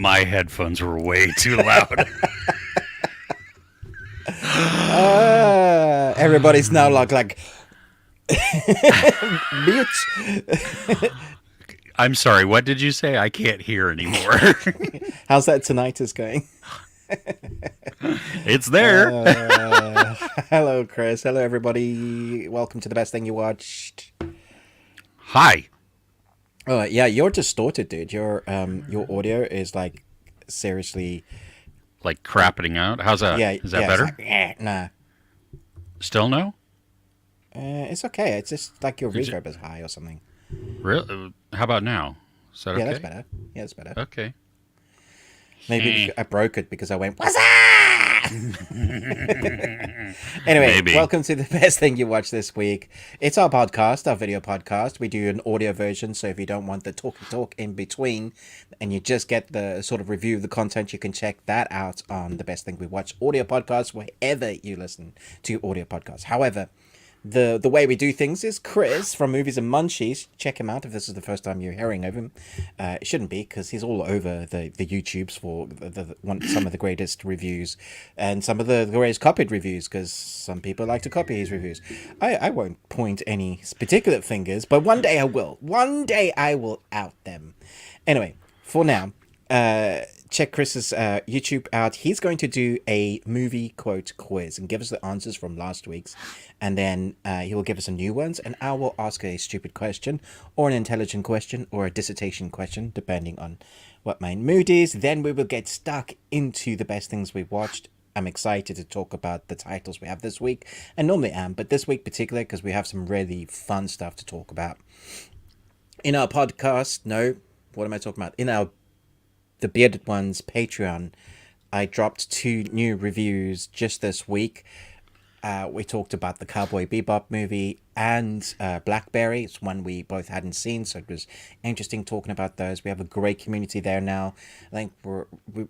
My headphones were way too loud. Everybody's now like mute. I'm sorry, what did you say? I can't hear anymore. How's that tinnitus going? It's there. Hello, Chris. Hello, everybody. Welcome to the best thing you watched. Hi. Yeah, you're distorted, dude. Your audio is like seriously Like crapping out. How's that? Yeah, Is that yeah, better? It's like, nah. Still no? It's okay. It's just like your reverb is high or something. Really? How about now? Is that Yeah, okay? that's better. Yeah, that's better. Okay. Maybe I broke it because I went, what's that? Anyway, Maybe. Welcome to the best thing you watch this week. It's our podcast, our video podcast. We do an audio version, so if you don't want the talk in between and you just get the sort of review of the content, you can check that out on the best thing we watch audio podcast, wherever you listen to audio podcasts. However, the way we do things is Chris from Movies and Munchies. Check him out if this is the first time you're hearing of him. It shouldn't be, because he's all over the YouTubes for some of the greatest reviews and some of the greatest copied reviews, because some people like to copy his reviews. I won't point any particular fingers, but one day I will. One day I will out them. Anyway, for now, check Chris's YouTube out. He's going to do a movie quote quiz and give us the answers from last week's, and then he will give us some new ones, and I will ask a stupid question or an intelligent question or a dissertation question, depending on what my mood is. Then we will get stuck into the best things we watched. I'm excited to talk about the titles we have this week. I normally am, but this week particularly because we have some really fun stuff to talk about. In our podcast, what am I talking about? In our The Bearded Ones Patreon, I dropped 2 new reviews just this week. We talked about the Cowboy Bebop movie and Blackberry. It's one we both hadn't seen, so it was interesting talking about those. We have a great community there now. I think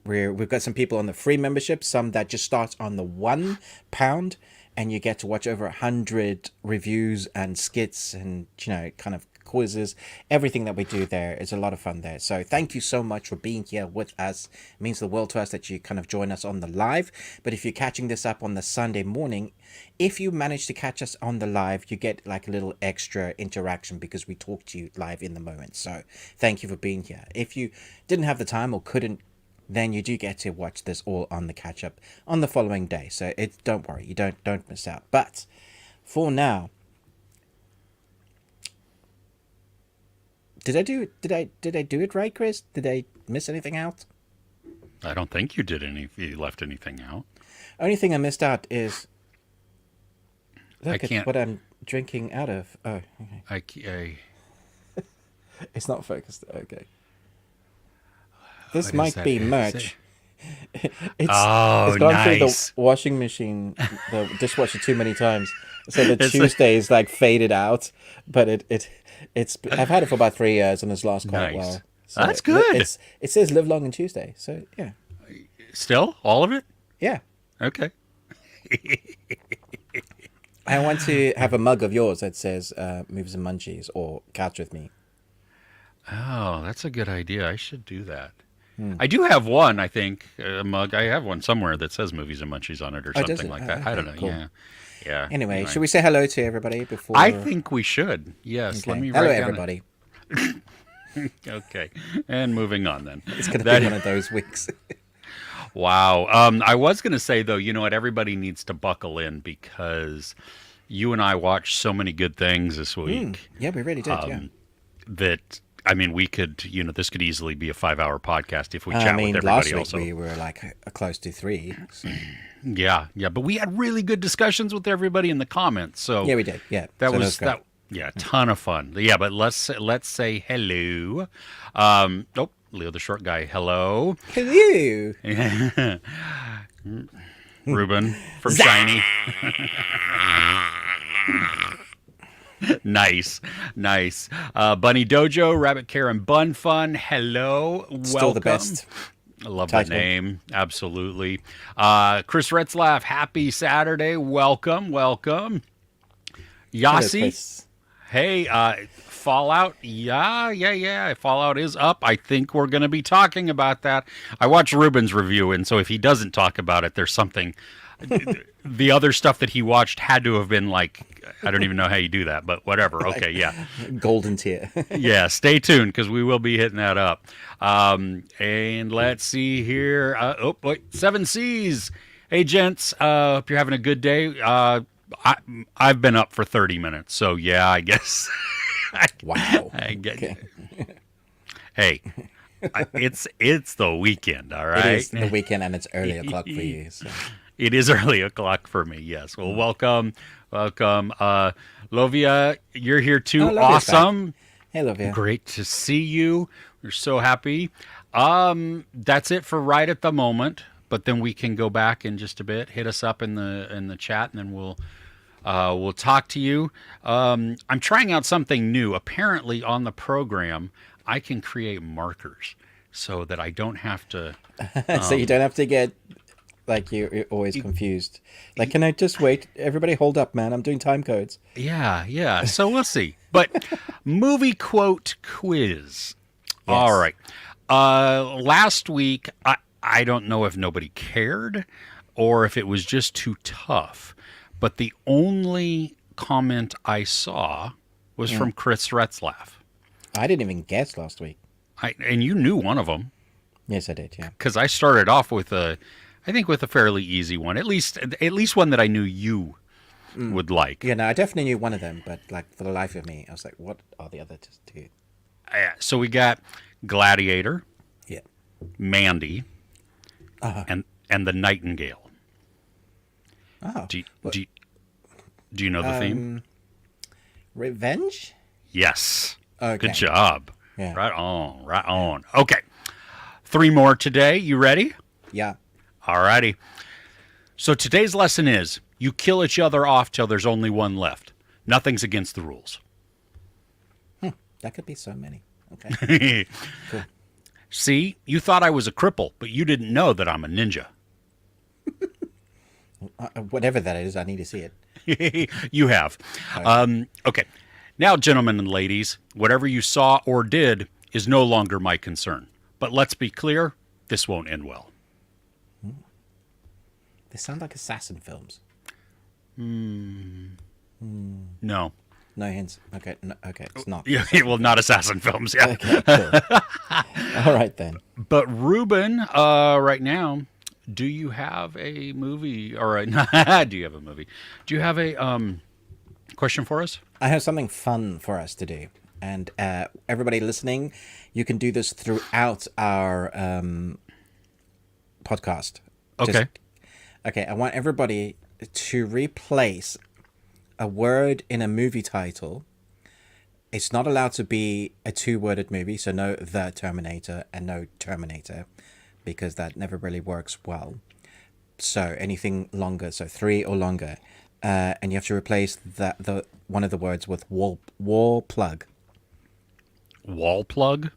we've got some people on the free membership, some that just starts on the £1, and you get to watch over 100 reviews and skits and kind of quizzes. Everything that we do there is a lot of fun there. So thank you so much for being here with us. It means the world to us that you kind of join us on the live. But if you're catching this up on the Sunday morning, if you manage to catch us on the live, you get like a little extra interaction because we talk to you live in the moment. So thank you for being here. If you didn't have the time or couldn't, then you do get to watch this all on the catch up on the following day. So don't worry, you don't miss out. But for now, Did I do it right, Chris? Did I miss anything out? I don't think you you left anything out. Only thing I missed out is look at what I'm drinking out of. Oh, okay. It's not focused. Okay. This might be merch. It's gone through the washing machine, the dishwasher too many times. So the Tuesday is like faded out, but it's I've had it for about 3 years and it's last quite well. So that's good. It says live long and Tuesday, so yeah. Still, all of it? Yeah. Okay. I want to have a mug of yours that says Movies and Munchies or Couch with Me. Oh, that's a good idea. I should do that. I do have one, I think, a mug. I have one somewhere that says Movies and Munchies on it or something like that. Okay, I don't know. Cool. Yeah. Anyway, should we say hello to everybody before? I think we should. Yes. Okay. Let me hello, write everybody. Okay. And moving on then. It's going to be one of those weeks. Wow. I was going to say, though, you know what? Everybody needs to buckle in because you and I watched so many good things this week. Yeah, we really did, that, I mean, we could, this could easily be a 5-hour podcast if we chat with everybody last week we were like close to 3. So. Yeah, but we had really good discussions with everybody in the comments. So yeah, we did. Yeah, that was that. Yeah, a ton of fun. Yeah, but let's say hello. Leo the short guy. Hello. Hello. Ruben from Shiny. Nice. Bunny Dojo, Rabbit Karen Bun Fun. Hello. Still welcome. The best. I love that name. Absolutely. Chris Retzlaff, happy Saturday. Welcome. Yasi. Hey, Fallout. Yeah. Fallout is up. I think we're going to be talking about that. I watched Ruben's review, and so if he doesn't talk about it, there's something. The other stuff that he watched had to have been like, I don't even know how you do that, but whatever. Okay, yeah. Golden tier. Yeah, stay tuned because we will be hitting that up. And let's see here. Seven Seas. Hey, gents. Hope you're having a good day. I've been up for 30 minutes, so yeah, I guess. Wow. I get. Okay. Hey, it's the weekend, all right? It is the weekend, and it's early o'clock for you. So. It is early o'clock for me, yes. Well, welcome. Lovia, you're here too. Oh, awesome. Back. Hey, Lovia. Great to see you. We're so happy. That's it for right at the moment, but then we can go back in just a bit. Hit us up in the chat, and then we'll talk to you. I'm trying out something new. Apparently on the program, I can create markers so that I don't have to... So you don't have to get... Like you're always confused. Like, can I just wait? Everybody hold up, man. I'm doing time codes. Yeah. So we'll see. But movie quote quiz. Yes. All right. Last week, I don't know if nobody cared or if it was just too tough. But the only comment I saw was from Chris Retzlaff. I didn't even guess last week. And you knew one of them. Yes, I did, yeah. Because I started off with a fairly easy one, at least one that I knew you would like. Yeah, no, I definitely knew one of them, but like for the life of me, I was like, what are the other two? So we got Gladiator, yeah, Mandy, and the Nightingale. Oh, do you know the theme? Revenge? Yes. Okay. Good job. Yeah. Right on. Okay. 3 more today. You ready? Yeah. Alrighty. So today's lesson is you kill each other off till there's only one left. Nothing's against the rules. That could be so many. Okay. Cool. See, you thought I was a cripple, but you didn't know that I'm a ninja. Whatever that is, I need to see it. You have. Okay. Now, gentlemen and ladies, whatever you saw or did is no longer my concern. But let's be clear, this won't end well. They sound like assassin films. No. No hints. Okay, it's not. Yeah, well, not assassin films. Yeah. Okay, cool. All right then. But Ruben, right now, do you have a movie do you have a movie? Do you have a question for us? I have something fun for us to do, and everybody listening, you can do this throughout our podcast. Okay. Okay, I want everybody to replace a word in a movie title. It's not allowed to be a 2-worded movie, so no The Terminator and no Terminator, because that never really works well. So anything longer, so 3 or longer. And you have to replace the one of the words with wall plug. Wall plug?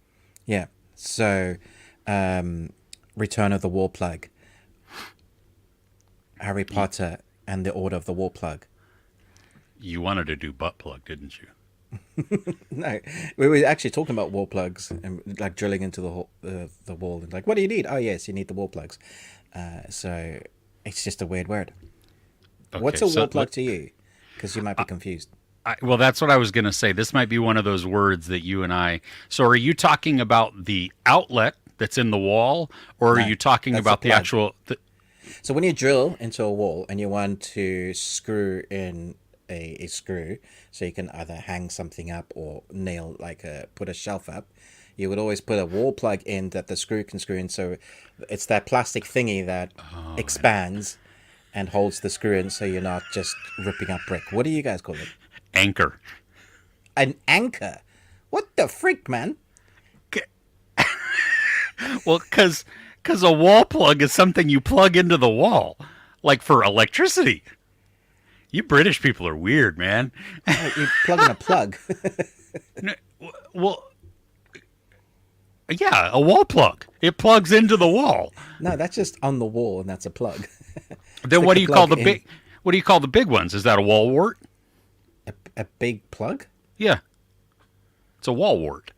Yeah. So Return of the Wall Plug. Harry Potter and the Order of the Wall Plug. You wanted to do butt plug, didn't you? No, we were actually talking about wall plugs and like drilling into the wall and like, what do you need? Oh yes, you need the wall plugs. So it's just a weird word. Okay, what's a wall plug to you? Because you might be confused. Well, that's what I was going to say. This might be one of those words that you and I... So are you talking about the outlet that's in the wall, or are you talking about the actual... So when you drill into a wall and you want to screw in a screw, so you can either hang something up or nail, put a shelf up, you would always put a wall plug in that the screw can screw in. So it's that plastic thingy that expands and holds the screw in, so you're not just ripping up brick. What do you guys call it? Anchor. An anchor? What the freak, man? Well, because a wall plug is something you plug into the wall, like for electricity. You British people are weird, man. You plug in a plug. Well, yeah, a wall plug. It plugs into the wall. No, that's just on the wall, and that's a plug. Then what do you call the big? What do you call the big ones? Is that a wall wart? A big plug? Yeah, it's a wall wart.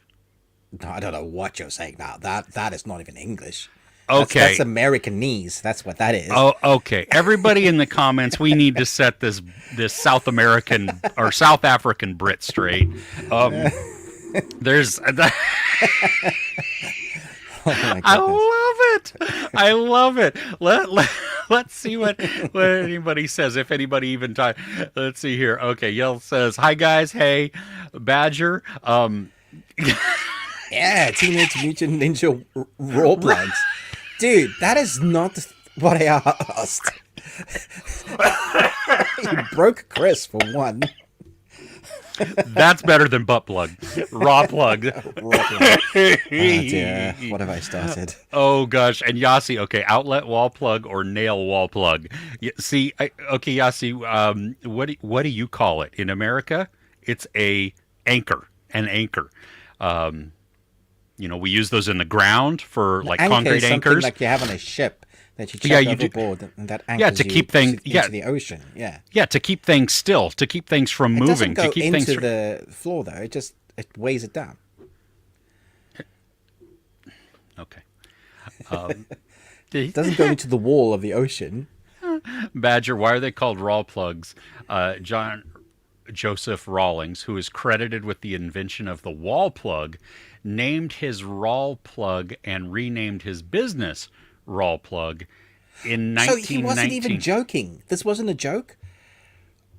No, I don't know what you're saying now. That is not even English. Okay. That's Americanese. That's what that is. Oh, okay. Everybody in the comments, we need to set this South American or South African Brit straight. There's. Oh my I goodness. love it. I love it. Let's see what anybody says. If anybody even let's see here. Okay, Yell says, "Hi guys. Hey, Badger. Yeah, Teenage Mutant Ninja Raw plugs. Dude, that is not what I asked. You broke Chris for one. That's better than butt plug. Raw plug. Raw plug. Oh dear, what have I started? Oh gosh, and Yasi, okay, outlet wall plug or nail wall plug. See, okay, Yasi, what do you call it in America? It's an anchor. We use those in the ground for like concrete anchors, like you have on a ship that you chuck overboard, and that anchors to keep things into the ocean. Yeah, to keep things still, to keep things from moving, It doesn't go to keep into things the floor though. It weighs it down. Okay. It doesn't go into the wall of the ocean. Badger, why are they called raw plugs? John Joseph Rawlings, who is credited with the invention of the wall plug, named his raw plug and renamed his business raw plug in 1919. So he wasn't even joking. This wasn't a joke.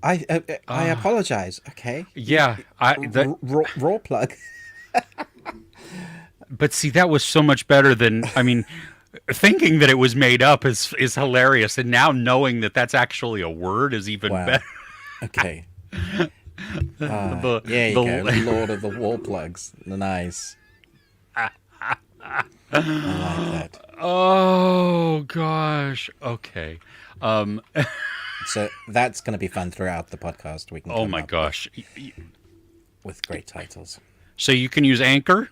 I apologize. Okay. Yeah, raw plug. But see, that was so much better than, I mean, thinking that it was made up is hilarious, and now knowing that that's actually a word is even better. Okay. Yeah, you go. Lord of the wall plugs. Nice. I like that. Oh gosh. Okay. So that's going to be fun throughout the podcast. We can. Oh my gosh. With great titles. So you can use anchor,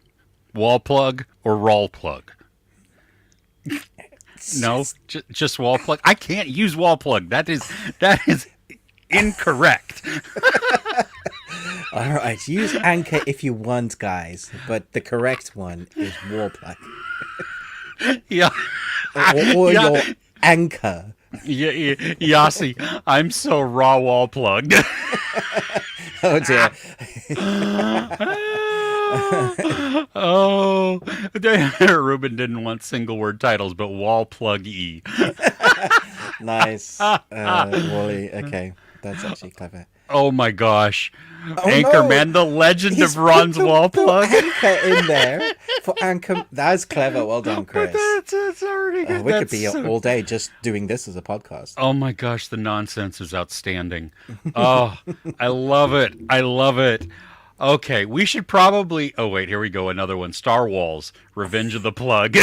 wall plug, or raw plug. No, just wall plug. I can't use wall plug. That is incorrect. All right, use anchor if you want, guys, but the correct one is wall plug. Yeah. Or your anchor. Yeah, Yasi, I'm so raw wall plugged. Oh dear. Oh, Ruben didn't want single word titles, but wall plug E. Nice. Wally, okay. That's actually clever. Oh my gosh. Oh, Anchorman, the legend of Ron's wall plug. Anchor in there for anchor. That's clever. Well done, Chris. That's already we could be all day just doing this as a podcast. Oh my gosh, the nonsense is outstanding. Oh, I love it. I love it. Okay, we should probably... Oh, wait, here we go. Another one. Star Wars, Revenge of the Plug.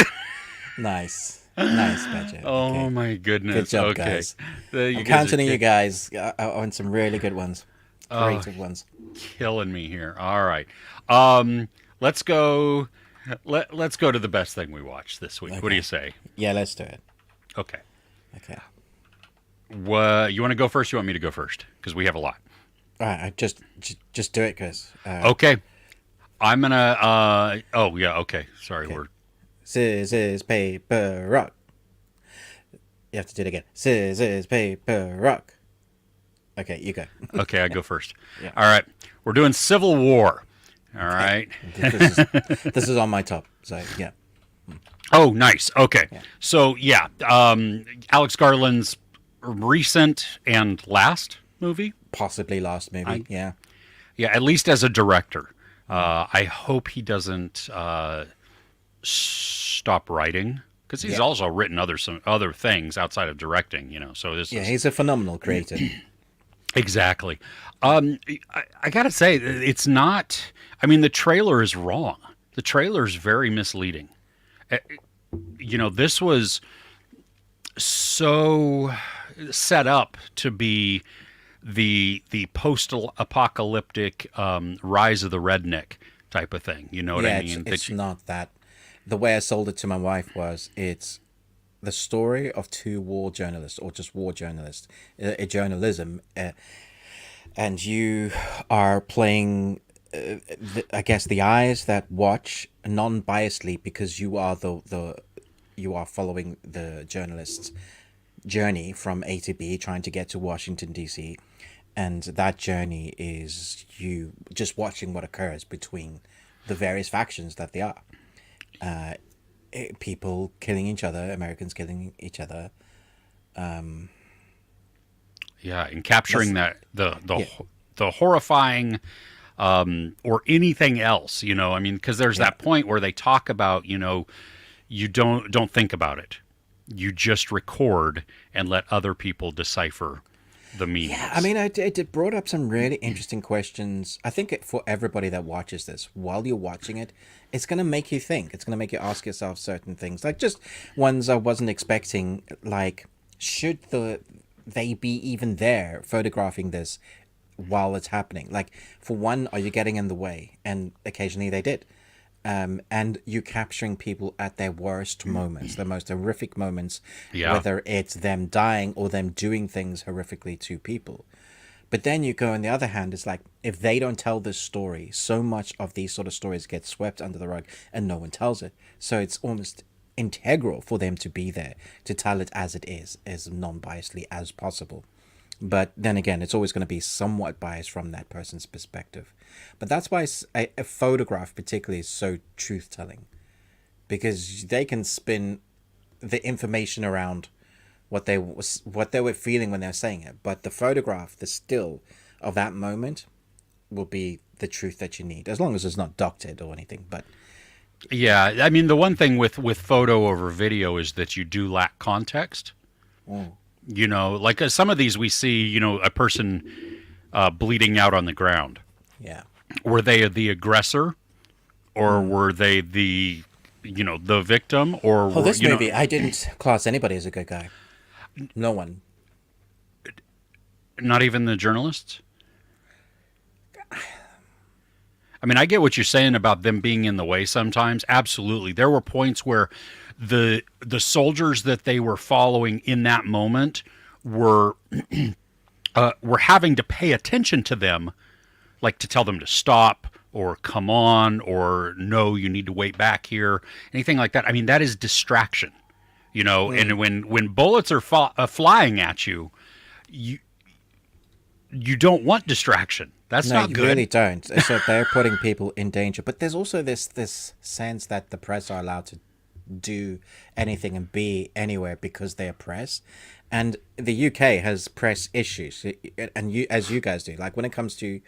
Nice. Nice, Badger. Oh, okay. my goodness. Good job, okay. guys. I'm counting on you guys on some really good ones. Creative ones. Killing me here. All right. Let's go... Let's go to the best thing we watched this week. Okay. What do you say? Yeah, let's do it. Okay. Okay. You want to go first? You want me to go first? Because we have a lot. All right, just do it, Chris. Okay. I'm gonna. Oh yeah. Okay. Sorry. Okay. We're scissors, paper, rock. You have to do it again. Scissors, paper, rock. Okay, you go. Okay, I go first. Yeah. All right. We're doing Civil War. All right. This is on my top. So yeah. Oh, nice. Okay. Yeah. So yeah, Alex Garland's recent and last movie. Possibly last movie. Yeah. Yeah, at least as a director. I hope he doesn't stop writing, because he's also written some other things outside of directing. So this. Yeah, he's a phenomenal creator. Exactly. I gotta say, it's not. I mean, the trailer is wrong. The trailer is very misleading. This was so set up to be the post-apocalyptic rise of the redneck type of thing. You know what I mean? It's not that. The way I sold it to my wife was it's the story of two war journalists, or just war journalists, a journalism, and you are playing I guess the eyes that watch non-biasedly because you are you are following the journalist's journey from A to B, trying to get to Washington D.C., and that journey is you just watching what occurs between the various factions that they are. People killing each other, Americans killing each other. Yeah, and capturing That's- the horrifying or anything else, I mean, because there's that point where they talk about, you don't think about it. You just record and let other people decipher the meanings. Yeah, I mean, it brought up some really interesting questions. I think for everybody that watches this, while you're watching it, it's going to make you think. It's going to make you ask yourself certain things, like just ones I wasn't expecting. Like, should they be even there photographing this while it's happening? Like, for one, are you getting in the way? And occasionally they did. And you capturing people at their worst moments, the most horrific moments, whether it's them dying or them doing things horrifically to people. But then you go on the other hand, it's like, if they don't tell this story, so much of these sort of stories get swept under the rug and no one tells it. So it's almost integral for them to be there, to tell it as it is, as non-biasedly as possible. But then again, it's always going to be somewhat biased from that person's perspective. But that's why a photograph particularly is so truth-telling. Because they can spin the information around what they were feeling when they were saying it. But the photograph, the still of that moment, will be the truth that you need. As long as it's not doctored or anything. But yeah, I mean, the one thing with photo over video is that you do lack context. Like some of these we see, a person bleeding out on the ground. Yeah. Were they the aggressor, or were they the victim? Or this movie, I didn't class anybody as a good guy. No one. Not even the journalists? I mean, I get what you're saying about them being in the way sometimes. Absolutely. There were points where the soldiers that they were following in that moment were having to pay attention to them, like to tell them to stop or come on or no, you need to wait back here, anything like that. I mean, that is distraction, and when bullets are flying at you, you don't want distraction. That's not good. No, you really don't. So they're putting people in danger. But there's also this sense that the press are allowed to do anything and be anywhere because they're press. And the UK has press issues, and as you guys do, like when it comes to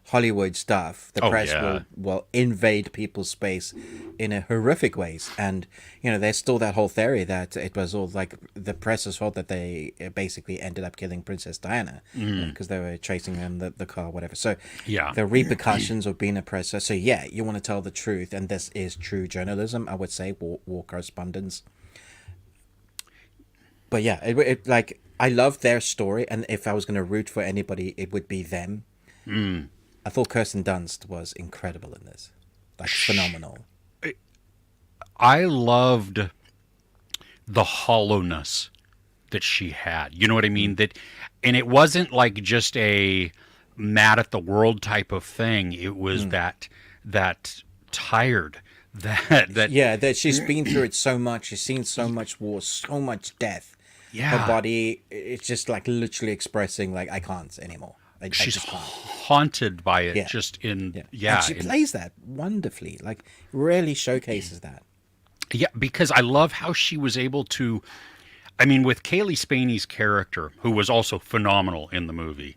Hollywood stuff, the press will invade people's space in a horrific ways. And there's still that whole theory that it was all like the press's fault that they basically ended up killing Princess Diana because they were chasing them the car, whatever. So the repercussions of being a presser. So you want to tell the truth, and this is true journalism, I would say, war correspondence. But it like, I love their story, and if I was going to root for anybody, it would be them. I thought Kirsten Dunst was incredible in this, like phenomenal. I loved the hollowness that she had. You know what I mean? And it wasn't like just a mad at the world type of thing. It was that tired. That she's been through it so much. She's seen so much war, so much death. Yeah. Her body, it's just like literally expressing like, I can't anymore. She's haunted by it. And she plays that wonderfully. Like, really showcases that. Yeah, because I love how she was able to. I mean, with Kaylee Spaney's character, who was also phenomenal in the movie,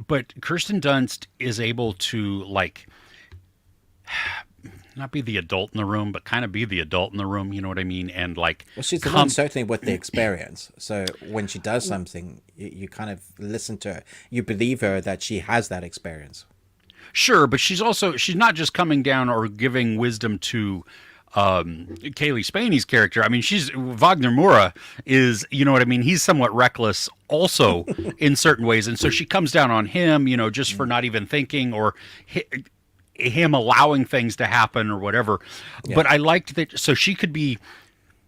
but Kirsten Dunst is able to, like, not be the adult in the room, but kind of be the adult in the room. You know what I mean? And like, well, she's the one certainly with the experience. So when she does something, you kind of listen to her. You believe her that she has that experience. Sure, but she's not just coming down or giving wisdom to Kaylee Spaney's character. I mean, Wagner Moura is, you know what I mean? He's somewhat reckless also in certain ways. And so she comes down on him, just for not even thinking, or him allowing things to happen or whatever. But I liked that. So she could be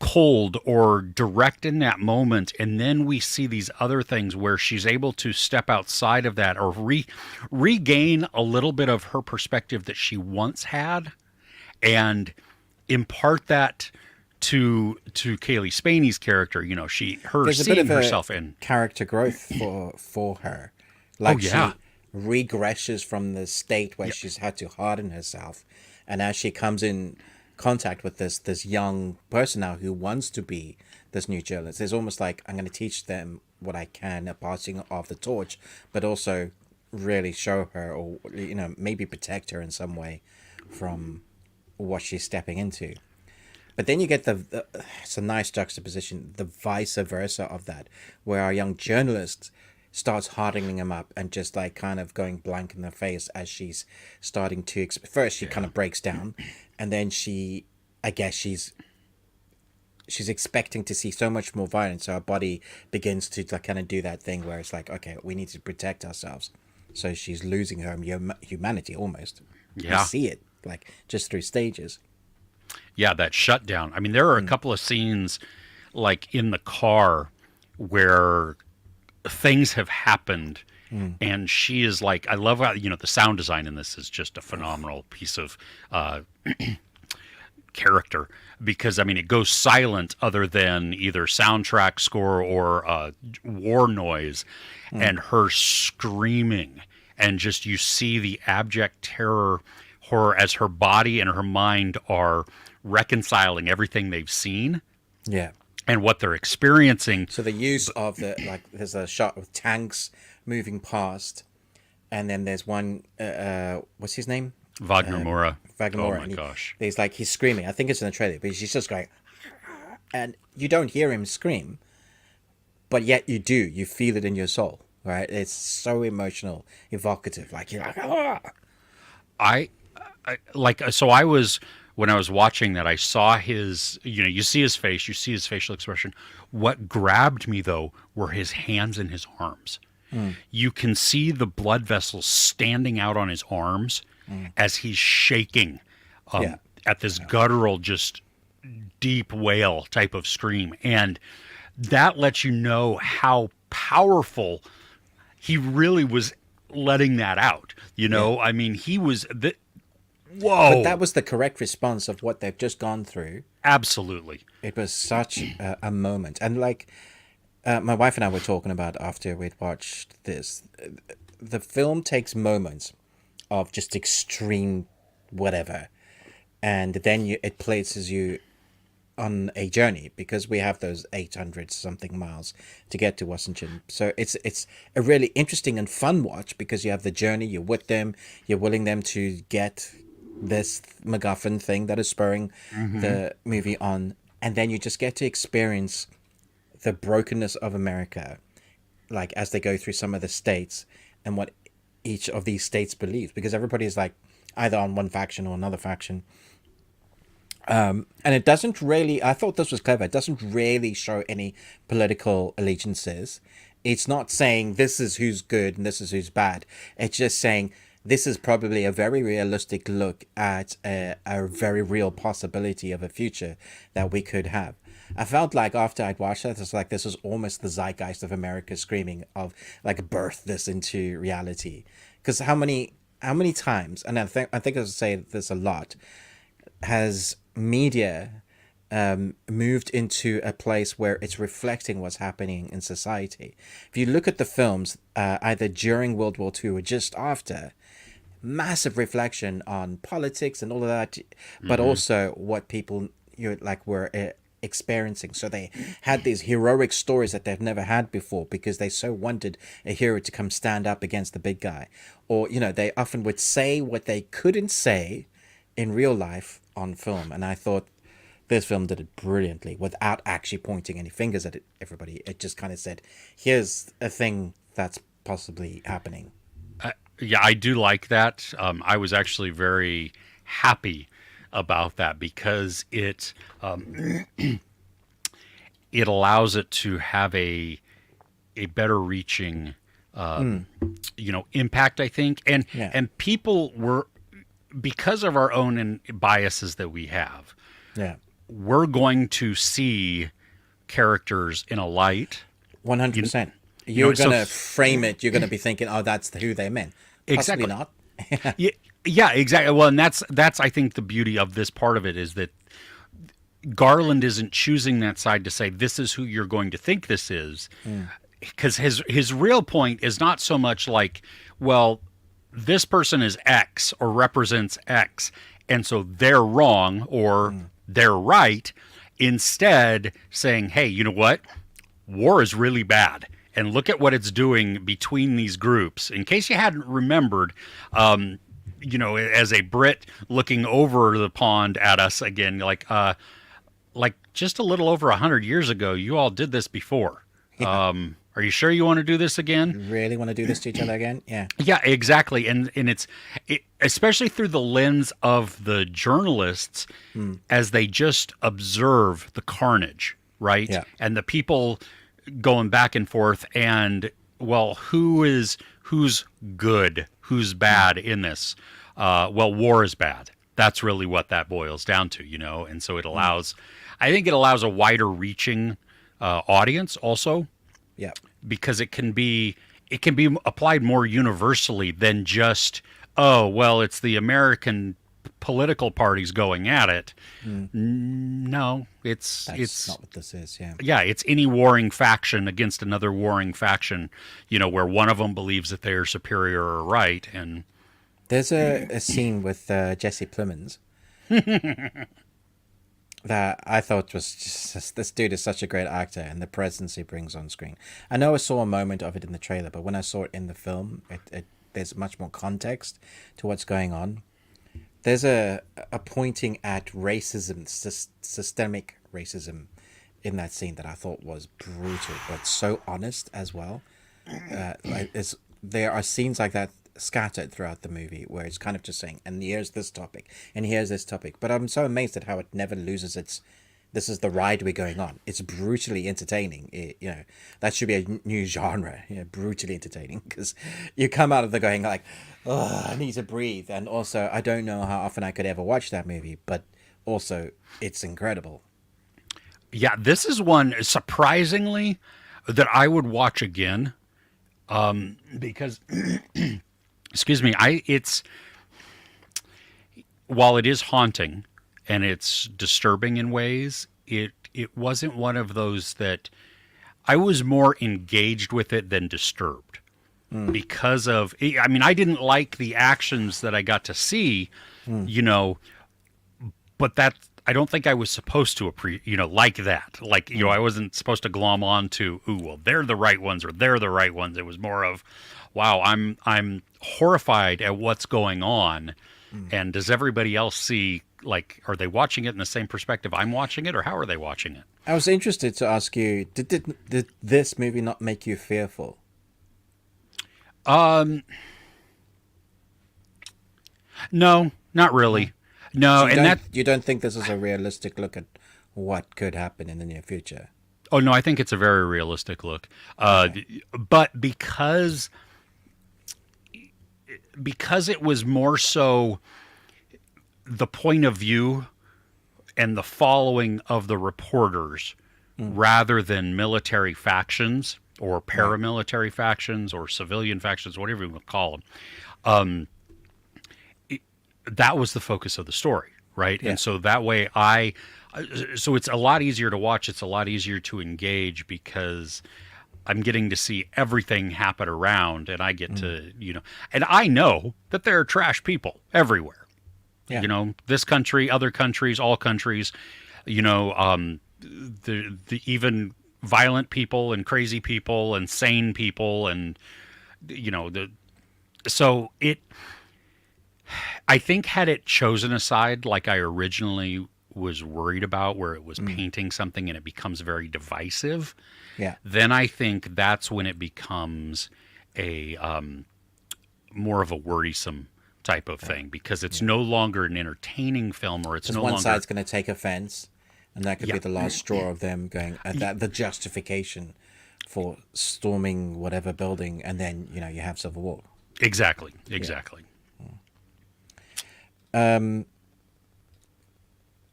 cold or direct in that moment, and then we see these other things where she's able to step outside of that or regain a little bit of her perspective that she once had and impart that to Kaylee Spaney's character. You know, There's a bit seeing of herself in. character growth for her. Oh Like yeah, she regresses from the state where she's had to harden herself, and as she comes in contact with this young person now who wants to be this new journalist, it's almost like I'm going to teach them what I can, a passing of the torch, but also really show her, or maybe protect her in some way from what she's stepping into. But then you get it's a nice juxtaposition, the vice versa of that, where our young journalist starts hardening him up and just like kind of going blank in the face as she's starting to first she kind of breaks down, and then I guess she's expecting to see so much more violence, so her body begins to like kind of do that thing where it's like, okay, we need to protect ourselves, so she's losing her humanity almost. You see it like just through stages. Yeah, that shutdown. I mean, there are a couple of scenes like in the car where things have happened and she is like, I love how, the sound design in this is just a phenomenal piece of character, because I mean, it goes silent other than either soundtrack score or war noise, and her screaming, and just you see the abject horror as her body and her mind are reconciling everything they've seen. Yeah. And what they're experiencing. So the use of there's a shot of tanks moving past, and then there's one, what's his name? Wagner Moura. Wagner Oh Moura. my gosh. He's screaming. I think it's in the trailer, but he's just going, and you don't hear him scream, but yet you do. You feel it in your soul, right? It's so emotional, evocative. Like you're like, ah. When I was watching that, I saw his, you see his face, you see his facial expression. What grabbed me, though, were his hands and his arms. You can see the blood vessels standing out on his arms as he's shaking at this guttural, just deep wail type of scream. And that lets you know how powerful he really was letting that out. I mean, he was... Whoa. But that was the correct response of what they've just gone through. Absolutely. It was such a moment. And like my wife and I were talking about after we'd watched this, the film takes moments of just extreme whatever, and then it places you on a journey, because we have those 800 something miles to get to Washington. So it's a really interesting and fun watch, because you have the journey, you're with them, you're willing them to get this MacGuffin thing that is spurring the movie on, and then you just get to experience the brokenness of America, like as they go through some of the states and what each of these states believes, because everybody is like either on one faction or another faction. And it doesn't really, I thought this was clever, it doesn't really show any political allegiances. It's not saying this is who's good and this is who's bad. It's just saying this is probably a very realistic look at a very real possibility of a future that we could have. I felt like after I'd watched that, it's like this was almost the zeitgeist of America screaming of like birth this into reality. Because how many times, and I think I say this a lot, has media moved into a place where it's reflecting what's happening in society? If you look at the films, either during World War II or just after, massive reflection on politics and all of that, but also what people were experiencing. So they had these heroic stories that they've never had before, because they so wanted a hero to come stand up against the big guy, or they often would say what they couldn't say in real life on film. And I thought this film did it brilliantly without actually pointing any fingers at everybody. It just kind of said, here's a thing that's possibly happening. Yeah, I do like that. I was actually very happy about that, because it it allows it to have a better reaching impact, I think. And people were, because of our own biases that we have, we're going to see characters in a light. 100%. You You're know, so gonna frame it. You're gonna be thinking, "Oh, that's who they meant." Possibly exactly. not. Yeah, yeah, exactly. Well, and that's I think the beauty of this part of it is that Garland isn't choosing that side to say this is who you're going to think this is, because his real point is not so much like, well, this person is X or represents X, and so they're wrong or they're right. Instead, saying, hey, you know what? War is really bad. And look at what it's doing between these groups. In case you hadn't remembered, as a Brit looking over the pond at us again, like just a little over 100 years ago, you all did this before. Yeah. Are you sure you want to do this again? Really want to do this to each other again? Yeah. Yeah, exactly. And especially through the lens of the journalists as they just observe the carnage, right? Yeah. And the people going back and forth and, well, who's good, who's bad in this? Well, war is bad. That's really what that boils down to, And so I think it allows a wider reaching audience also, Yeah. because it can be applied more universally than just, oh, well, it's the American political parties going at it. No, That's not what this is. Yeah. yeah, it's any warring faction against another warring faction, where one of them believes that they're superior or right. And There's a scene with Jesse Plemons that I thought was just this dude is such a great actor, and the presence he brings on screen. I know I saw a moment of it in the trailer, but when I saw it in the film, there's much more context to what's going on. There's a pointing at racism, systemic racism, in that scene that I thought was brutal, but so honest as well. There are scenes like that scattered throughout the movie where it's kind of just saying, and here's this topic, and here's this topic. But I'm so amazed at how it never loses its, this is the ride we're going on. It's brutally entertaining. That should be a new genre, brutally entertaining, because you come out of the going like, oh, I need to breathe. And also, I don't know how often I could ever watch that movie, but also, it's incredible. yeah, this is one surprisingly that I would watch again, because excuse me, it's while it is haunting and it's disturbing in ways, it wasn't one of those that I was more engaged with it than disturbed because of, I mean, I didn't like the actions that I got to see, but that I don't think I was supposed to like that. Like, I wasn't supposed to glom on to, ooh, well, they're the right ones or they're the right ones. It was more of, wow, I'm horrified at what's going on. And does everybody else see, like, are they watching it in the same perspective I'm watching it, or how are they watching it? I was interested to ask you, did this movie not make you fearful? No, not really. No, So and you don't think this is a realistic look at what could happen in the near future? oh no, I think it's a very realistic look. But because it was more so the point of view and the following of the reporters rather than military factions or paramilitary factions or civilian factions, whatever you want to call them. That was the focus of the story, right? Yeah. And so that way so it's a lot easier to watch. It's a lot easier to engage because I'm getting to see everything happen around, and I get to, and I know that there are trash people everywhere. Yeah. This country, other countries, all countries, the even violent people and crazy people and sane people, and so I think had it chosen a side like I originally was worried about, where it was painting something and it becomes very divisive, Yeah. then I think that's when it becomes a more of a worrisome type of thing, because it's no longer an entertaining film, or it's no One longer side's going to take offense, and that could be the last straw of them going the justification for storming whatever building, and then you have civil war. exactly.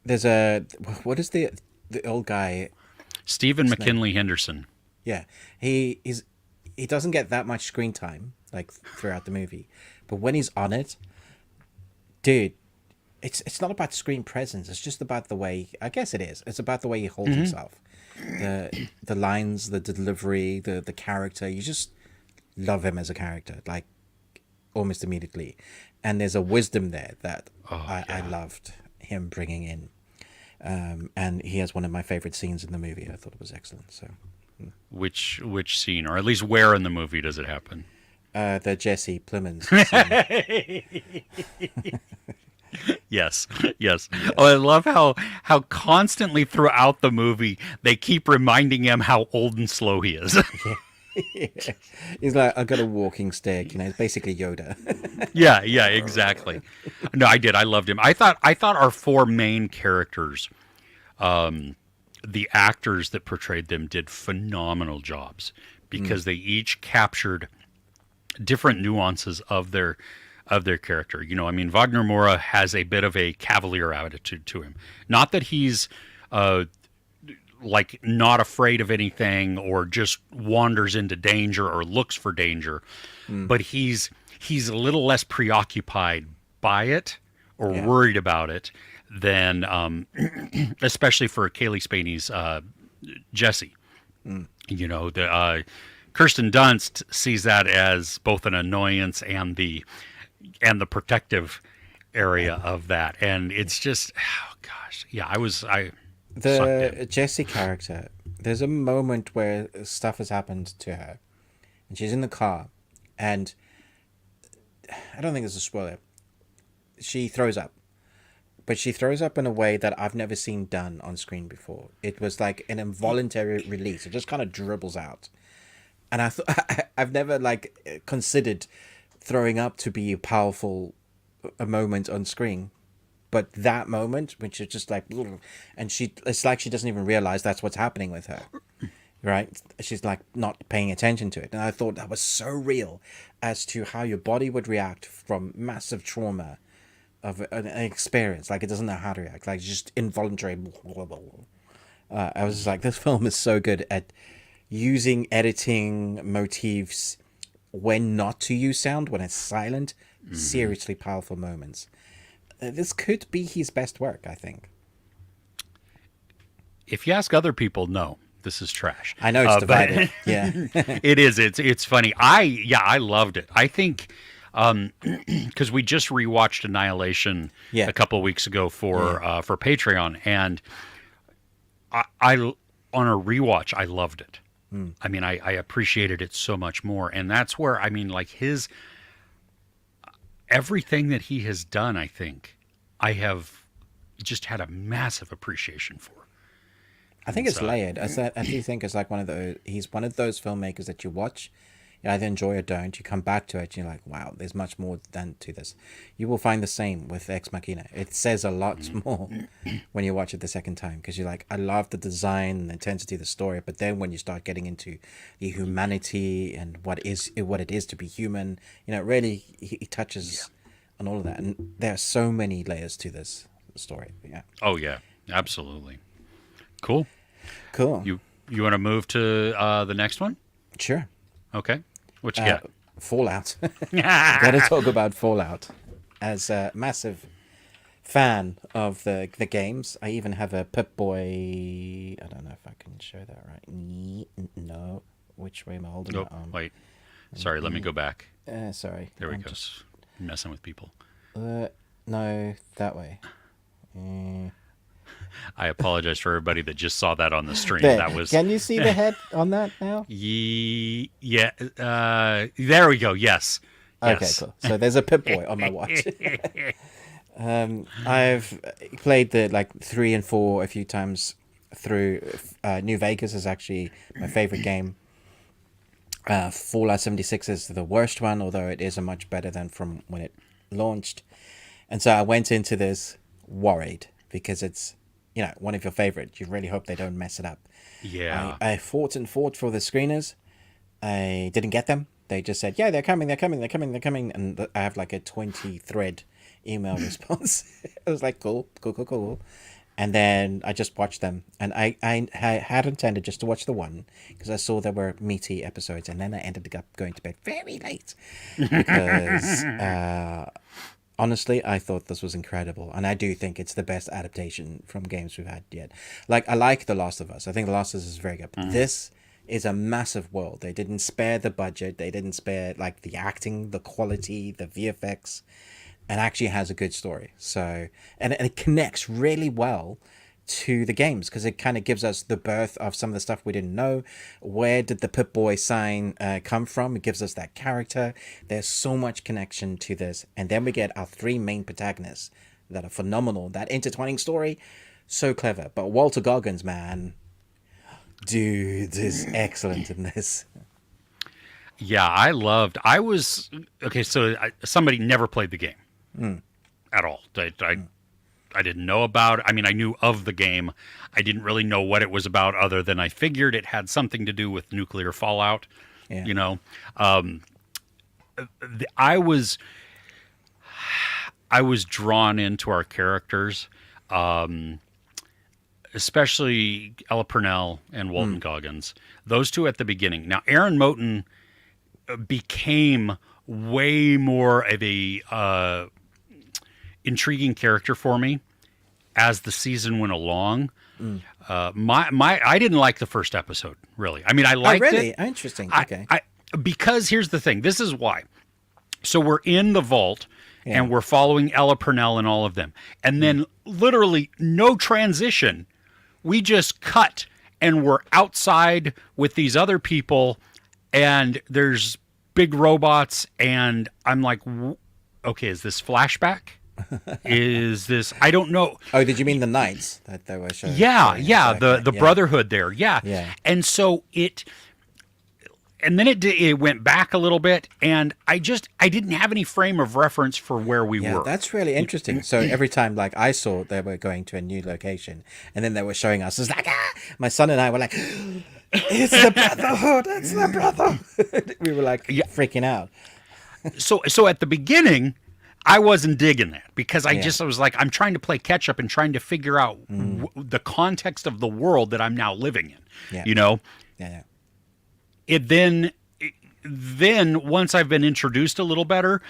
There's there's a what is the old guy? Stephen McKinley Henderson. Yeah, he doesn't get that much screen time like throughout the movie, but when he's on it, dude, it's not about screen presence. It's just about the way. I guess it is. It's about the way he holds himself, the lines, the delivery, the character. You just love him as a character, like almost immediately. And there's a wisdom there that I loved him bringing in. And he has one of my favorite scenes in the movie. I thought it was excellent. So, Which scene, or at least where in the movie does it happen? the Jesse Plemons scene. Yes. Oh, I love how constantly throughout the movie they keep reminding him how old and slow he is. Yeah. He's like, I got a walking stick. It's basically Yoda. Yeah, exactly. No, I did. I loved him. I thought our four main characters, the actors that portrayed them, did phenomenal jobs because they each captured different nuances of their character. I mean, Wagner Moura has a bit of a cavalier attitude to him. Not that he's like not afraid of anything or just wanders into danger or looks for danger, but he's a little less preoccupied by it or worried about it than especially for Kaylee Spaney's Jesse. The Kirsten Dunst sees that as both an annoyance and the protective area of that, and it's just, oh gosh, yeah, I the Jessie character, there's a moment where stuff has happened to her and she's in the car, and I don't think it's a spoiler, she throws up, but she throws up in a way that I've never seen done on screen before. It was like an involuntary release. It just kind of dribbles out, and I thought I've never like considered throwing up to be a moment on screen, but that moment, which is just like, and it's like she doesn't even realize that's what's happening with her, right? She's like not paying attention to it, and I thought that was so real as to how your body would react from massive trauma of an experience. Like, it doesn't know how to react, like just involuntary. I was just like, this film is so good at using editing motifs when not to use sound, when it's silent. Seriously powerful moments. This could be his best work, I think. If you ask other people, no, this is trash. I know it's divided. Yeah, it is. It's funny. I loved it. I think because we just rewatched Annihilation a couple of weeks ago for Patreon, and I on a rewatch I loved it. I mean, I appreciated it so much more, and that's where, I mean, like, everything that he has done, I think I have just had a massive appreciation for. I think it's layered. I do think it's like he's one of those filmmakers that you watch, you either enjoy or don't. You come back to it and you're like, wow, there's much more than to this. You will find the same with Ex Machina. It says a lot more when you watch it the second time, because you're like, I love the design and the intensity of the story, but then when you start getting into the humanity and what it is to be human, really he touches on all of that, and there are so many layers to this story. Yeah. Oh yeah, absolutely. Cool. You want to move to the next one? Sure. Okay. What you got? Fallout. Gotta talk about Fallout. As a massive fan of the games, I even have a Pip-Boy. I don't know if I can show that right. No. Which way am I holding it on? Wait. Sorry, let me go back. Sorry. There we go. Just messing with people. No, that way. I apologize for everybody that just saw that on the stream. There. That was. Can you see the head on that now? Yeah. There we go. Yes. Okay, cool. So there's a Pip-Boy on my watch. I've played the 3 and 4 a few times through. New Vegas is actually my favorite game. Fallout 76 is the worst one, although it is a much better than from when it launched. And so I went into this worried, because it's one of your favorites. You really hope they don't mess it up. Yeah. I fought for the screeners. I didn't get them. They just said, yeah, they're coming. And I have like a 20 thread email response. I was like, cool. And then I just watched them, and I had intended just to watch the one because I saw there were meaty episodes, and then I ended up going to bed very late because honestly, I thought this was incredible, and I do think it's the best adaptation from games we've had yet. Like, I like The Last of Us. I think The Last of Us is very good, but this is a massive world. They didn't spare the budget. They didn't spare like the acting, the quality, the VFX, and actually has a good story. So, and it connects really well to the games because it kind of gives us the birth of some of the stuff we didn't know. Where did the Pip-Boy sign come from? It gives us that character. There's so much connection to this. And then we get our three main protagonists that are phenomenal. That intertwining story, so clever. But Walter Goggins, man, dude, is excellent in this. Yeah, somebody never played the game at all. I didn't know about it. I mean, I knew of the game. I didn't really know what it was about other than I figured it had something to do with nuclear fallout. Yeah. You know, I was drawn into our characters, especially Ella Purnell and Walton Goggins. Those two at the beginning. Now, Aaron Moten became way more of a intriguing character for me as the season went along. I didn't like the first episode, really. I mean, I liked it. Oh, interesting. Okay. Because here's the thing. This is why. So we're in the vault and we're following Ella Purnell and all of them. And then literally no transition. We just cut and we're outside with these other people and there's big robots and I'm like, okay, is this flashback? Is this, I don't know. Oh, did you mean the knights that they were showing? Yeah, the Brotherhood there. Yeah. And so and then it went back a little bit, and I didn't have any frame of reference for where we were. That's really interesting. So every time, like, I saw they were going to a new location, and then they were showing us, it's like, my son and I were like, it's the Brotherhood, it's the Brotherhood. We were like freaking out. So at the beginning, I wasn't digging that because I was like, I'm trying to play catch up and trying to figure out the context of the world that I'm now living in. Yeah. You know? Yeah. It then once I've been introduced a little better,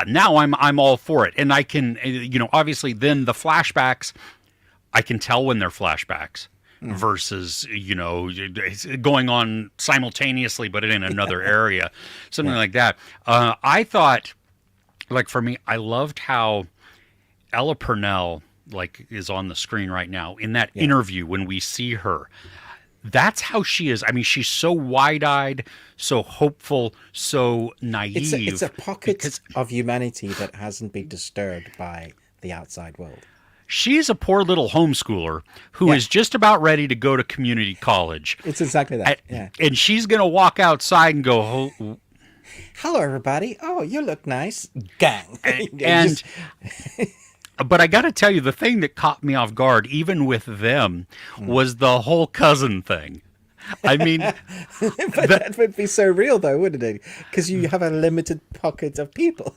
now I'm all for it. And I can, obviously then the flashbacks, I can tell when they're flashbacks versus, going on simultaneously, but in another area, something like that. I thought, like, for me, I loved how Ella Purnell, like, is on the screen right now in that interview when we see her. That's how she is. I mean, she's so wide-eyed, so hopeful, so naive. It's a pocket of humanity that hasn't been disturbed by the outside world. She's a poor little homeschooler who is just about ready to go to community college. It's exactly that. And she's going to walk outside and go, hello, everybody. Oh, you look nice. Gang. But I got to tell you, the thing that caught me off guard, even with them, was the whole cousin thing. I mean, but that would be so real, though, wouldn't it? Because you have a limited pocket of people.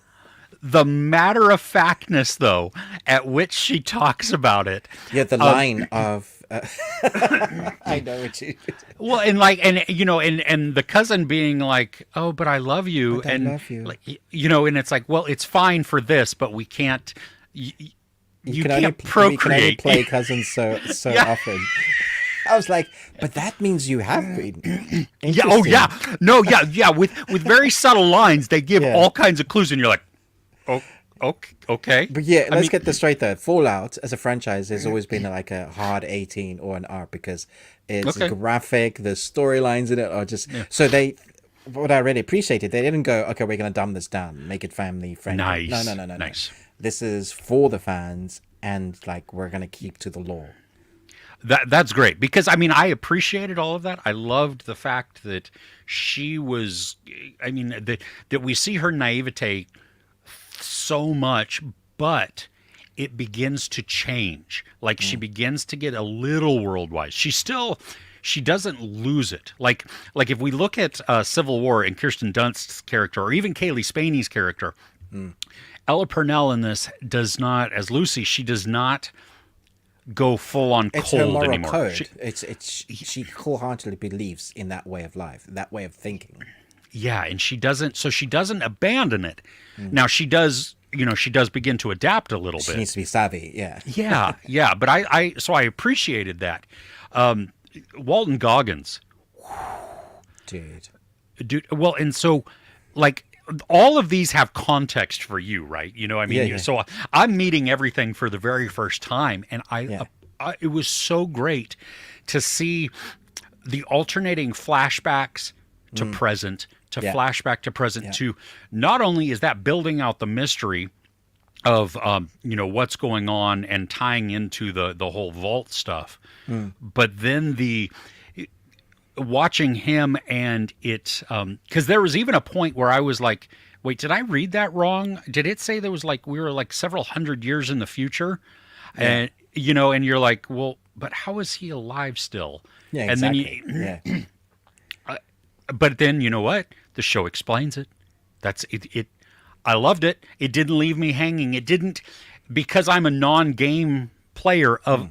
The matter-of-factness, though, at which she talks about it. Yeah, the line of... I know what you... Well, and the cousin being like, "Oh, but I love you," I love you. Like, and it's like, well, it's fine for this, but we can't. You can't procreate. You can only play cousins so often. I was like, but that means you have been. Yeah. Oh, yeah. No. Yeah. With very subtle lines, they give all kinds of clues, and you're like, oh, okay. But let's get this straight though. Fallout as a franchise has always been like a hard 18 or an R because it's graphic. The storylines in it are just so they. What I really appreciated, they didn't go, okay, we're going to dumb this down, make it family friendly. Nice. No. Nice. This is for the fans, and like we're going to keep to the lore. That's great because I appreciated all of that. I loved the fact that she was. I mean that we see her naivete so much, but it begins to change. Like she begins to get a little worldwide. She doesn't lose it. Like if we look at Civil War and Kirsten Dunst's character, or even Kaylee Spaney's character, Ella Purnell in this does not, as Lucy, she does not go full on It's her cold moral anymore. code. She wholeheartedly believes in that way of life, that way of thinking. Yeah, and she doesn't abandon it. Now she does, she does begin to adapt a little She bit. needs to be savvy. Yeah. Yeah, but I appreciated that. Walton Goggins, Dude. well, and so like all of these have context for you, right? I mean, Yeah. so I'm meeting everything for the very first time, and Yeah. it was so great to see the alternating flashbacks to present to Yeah. flashback to present Yeah. to not only is that building out the mystery of what's going on and tying into the whole vault stuff, but then the watching him and it because there was even a point where I was like, wait, did I read that wrong? Did it say there was like we were like several hundred years in the future? And and you're like, well, but how is he alive still? Yeah, And then exactly. Yeah. but then you know what? The show explains it. That's it. I loved it. It didn't leave me hanging. It didn't, because I'm a non-game player of,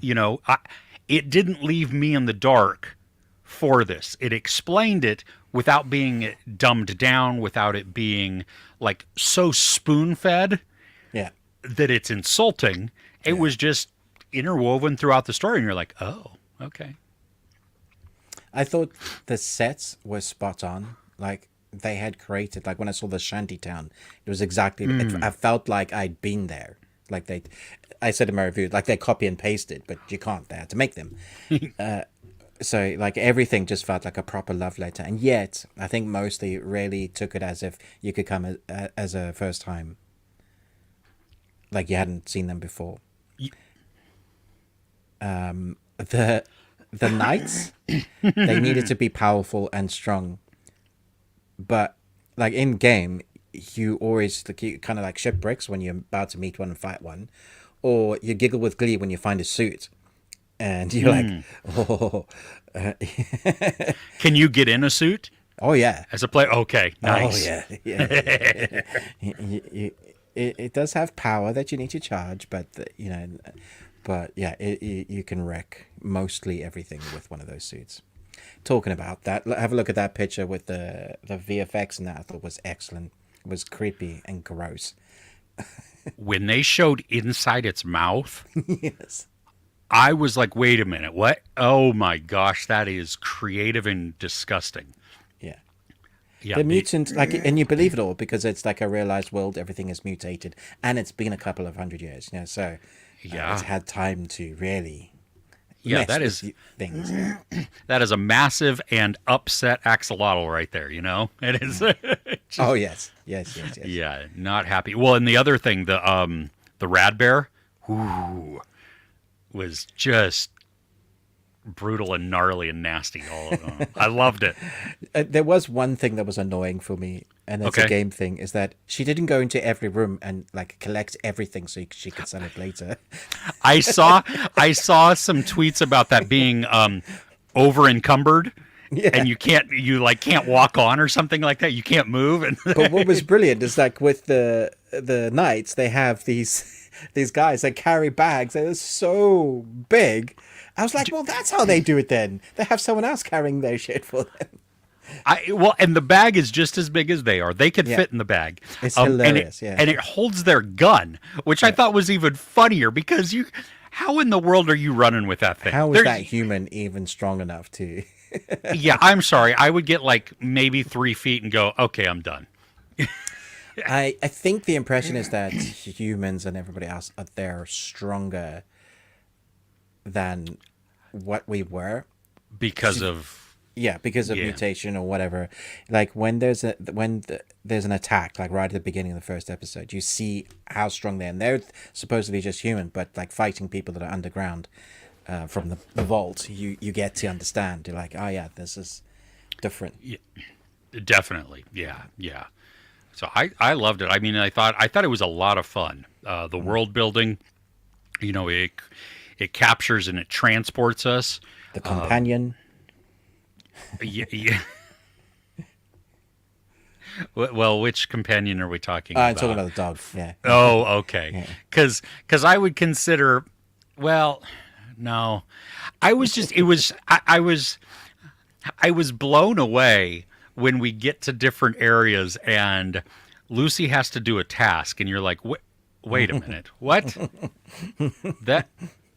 it didn't leave me in the dark for this. It explained it without being dumbed down, without it being like so spoon-fed Yeah. that it's insulting. It was just interwoven throughout the story, and you're like, oh, okay. I thought the sets were spot on. Like they had created, like when I saw the shanty town, it was exactly. I felt like I'd been there. Like I said in my review, like they copy and pasted, but you can't. They had to make them. So like everything just felt like a proper love letter, and yet I think mostly really took it as if you could come as a first time, like you hadn't seen them before. The knights, they needed to be powerful and strong, but like in game, you always you kind of like shipwrecks when you're about to meet one and fight one, or you giggle with glee when you find a suit, and you're like, oh, Can you get in a suit oh yeah, as a player? Okay, nice. oh yeah. It does have power that you need to charge, but but yeah, you can wreck mostly everything with one of those suits. Talking about that, have a look at that picture with the VFX, and that I thought was excellent. It was creepy and gross. When they showed inside its mouth, Yes. I was like, wait a minute, what? Oh my gosh, that is creative and disgusting. Yeah. Yeah, The mutant, like, and you believe it all because it's like a realized world. Everything is mutated, and it's been a couple of hundred years. So it's had time to really. Yeah, mess that with is things. that is a massive and upset axolotl right there. It is. Just- Oh yes. Yeah, not happy. Well, and the other thing, the rad bear, ooh, was just brutal and gnarly and nasty. All of them. I loved it. There was one thing that was annoying for me, and it's a Okay. game thing, is that she didn't go into every room and like collect everything so she could sell it later. I saw some tweets about that being over encumbered. Yeah. And you can't walk on or something like that. You can't move. And But what was brilliant is like with the knights, they have these guys that carry bags that are so big. I was like, well, that's how they do it then. They have someone else carrying their shit for them. and the bag is just as big as they are. They could Yeah. fit in the bag. It's hilarious, and it holds their gun, which I thought was even funnier because how in the world are you running with that thing? How is There's- that human even strong enough to... Yeah, I'm sorry. I would get like maybe 3 feet and go, okay, I'm done. I think the impression is that humans and everybody else are there stronger than what we were. Because of Because of Yeah. mutation or whatever. Like when there's an attack, like right at the beginning of the first episode, you see how strong they are. And they're supposedly just human, but like fighting people that are underground from the vault, you get to understand. You're like, oh yeah, this is different. definitely, yeah. So I loved it. I mean, I thought it was a lot of fun. The world building, it captures and it transports us. The companion. Yeah. Well, which companion are we talking I'm about? talking about the dog. Yeah. Oh, okay. Because I would consider, well, no. I was just I was blown away when we get to different areas and Lucy has to do a task and you're like, wait a minute, what? That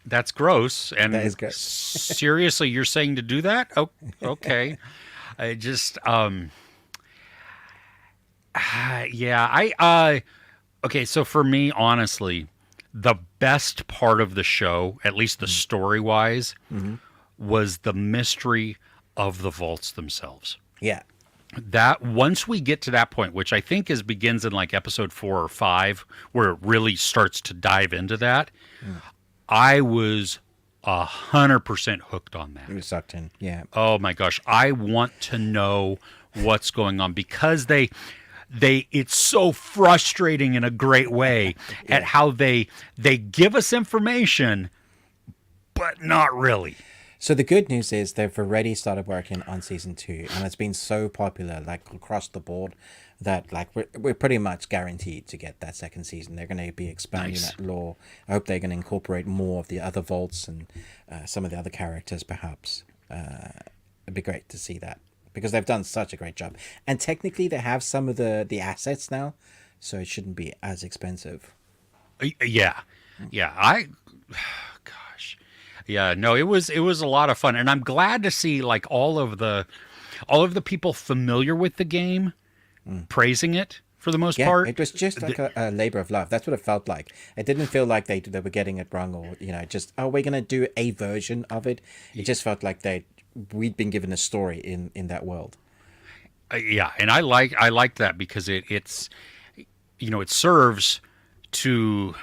that's gross. And That is good. seriously, you're saying to do that? Oh, okay. I just yeah, okay, so for me, honestly, the best part of the show, at least the story wise, was the mystery of the vaults themselves. Yeah. That once we get to that point, which I think begins in like episode 4 or 5, where it really starts to dive into that, I was 100% hooked on that. You were sucked in. Yeah. Oh my gosh, I want to know what's going on because they it's so frustrating in a great way at how they give us information but not really. So the good news is they've already started working on season 2, and it's been so popular, like across the board, that like we're pretty much guaranteed to get that second season. They're going to be expanding Nice. that lore. I hope they're going to incorporate more of the other vaults and some of the other characters, perhaps. It'd be great to see that because they've done such a great job, and technically they have some of the assets now, so it shouldn't be as expensive. Yeah. Yeah, gosh. Yeah, no, it was a lot of fun and I'm glad to see like all of the people familiar with the game praising it for the most Yeah, part. it was just like a labor of love. That's what it felt like. It didn't feel like they were getting it wrong or, just, oh, we're going to do a version of it. It just felt like we'd been given a story in that world. Yeah, and I like that because it's it serves to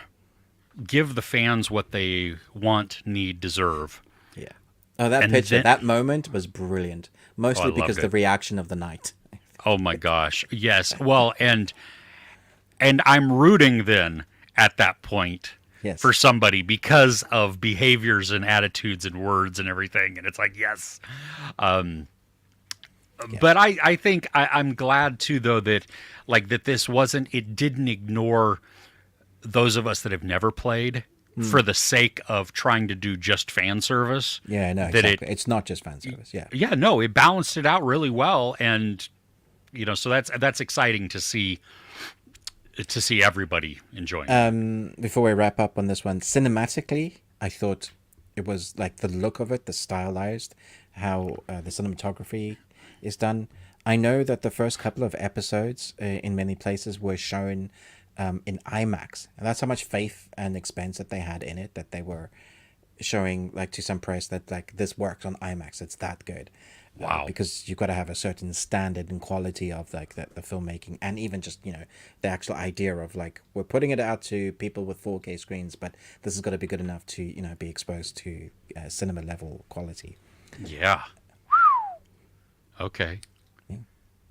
give the fans what they want, need, deserve. Yeah. Oh, that And picture, then- that moment was brilliant. Mostly loved because it. the reaction of the night. Oh my gosh. Yes. Well, and I'm rooting then at that point Yes. for somebody because of behaviors and attitudes and words and everything. And it's like, yes. But I think I'm glad too, though, that like that this it didn't ignore those of us that have never played for the sake of trying to do just fan service. Yeah, no, that exactly. It's not just fan service. Yeah. Yeah, no, it balanced it out really well, and so that's exciting to see everybody enjoying it. Before we wrap up on this one, cinematically, I thought it was like the look of it, the stylized, how the cinematography is done. I know that the first couple of episodes in many places were shown in IMAX, and that's how much faith and expense that they had in it, that they were showing like to some press that like this works on IMAX, it's that good. Wow. Because you've got to have a certain standard and quality of like the filmmaking, and even just the actual idea of like we're putting it out to people with 4K screens, but this has got to be good enough to be exposed to cinema level quality. Yeah. Okay.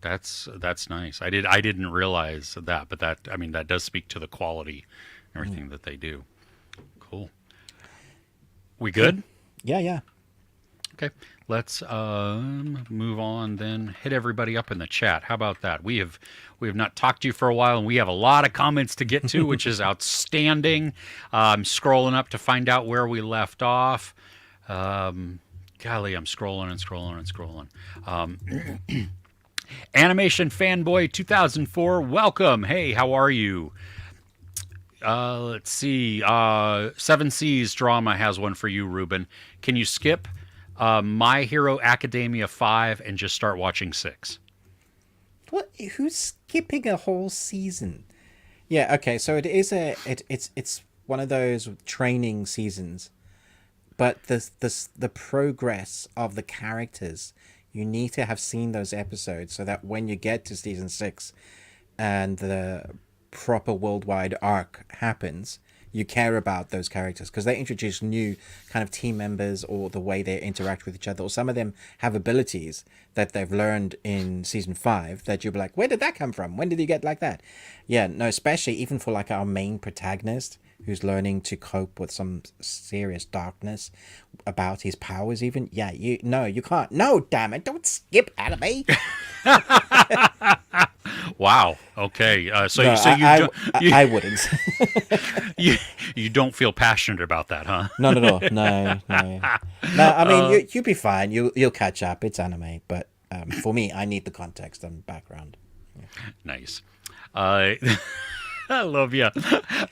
That's nice. I didn't realize that, but that does speak to the quality and everything that they do. Cool. We good? Yeah. Okay. Let's move on then. Hit everybody up in the chat. How about that? We have not talked to you for a while, and we have a lot of comments to get to, which is outstanding. I'm scrolling up to find out where we left off. Golly, I'm scrolling and scrolling and scrolling. Animation Fanboy 2004, welcome. Hey, how are you? Let's see. Seven Seas Drama has one for you, Ruben. Can you skip My Hero Academia 5 and just start watching 6? What? Who's skipping a whole season? Yeah. Okay. So it is it's one of those training seasons, but the progress of the characters, you need to have seen those episodes so that when you get to season 6 and the proper worldwide arc happens, you care about those characters because they introduce new kind of team members or the way they interact with each other, or some of them have abilities that they've learned in season 5 that you'll be like, where did that come from? When did you get like that? Yeah, no, especially even for like our main protagonist who's learning to cope with some serious darkness about his powers even. Yeah, you can't. No, damn it, don't skip anime. Wow. Okay. So No, you I wouldn't. you don't feel passionate about that, huh? Not at all. No, no. No, I mean, you'll be fine. You'll catch up. It's anime. But for me, I need the context and background. Nice. I love you.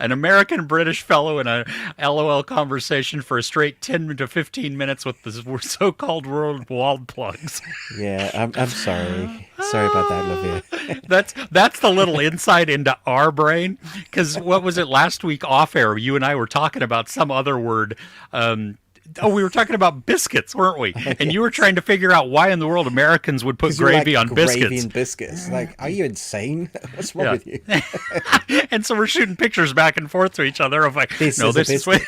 An American-British fellow in a LOL conversation for a straight 10 to 15 minutes with the so-called world wall plugs. Yeah, I'm sorry. Sorry about that, Olivia. That's the little insight into our brain. Because what was it last week off air? You and I were talking about some other word. We were talking about biscuits, weren't we? And you were trying to figure out why in the world Americans would put gravy on biscuits. Gravy and biscuits. Like, are you insane? What's wrong with you? And so we're shooting pictures back and forth to each other of like, this is what...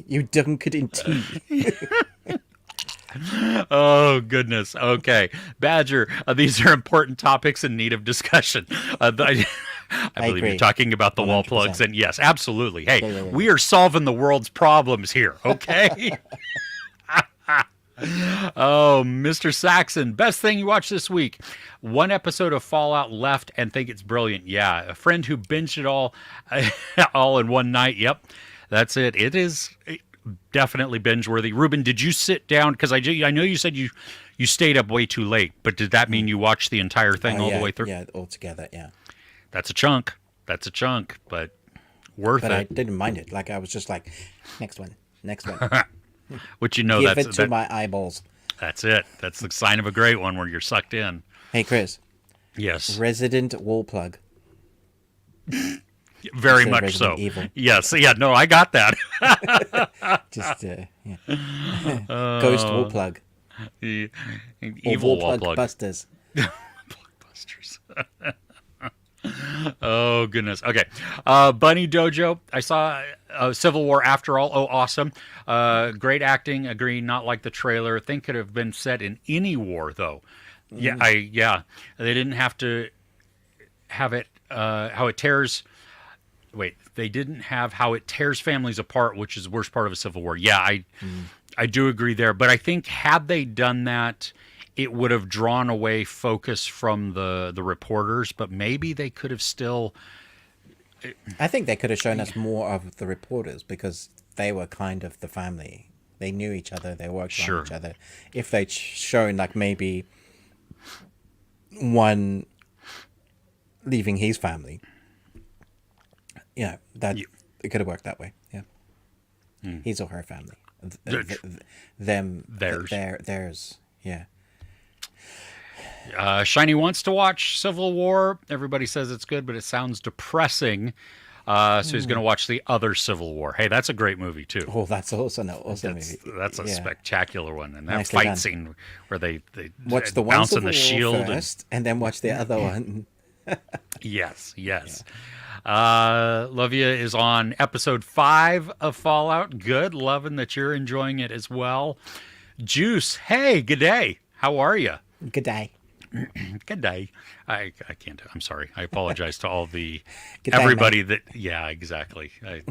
You dunk it in tea. Oh, goodness. Okay. Badger, these are important topics in need of discussion. I believe you're talking about the 100%. Wall plugs, and yes, absolutely. Hey, yeah. We are solving the world's problems here, okay? Oh, Mr. Saxon, best thing you watched this week. One episode of Fallout left and think it's brilliant. Yeah, a friend who binged it all in one night. Yep, that's it. It is definitely binge-worthy. Ruben, did you sit down? Because I know you said you stayed up way too late, but did that mean you watched the entire thing all the way through? Yeah, altogether, yeah. That's a chunk, but worth it. But I didn't mind it. Like, I was just like, next one. Which give it to my eyeballs. That's it. That's the sign of a great one where you're sucked in. Hey, Chris. Yes. Resident wall plug. Very much so. Evil. Yes. Yeah. No, I got that. Just yeah. Ghost wall plug. Evil wall plug busters. Blockbusters. Oh, goodness. Okay. Bunny Dojo. I saw Civil War After All. Oh, awesome. Great acting. Agree. Not like the trailer. Think could have been set in any war, though. Yeah. They didn't have to have it, how it tears. Wait, they didn't have how it tears families apart, which is the worst part of a civil war. Yeah, I do agree there. But I think had they done that, it would have drawn away focus from the reporters, but maybe they could have still... I think they could have shown us more of the reporters because they were kind of the family. They knew each other. They worked on each other. If they'd shown like maybe one leaving his family, that it could have worked that way. Yeah, his or her family, theirs. Yeah. Shiny wants to watch Civil War. Everybody says it's good, but it sounds depressing. So he's going to watch the other Civil War. Hey, that's a great movie too. Oh, that's also an awesome movie. That's a spectacular one, and that fight scene where they watch the bounce one on the shield first, and then watch the other one. Yes. Lovia is on episode 5 of Fallout. Good, loving that you're enjoying it as well. Juice, hey, good day. How are you? Good day. Good day. I can't. I'm sorry. I apologize to all the everybody that. Yeah, exactly. I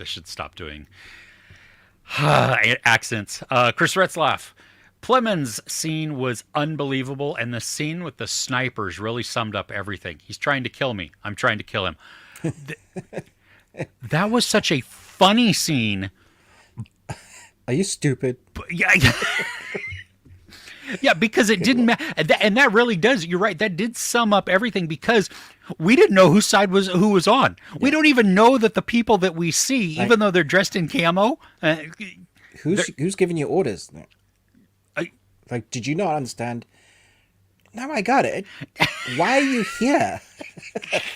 should stop doing accents. Chris Retzlaff. Plemons' scene was unbelievable, and the scene with the snipers really summed up everything. He's trying to kill me. I'm trying to kill him. That was such a funny scene. Are you stupid? Yeah. Yeah, because it didn't matter, and that really does. You're right. That did sum up everything because we didn't know who was on. Yeah. We don't even know that the people that we see, even though they're dressed in camo, who's giving you orders? Did you not understand? Now I got it. Why are you here?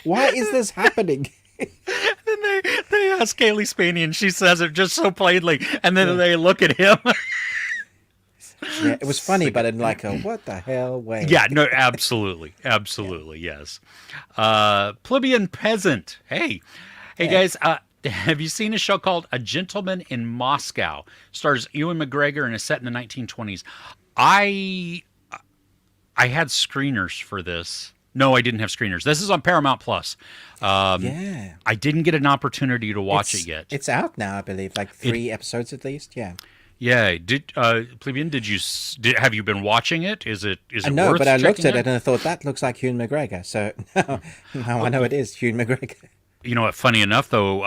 Why is this happening? Then they ask Kaylee Spaney, and she says it just so plainly, and then they look at him. Yeah, it was funny, but in like a what the hell way. Yeah, no, absolutely, yes. Plebeian Peasant. Hey guys, have you seen a show called A Gentleman in Moscow? Stars Ewan McGregor and is set in the 1920s. I had screeners for this. No, I didn't have screeners. This is on Paramount Plus. Yeah. I didn't get an opportunity to watch it yet. It's out now, I believe. Like 3 episodes at least. Yeah. Yeah. Did Plebeian? Have you been watching it? Is it No, worth but I looked checking at it and I thought that looks like Hugh McGregor. So now I know it is Hugh McGregor. You know what? Funny enough, though,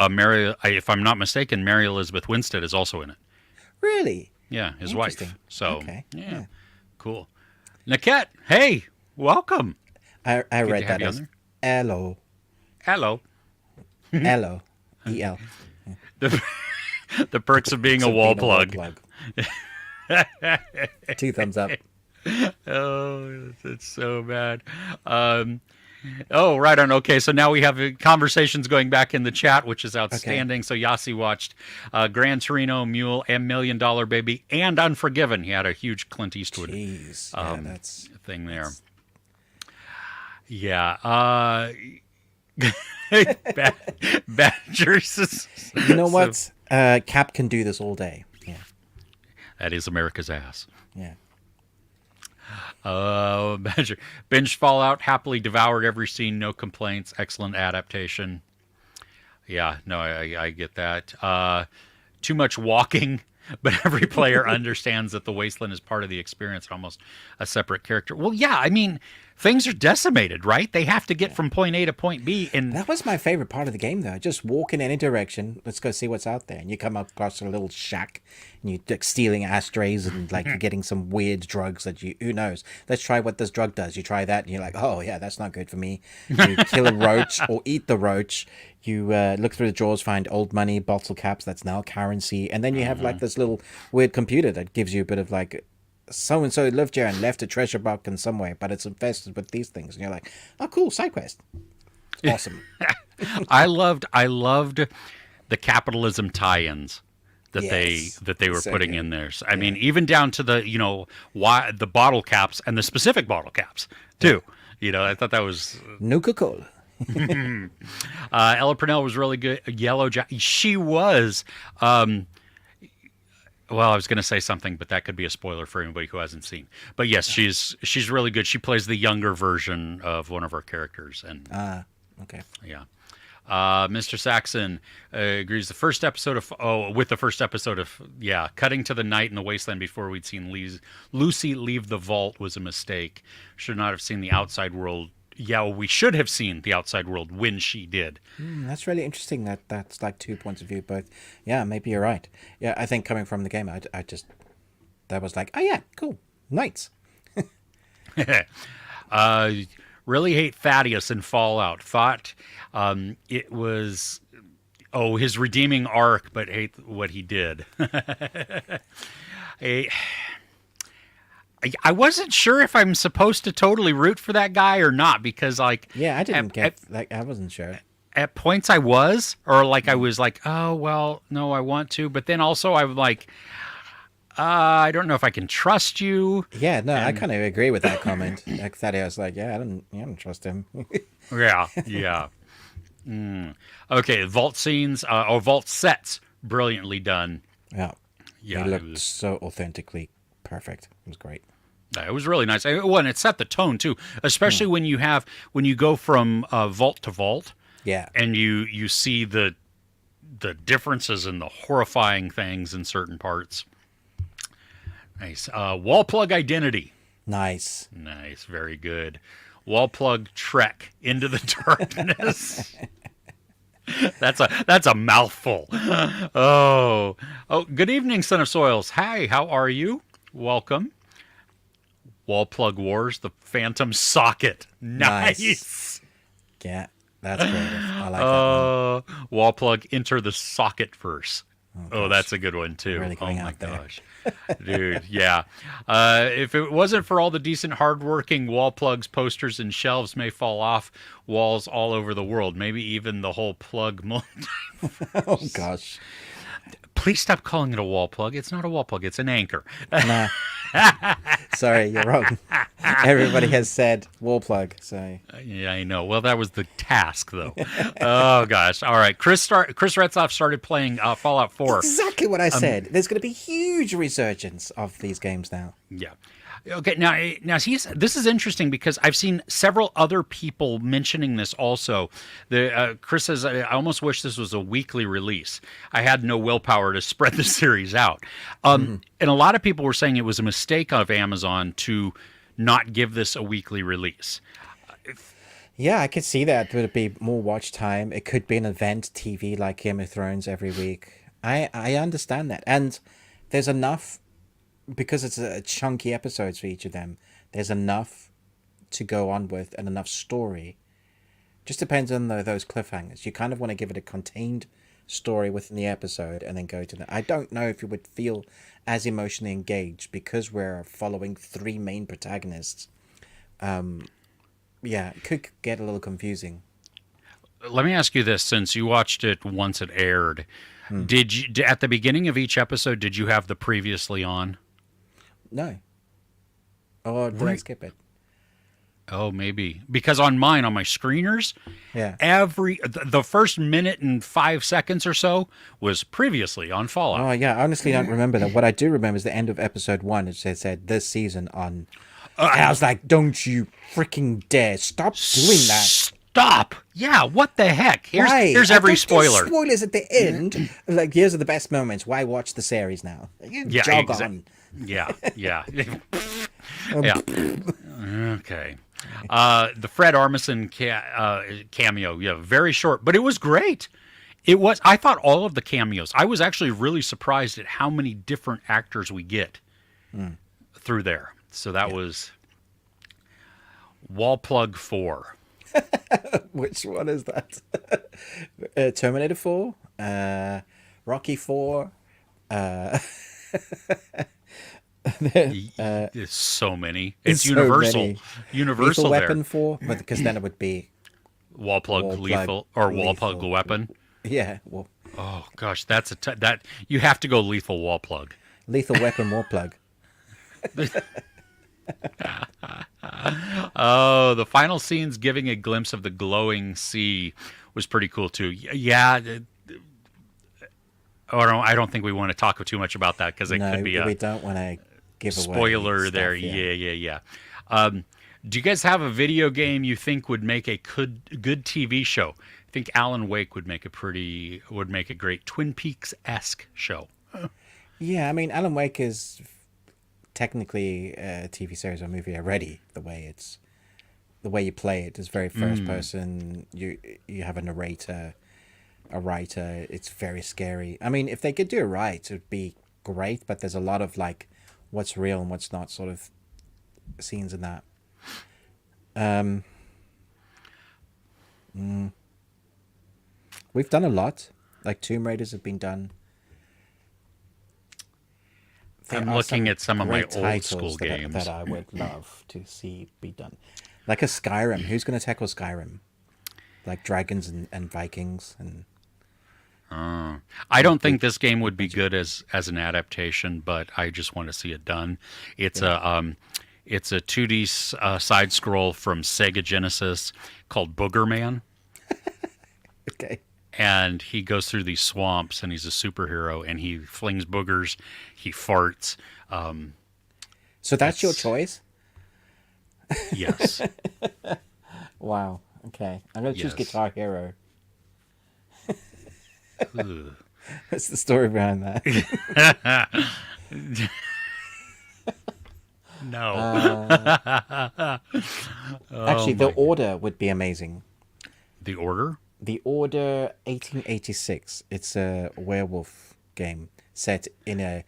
if I'm not mistaken, Mary Elizabeth Winstead is also in it. Really? Yeah, his Interesting. wife. So Okay. yeah, cool. Niket, hey, welcome. I Good read to have that you on as there. Hello. Hello. Hello. EL. The, the perks of being a So wall being a plug. 2 thumbs up. Oh, it's so bad. Oh, right on. Okay, so now we have conversations going back in the chat, which is outstanding. So Yasi watched Gran Torino, Mule, and $1 Million Baby, and Unforgiven. He had a huge Clint Eastwood Jeez. Yeah, that's thing there. that's- Yeah. Badgers. You know what? Cap can do this all day. Yeah. That is America's ass. Yeah. Badger. Binge Fallout, happily devoured every scene, no complaints, excellent adaptation. Yeah, no, I get that. Too much walking, but every player understands that the wasteland is part of the experience, almost a separate character. Well, yeah, I mean, things are decimated, right? They have to get from point A to point B, and That was my favorite part of the game, though. Just walk in any direction. Let's go see what's out there. And you come across a little shack, and you're like stealing ashtrays, and like you're getting some weird drugs that who knows? Let's try what this drug does. You try that, and you're like, oh yeah, that's not good for me. You kill a roach or eat the roach. You look through the drawers, find old money, bottle caps. That's now currency, and then you have like this little weird computer that gives you a bit of like, so and so lived here and left a treasure box in some way, but it's infested with these things, and you're like, oh cool, side quest. It's awesome. I loved the capitalism tie-ins that Yes. they were So putting good. in there. So, I mean, even down to the why the bottle caps and the specific bottle caps too. I thought that was Nuka-Cola. Ella Purnell was really good. She was. Well, I was going to say something, but that could be a spoiler for anybody who hasn't seen. But yes, she's really good. She plays the younger version of one of our characters, and Okay. yeah. Mr. Saxon agrees. The first episode of cutting to the night in the wasteland before we'd seen Lucy leave the vault was a mistake. Should not have seen the outside world. Yeah, well, we should have seen the outside world when she did. That's really interesting. That's like 2 points of view, both. Yeah, maybe you're right. Yeah, I think coming from the game, I just that was like, oh yeah, cool, knights. Really hate Thaddeus in Fallout. Thought it was his redeeming arc, but hate what he did. I wasn't sure if I'm supposed to totally root for that guy or not, because like Yeah, I didn't get like I wasn't sure. at points I was, or like I was like, oh well, no, I want to, but then also I'm like, I don't know if I can trust you. Yeah, no, I kind of agree with that comment. Like that, I was like, yeah, I don't trust him. Yeah. Okay, vault scenes or vault sets, brilliantly done. Yeah, Yeah, he it looked was- so authentically perfect. It was great. It was really nice. And it set the tone too, especially when you go from vault to vault, Yeah, and you see the differences and the horrifying things in certain parts. Nice. Wall plug identity. nice. Nice. Very good. Wall plug trek into the darkness. That's a mouthful. Oh, good evening, Son of Soils. Hi, how are you? Welcome. Wall plug wars, the phantom socket. Nice. Yeah, that's creative. I like that one. Wall plug enter the socket verse. Oh, that's a good one too. Really going oh my out there. gosh. Dude, yeah. If it wasn't for all the decent hardworking wall plugs, posters, and shelves may fall off walls all over the world. Maybe even the whole plug. Oh gosh. Please stop calling it a wall plug. It's not a wall plug. It's an anchor. Nah, Sorry, you're wrong. Everybody has said wall plug, so Yeah, I know. Well, that was the task, though. Oh gosh! All right, Chris Retzloff started playing Fallout 4. exactly what I said. There's going to be huge resurgence of these games now. Yeah. Okay. Now this is interesting because I've seen several other people mentioning this also. Chris says, I almost wish this was a weekly release. I had no willpower to spread the series out. And a lot of people were saying it was a mistake of Amazon to not give this a weekly release. Yeah, I could see that. Would it be more watch time? It could be an event TV like Game of Thrones every week. I understand that. And there's enough, because it's a chunky episodes for each of them, there's enough to go on with and enough story. Just depends on those cliffhangers. You kind of want to give it a contained story within the episode and then go to the... I don't know if you would feel as emotionally engaged because we're following three main protagonists. Yeah, it could get a little confusing. Let me ask you this, since you watched it once it aired, did you, at the beginning of each episode, did you have the previously on? No. Or did I skip it? Oh, maybe. Because on mine, on my screeners, Yeah. the first minute and 5 seconds or so was previously on Fallout. Oh, yeah, I honestly don't remember that. What I do remember is the end of episode 1. It said this season on... and I was like, don't you freaking dare. Stop doing that. Stop! Yeah, what the heck? Here's every spoiler. Spoilers at the end. Like, here's are the best moments. Why watch the series now? Yeah, jog on. Yeah. Yeah. Okay. The Fred Armisen cameo, yeah, very short, but it was great. I thought all of the cameos, I was actually really surprised at how many different actors we get through there. So that was Wall Plug 4. Which one is that? Terminator 4? Rocky 4? There's so many. It's so Universal. many. Universal Lethal there. Weapon 4? But because then it would be... Wall Plug Lethal or Wall Plug Weapon. Yeah. Well, Oh gosh, that's that you have to go Lethal Wall Plug. Lethal Weapon Wall Plug. Oh, the final scenes giving a glimpse of the glowing sea was pretty cool too. Yeah. I don't think we want to talk too much about that because it could be we don't want to give away spoiler stuff, there. Yeah. Do you guys have a video game you think would make a good TV show? I think Alan Wake would make a great Twin Peaks-esque show. Yeah, I mean, Alan Wake is technically a TV series or movie already. The way you play it is very first person. You have a narrator, a writer. It's very scary. I mean, if they could do it right, it would be great. But there's a lot of like what's real and what's not sort of scenes in that. We've done a lot. Like Tomb Raiders have been done. I'm looking at some of my old school that games that I would love to see be done. Like a Skyrim. Who's going to tackle Skyrim? Like dragons and Vikings and. I don't think this game would be good as an adaptation, but I just want to see it done. It's a 2D side scroll from Sega Genesis called Booger Man. Okay. And he goes through these swamps, and he's a superhero, and he flings boogers, he farts. So that's your choice? Yes. Wow. Okay. I'm going to choose Guitar Hero. What's the story behind that? No. Actually, The Order would be amazing. The Order? The Order 1886. It's a werewolf game set in a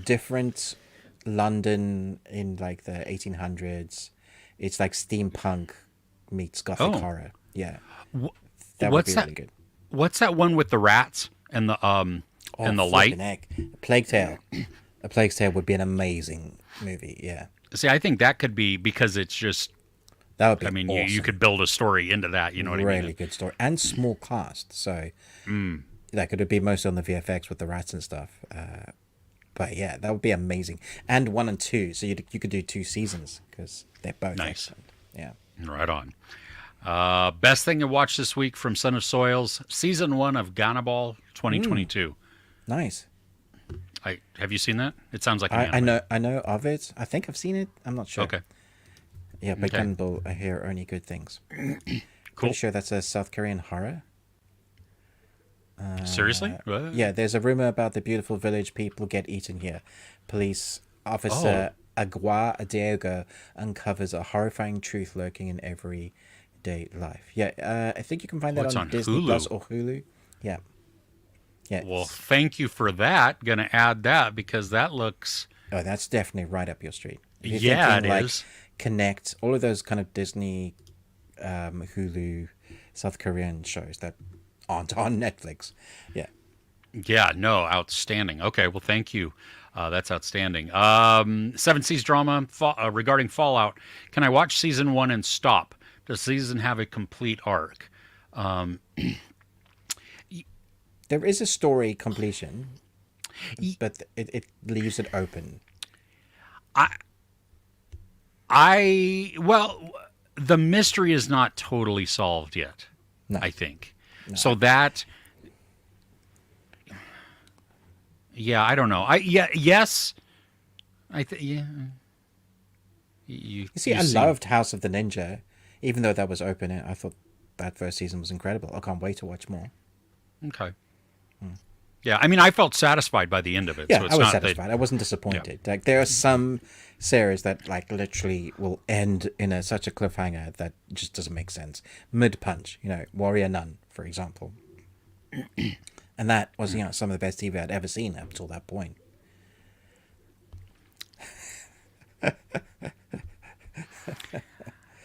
different London in like the 1800s. It's like steampunk meets gothic horror. Yeah. That would be really good. What's that one with the rats and the and the light? Plague Tale. A Plague Tale would be an amazing movie. Yeah. See, I think that could be because it's just. That would be. I mean, awesome. you could build a story into that. You know what I mean? Really good story and small cast. So that could be mostly on the VFX with the rats and stuff. But yeah, that would be amazing. And 1 and 2, so you could do 2 seasons because they're both Nice. excellent. Yeah. Right on. Best thing to watch this week from Son of Soils, season 1 of Ganaball 2022. Nice. Have you seen that? It sounds like an anime. I know of it. I think I've seen it. I'm not sure. Okay. Yeah, but Okay. Gunbull, I hear only good things. Cool. Pretty sure that's a South Korean horror. Seriously? What? Yeah, there's a rumor about the beautiful village people get eaten here. Police officer Agua Diego uncovers a horrifying truth lurking in everyday life. Yeah, I think you can find that it's on on Disney Hulu. Plus or Hulu. Yeah. Yeah. Well, thank you for that. Gonna add that because that looks. Oh, that's definitely right up your street. If you're Yeah, thinking, it like, is. Connect all of those kind of Disney, Hulu, South Korean shows that aren't on Netflix. Yeah. Yeah, no, outstanding. Okay, well, thank you. That's outstanding. Seven Seas drama regarding Fallout. Can I watch season 1 and stop? Does season have a complete arc? There is a story completion, but it leaves it open. Well, the mystery is not totally solved yet. No. I think so. That, yeah, I don't know. Yes, yeah. You See, I loved House of the Ninja, even though that was open. I thought that first season was incredible. I can't wait to watch more. Okay. Yeah, I mean, I felt satisfied by the end of it. Yeah, so it's I was not satisfied. I wasn't disappointed. Like, there are some series that like literally will end in such a cliffhanger that just doesn't make sense. Mid punch, Warrior Nun, for example, and that was some of the best TV I'd ever seen up till that point.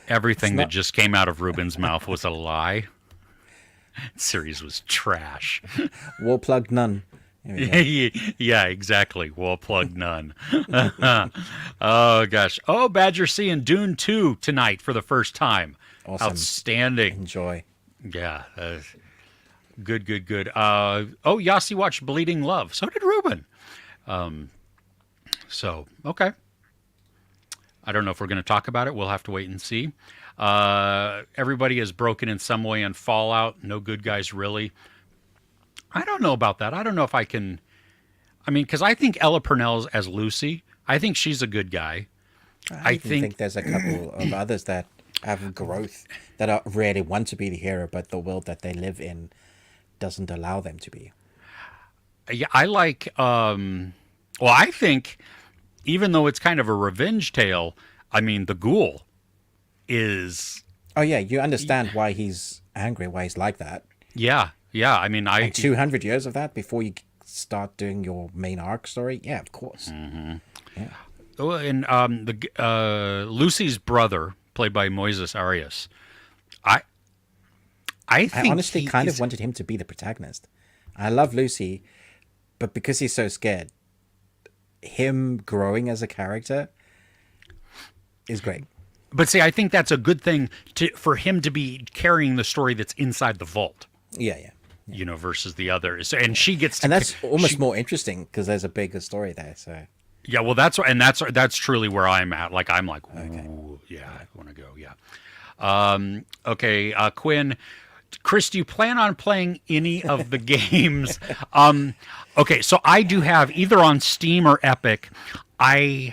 Everything that just came out of Ruben's mouth was a lie. Series was trash. War Plug Nun. There we go. Yeah, exactly. Wall plug none. Oh gosh. Oh, Badger seeing Dune 2 tonight for the first time. Awesome. Outstanding. Enjoy. Yeah. Good. Yasi watched Bleeding Love. So did Ruben. So okay. I don't know if we're going to talk about it. We'll have to wait and see. Everybody is broken in some way in Fallout. No good guys, really. I don't know about that. I don't know if I can. I mean, because I think Ella Purnell's as Lucy. I think she's a good guy. I think there's a couple of others that have growth that really want to be the hero, but the world that they live in doesn't allow them to be. Yeah, I like. Well, I think even though it's kind of a revenge tale, I mean, the ghoul is. Oh yeah, you understand why he's angry, why he's like that. Yeah. I mean, And 200 years of that before you start doing your main arc story. Yeah, of course. Mm-hmm. Yeah. Oh, and Lucy's brother, played by Moises Arias. I think I honestly kind of wanted him to be the protagonist. I love Lucy, but because he's so scared, him growing as a character is great. But see, I think that's a good thing for him to be carrying the story that's inside the vault. Yeah. Versus the others, and she gets to, and that's almost more interesting because there's a bigger story there. So yeah, well, that's truly where I'm at. Like I'm like, ooh, yeah, I want to go. Yeah. Okay, Quinn, Chris, do you plan on playing any of the games? Okay, so I do have either on Steam or Epic. I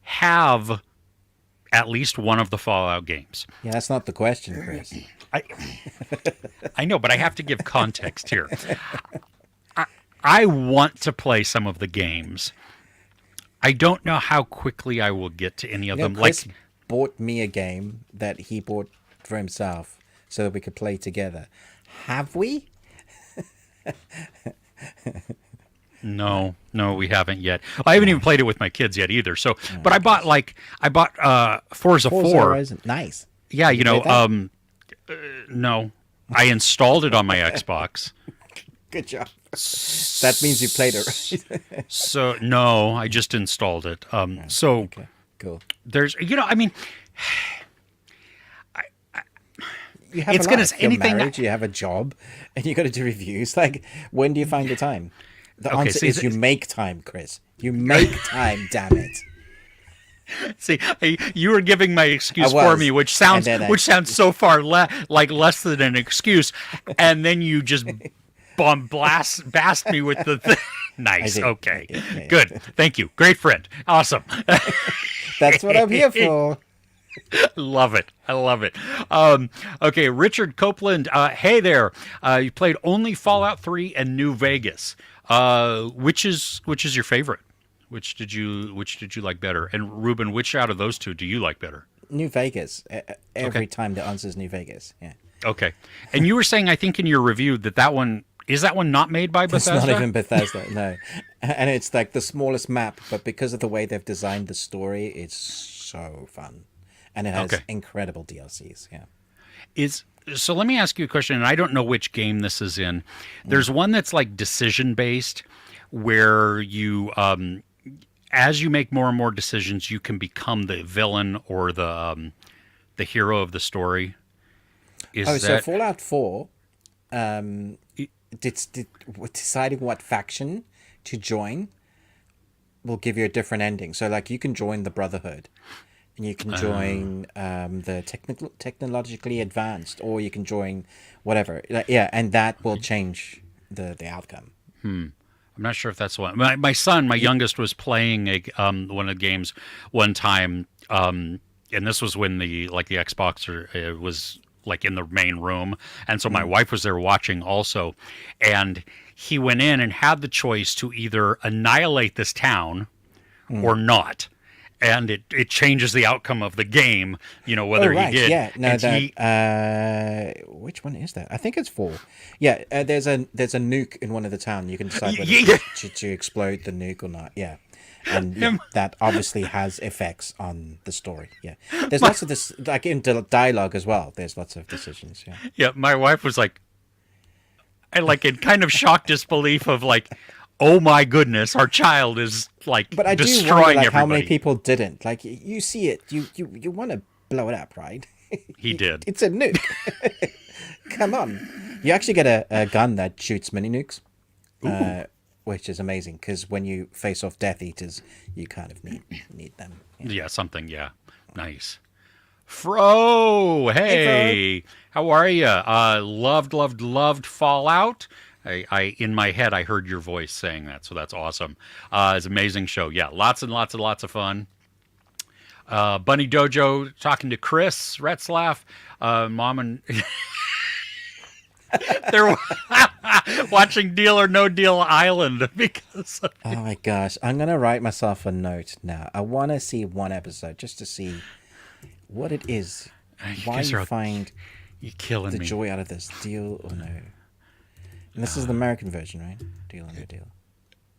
have at least one of the Fallout games. yeah, that's not the question, Chris. I know, but I have to give context here. I want to play some of the games. I don't know how quickly I will get to any of them. Chris bought me a game that he bought for himself so that we could play together. Have we? No, we haven't yet. I haven't even played it with my kids yet either. So, but I bought Forza 4. Horizon. Nice. Yeah, Did you play that? No, I installed it on my Xbox. Good job. That means you played it, right? So no, I just installed it. So Okay, cool. there's, I mean, You have It's a gonna life. say You're anything married, you have a job, and you got to do reviews. Like, when do you find the time? The answer is you make time, Chris. You make time, damn it. See, you were giving my excuse for me, which sounds so far like less than an excuse, and then you just bast me with the thing. Nice. Okay. Yeah. Good. Thank you. Great friend. Awesome. That's what I'm here for. Love it. I love it. Okay, Richard Copeland. Hey there. You played only Fallout 3 and New Vegas. Which is your favorite? Which did you like better? And Ruben, which out of those two do you like better? New Vegas. Every time the answer is New Vegas. Yeah. Okay. And you were saying, I think in your review that one is that one not made by Bethesda? It's not even Bethesda, no. And it's like the smallest map, but because of the way they've designed the story, it's so fun. And it has incredible DLCs, yeah. So let me ask you a question, and I don't know which game this is in. There's one that's like decision-based, where you, as you make more and more decisions, you can become the villain or the hero of the story. So Fallout 4... deciding what faction to join will give you a different ending. So, like, you can join the Brotherhood, and you can join the technologically advanced, or you can join whatever. And that will change the outcome. I'm not sure if that's one. My son, my youngest, was playing one of the games one time, and this was when the Xbox was like in the main room, and so my wife was there watching also, and he went in and had the choice to either annihilate this town or not, and it changes the outcome of the game, whether he did. Yeah, no, which one is that? I think it's 4. Yeah, there's a nuke in one of the town. You can decide whether to explode the nuke or not. Yeah. And that obviously has effects on the story. Yeah, there's lots of this, like in dialogue as well. There's lots of decisions. Yeah. Yeah, my wife was like, in kind of shocked disbelief of like, oh my goodness, our child is like but I destroying do wonder, like, everybody. how many people didn't like? You see it, you want to blow it up, right? He did. It's a nuke. Come on, you actually get a gun that shoots mini nukes. Which is amazing, because when you face off Death Eaters, you kind of need them. Yeah, something, yeah. Nice. Fro! Hey! How are you? Loved Fallout. I in my head, I heard your voice saying that, so that's awesome. It's an amazing show. Yeah, lots and lots of fun. Bunny Dojo talking to Chris Retzlaff. Mom and... They're watching Deal or No Deal Island because of oh my gosh, I'm gonna write myself a note now. I want to see one episode just to see what it is. Why you find killing the me. Joy out of this. Deal or No. And this is the American version, right? Deal or No Deal.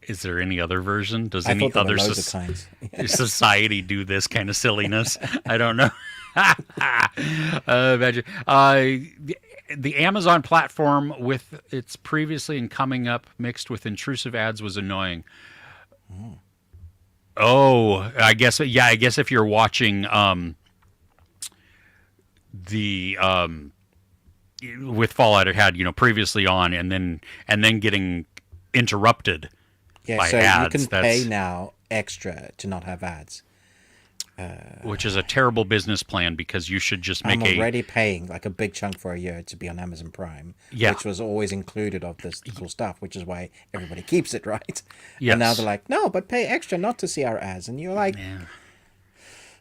Is there any other version? Does I any other society do this kind of silliness? I don't know. Imagine. The Amazon platform with its previously and coming up mixed with intrusive ads was annoying. Oh, I guess if you're watching with Fallout, it had previously on and then getting interrupted by so ads. You can pay now extra to not have ads. Which is a terrible business plan, because you should just make I'm already paying like a big chunk for a year to be on Amazon Prime, which was always included of this cool stuff, which is why everybody keeps it, right? Yes. And now they're like, no, but pay extra not to see our ads. And you're like...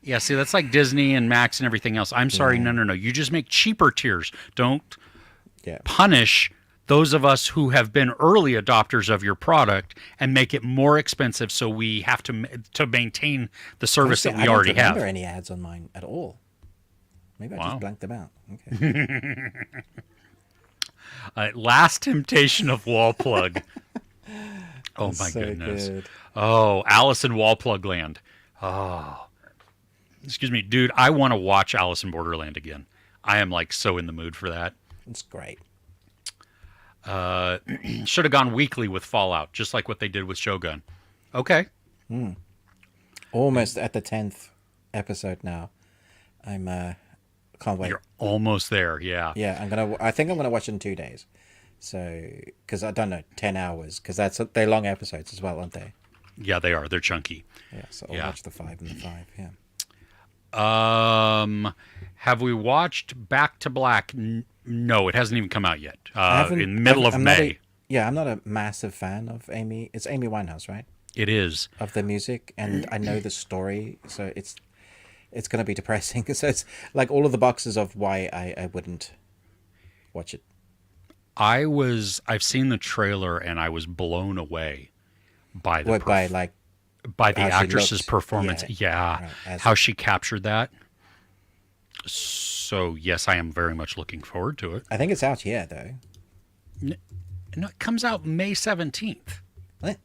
Yeah, see, that's like Disney and Max and everything else. I'm sorry, no. You just make cheaper tiers. Don't punish those of us who have been early adopters of your product and make it more expensive, so we have to maintain the service that we already have. I don't remember any ads on mine at all. Maybe I just blanked them out. Okay. Last Temptation of Wallplug. Oh my goodness. Good. Oh, Alice in Wallplug Land. Oh. Excuse me, dude, I want to watch Alice in Borderland again. I am like so in the mood for that. It's great. Should have gone weekly with Fallout, just like what they did with Shogun. Okay. Almost at the 10th episode now. Can't wait. You're almost there, yeah. Yeah, I think I'm gonna watch it in 2 days. So, because I don't know, 10 hours, because they're long episodes as well, aren't they? Yeah, they are. They're chunky. Yeah, so I'll Yeah. watch the 5 and the 5, yeah. Have we watched Back to Black? No, it hasn't even come out yet. I haven't, In the middle of I'm not May. I'm not a massive fan of Amy. It's Amy Winehouse, right? It is. Of the music, and I know the story, so it's going to be depressing. So it's like all of the boxes of why I wouldn't watch it. I've seen the trailer and I was blown away by the By like by the how she actress's looks. performance. Yeah, Right, how she captured that. So yes, I am very much looking forward to it. I think it's out here though. No, it comes out May 17th. What?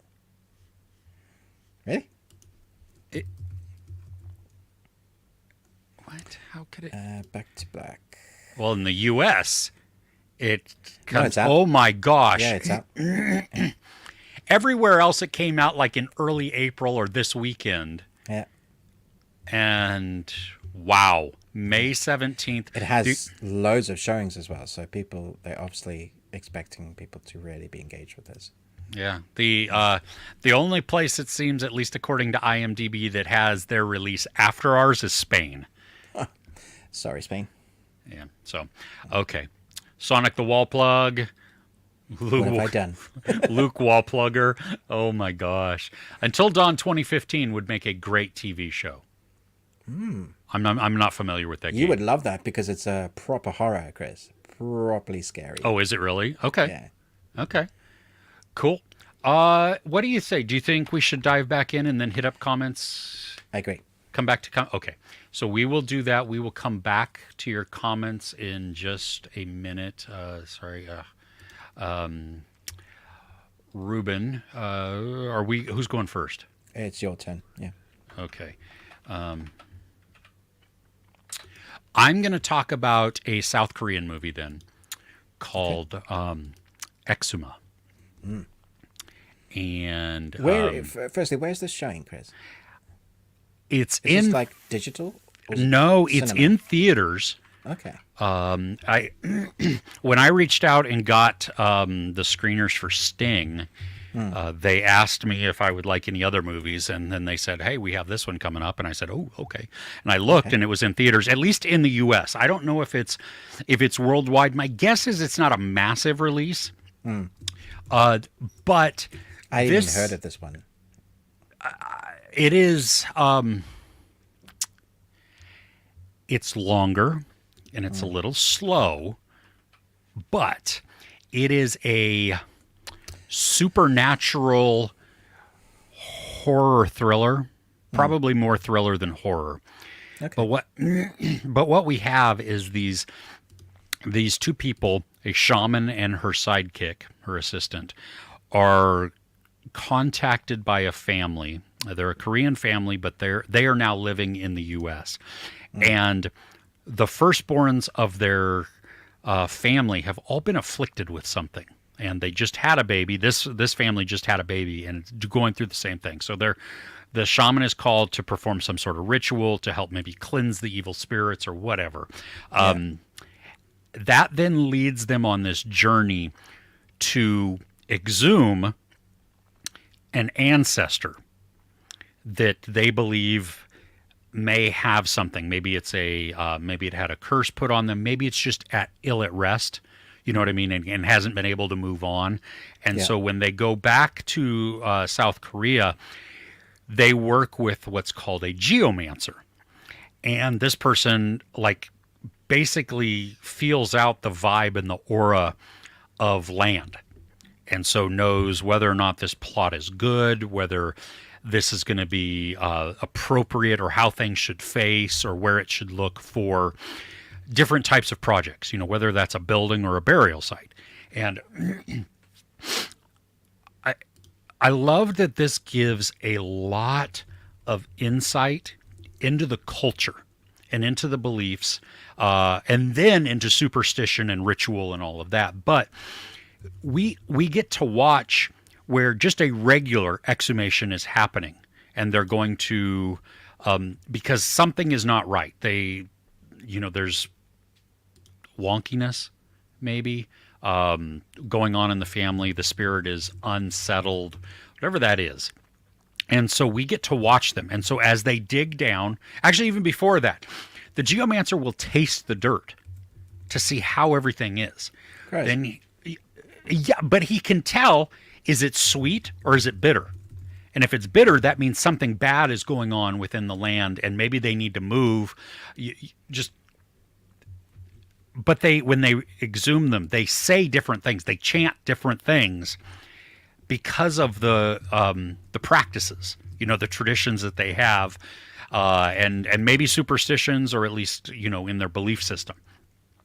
Really? What? How could it? Back to Black. Well, in the U.S., it No, comes. it's out. Oh my gosh! Yeah, it's out. Everywhere else, it came out like in early April or this weekend. Yeah. And wow, May 17th. It has loads of showings as well, so they're obviously expecting people to really be engaged with this. Yeah. The only place it seems, at least according to IMDb, that has their release after ours is Spain. Sorry, Spain. Yeah. So, okay. Sonic the Wall Plug. What have I done? Luke Wallplugger. Oh my gosh. Until Dawn 2015 would make a great TV show. I'm not familiar with that game. You would love that because it's a proper horror, Chris. Properly scary. Oh, is it really? Okay. Yeah. Okay. Cool. What do you say? Do you think we should dive back in and then hit up comments? I agree. Come back to okay. So we will do that. We will come back to your comments in just a minute. Ruben, who's going first? It's your turn. Yeah. Okay. I'm going to talk about a South Korean movie then called Exhuma. And firstly, where's this showing, Chris? It's Is this like digital? Or is it no, it's cinema? in theaters. Okay. I when I reached out and got the screeners for Sting, they asked me if I would like any other movies, and then they said, "Hey, we have this one coming up," and I said, "Oh, okay." And I looked, and it was in theaters, at least in the U.S. I don't know if it's worldwide. My guess is it's not a massive release, but I even heard of this one. it is. It's longer. And it's a little slow, but it is a supernatural horror thriller, probably more thriller than horror. Okay. But what we have is these two people, a shaman and her sidekick, her assistant, are contacted by a family. They're a Korean family, but they are now living in the U.S. And the firstborns of their family have all been afflicted with something, and they just had a baby. This family just had a baby, and it's going through the same thing. So the shaman is called to perform some sort of ritual to help maybe cleanse the evil spirits or whatever. That then leads them on this journey to exhume an ancestor that they believe may have something. Maybe it's maybe it had a curse put on them. Maybe it's just ill at rest. You know what I mean? And hasn't been able to move on. And so when they go back to South Korea, they work with what's called a geomancer. And this person basically feels out the vibe and the aura of land. And so knows whether or not this plot is good, whether this is going to be appropriate, or how things should face, or where it should look for different types of projects, whether that's a building or a burial site. And I love that this gives a lot of insight into the culture and into the beliefs, and then into superstition and ritual and all of that. But we get to watch where just a regular exhumation is happening, and they're going to, because something is not right. There's wonkiness, maybe, going on in the family. The spirit is unsettled, whatever that is. And so we get to watch them. And so as they dig down, actually, even before that, the geomancer will taste the dirt to see how everything is. Right. Then, yeah, but he can tell, is it sweet or is it bitter? And if it's bitter, that means something bad is going on within the land, and maybe they need to move. But when they exhume them, they say different things. They chant different things because of the practices, the traditions that they have, and maybe superstitions, or at least in their belief system.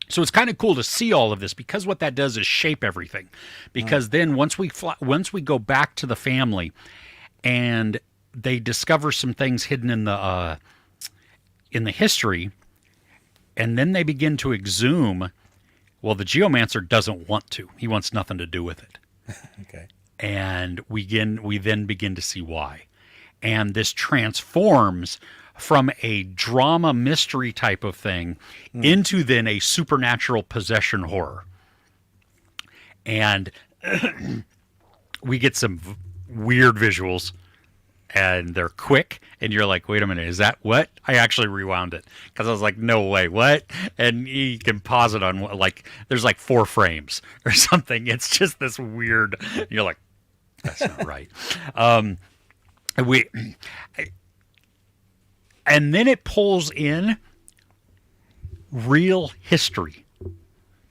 So it's kind of cool to see all of this, because what that does is shape everything. Because then once we go back to the family, and they discover some things hidden in the history, and then they begin to exhume. Well, the geomancer doesn't want to. He wants nothing to do with it. Okay. And we then begin to see why. And this transforms from a drama mystery type of thing into then a supernatural possession horror. And we get some weird visuals, and they're quick, and you're like, wait a minute, is that what? I actually rewound it because I was like, no way, what? And you can pause it on, like, there's like 4 frames or something. It's just this weird, you're like, that's not right. And then it pulls in real history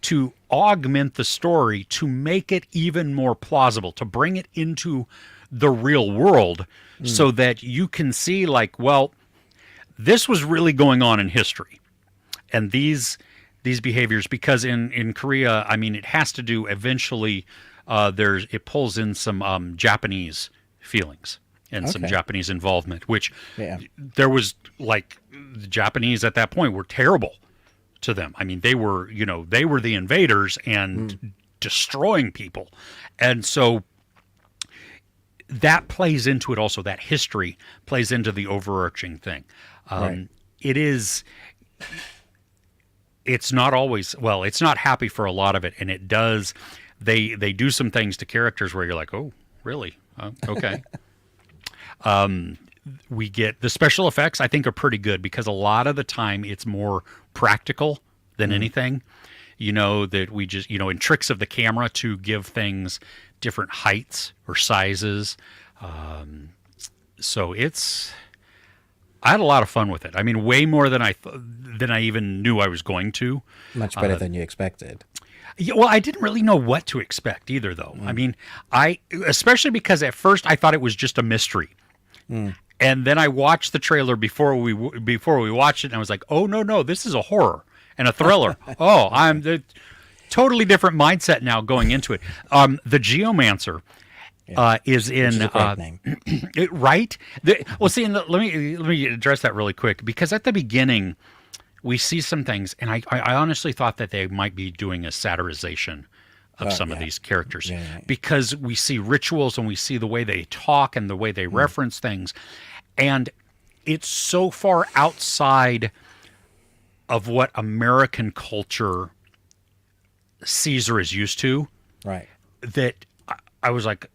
to augment the story, to make it even more plausible, to bring it into the real world, so that you can see, like, well, this was really going on in history. And these behaviors, because in Korea, I mean, it has to do eventually, it pulls in some Japanese feelings and some Japanese involvement, which there was, like, the Japanese at that point were terrible to them. I mean, they were the invaders and destroying people. And so that plays into it also. That history plays into the overarching thing. It's not always, well, it's not happy for a lot of it. And it does, they do some things to characters where you're like, oh, really? Okay. We get the special effects, I think, are pretty good, because a lot of the time it's more practical than anything, that we just, in tricks of the camera to give things different heights or sizes. So I had a lot of fun with it. I mean, way more than I even knew I was going to. Much better than you expected. Yeah, well, I didn't really know what to expect either, though. I mean, especially because at first I thought it was just a mystery. And then I watched the trailer before we watched it, and I was like, oh, no, this is a horror and a thriller. I'm the totally different mindset now going into it. The Geomancer is in right. See, let me address that really quick, because at the beginning we see some things, and I honestly thought that they might be doing a satirization of some of these characters, because we see rituals and we see the way they talk and the way they reference things, and it's so far outside of what American culture sees or is used to, right? That I was like,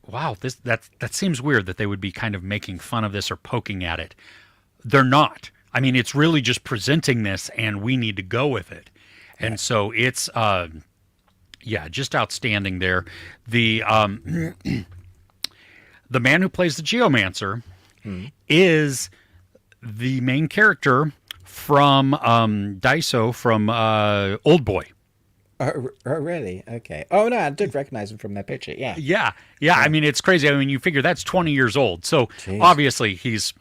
wow, that seems weird that they would be kind of making fun of this or poking at it. They're not. I mean, it's really just presenting this, and we need to go with it. And so it's just outstanding there. The the man who plays the Geomancer is the main character from Daiso from Old Boy. Oh, really? Okay. Oh, no, I did recognize him from that picture. Yeah. I mean, it's crazy. I mean, you figure that's 20 years old. So obviously he's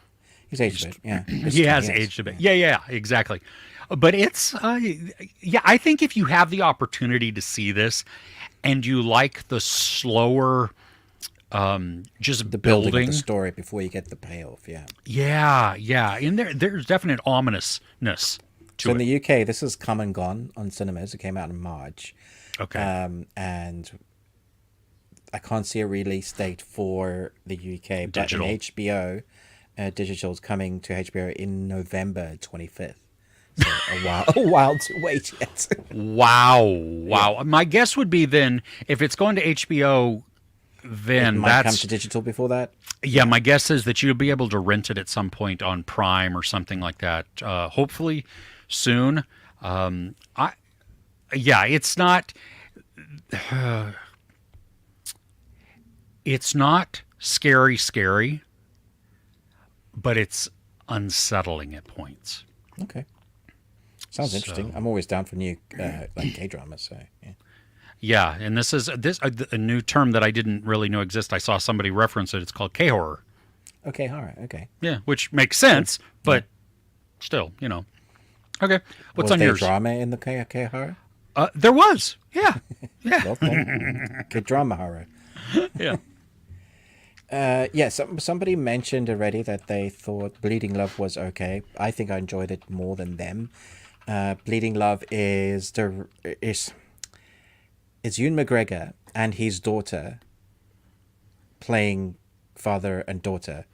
aged a bit. Yeah. He has aged a bit. Yeah, exactly. But it's, I think if you have the opportunity to see this and you like the slower, just the building of the story before you get the payoff. Yeah. And there's definite ominousness to it. In the UK, this has come and gone on cinemas. It came out in March. Okay. And I can't see a release date for the UK, Digital. But in HBO, digital's coming to HBO in November 25th. So a while to wait yet. Wow. My guess would be then if it's going to HBO, It then might come that's to digital before that. yeah. My guess is that you'll be able to rent it at some point on Prime or something like that. Hopefully soon. I yeah, it's not scary, but it's unsettling at points. Okay. Sounds interesting. I'm always down for new like K-dramas. So yeah. Yeah, and this is a new term that I didn't really know exist. I saw somebody reference it. It's called K-horror. Okay, all right, okay. Yeah, which makes sense, but still, Okay, what's Was on there yours? drama in the K horror? There was. Yeah. Yeah. Well then, good drama horror. Yeah. Yeah, somebody mentioned already that they thought Bleeding Love was okay. I think I enjoyed it more than them. Bleeding Love is Ewan McGregor and his daughter playing father and daughter.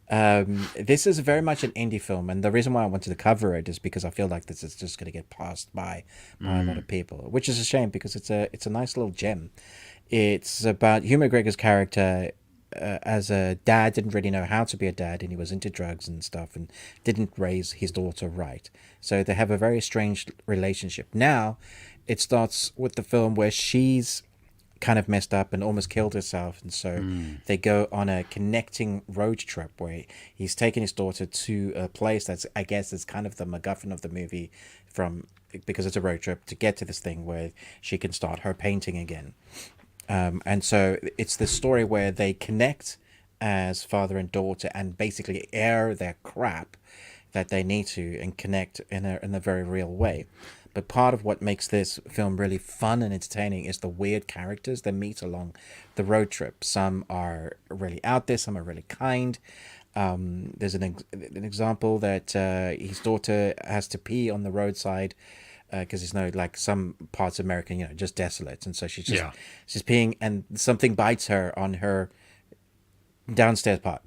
This is very much an indie film, and the reason why I wanted to cover it is because I feel like this is just going to get passed by a lot of people, which is a shame because it's a nice little gem. It's about Hugh McGregor's character as a dad didn't really know how to be a dad, and he was into drugs and stuff and didn't raise his daughter right. So they have a very strange relationship. Now, it starts with the film where she's kind of messed up and almost killed herself, and so they go on a connecting road trip where he's taking his daughter to a place that's, I guess, is kind of the MacGuffin of the movie, because it's a road trip to get to this thing where she can start her painting again. And so it's the story where they connect as father and daughter and basically air their crap that they need to and connect in a very real way. But part of what makes this film really fun and entertaining is the weird characters they meet along the road trip. Some are really out there, some are really kind. There's an example that his daughter has to pee on the roadside because there's no, like, some parts of America, just desolate, and so she's peeing, and something bites her on her downstairs part.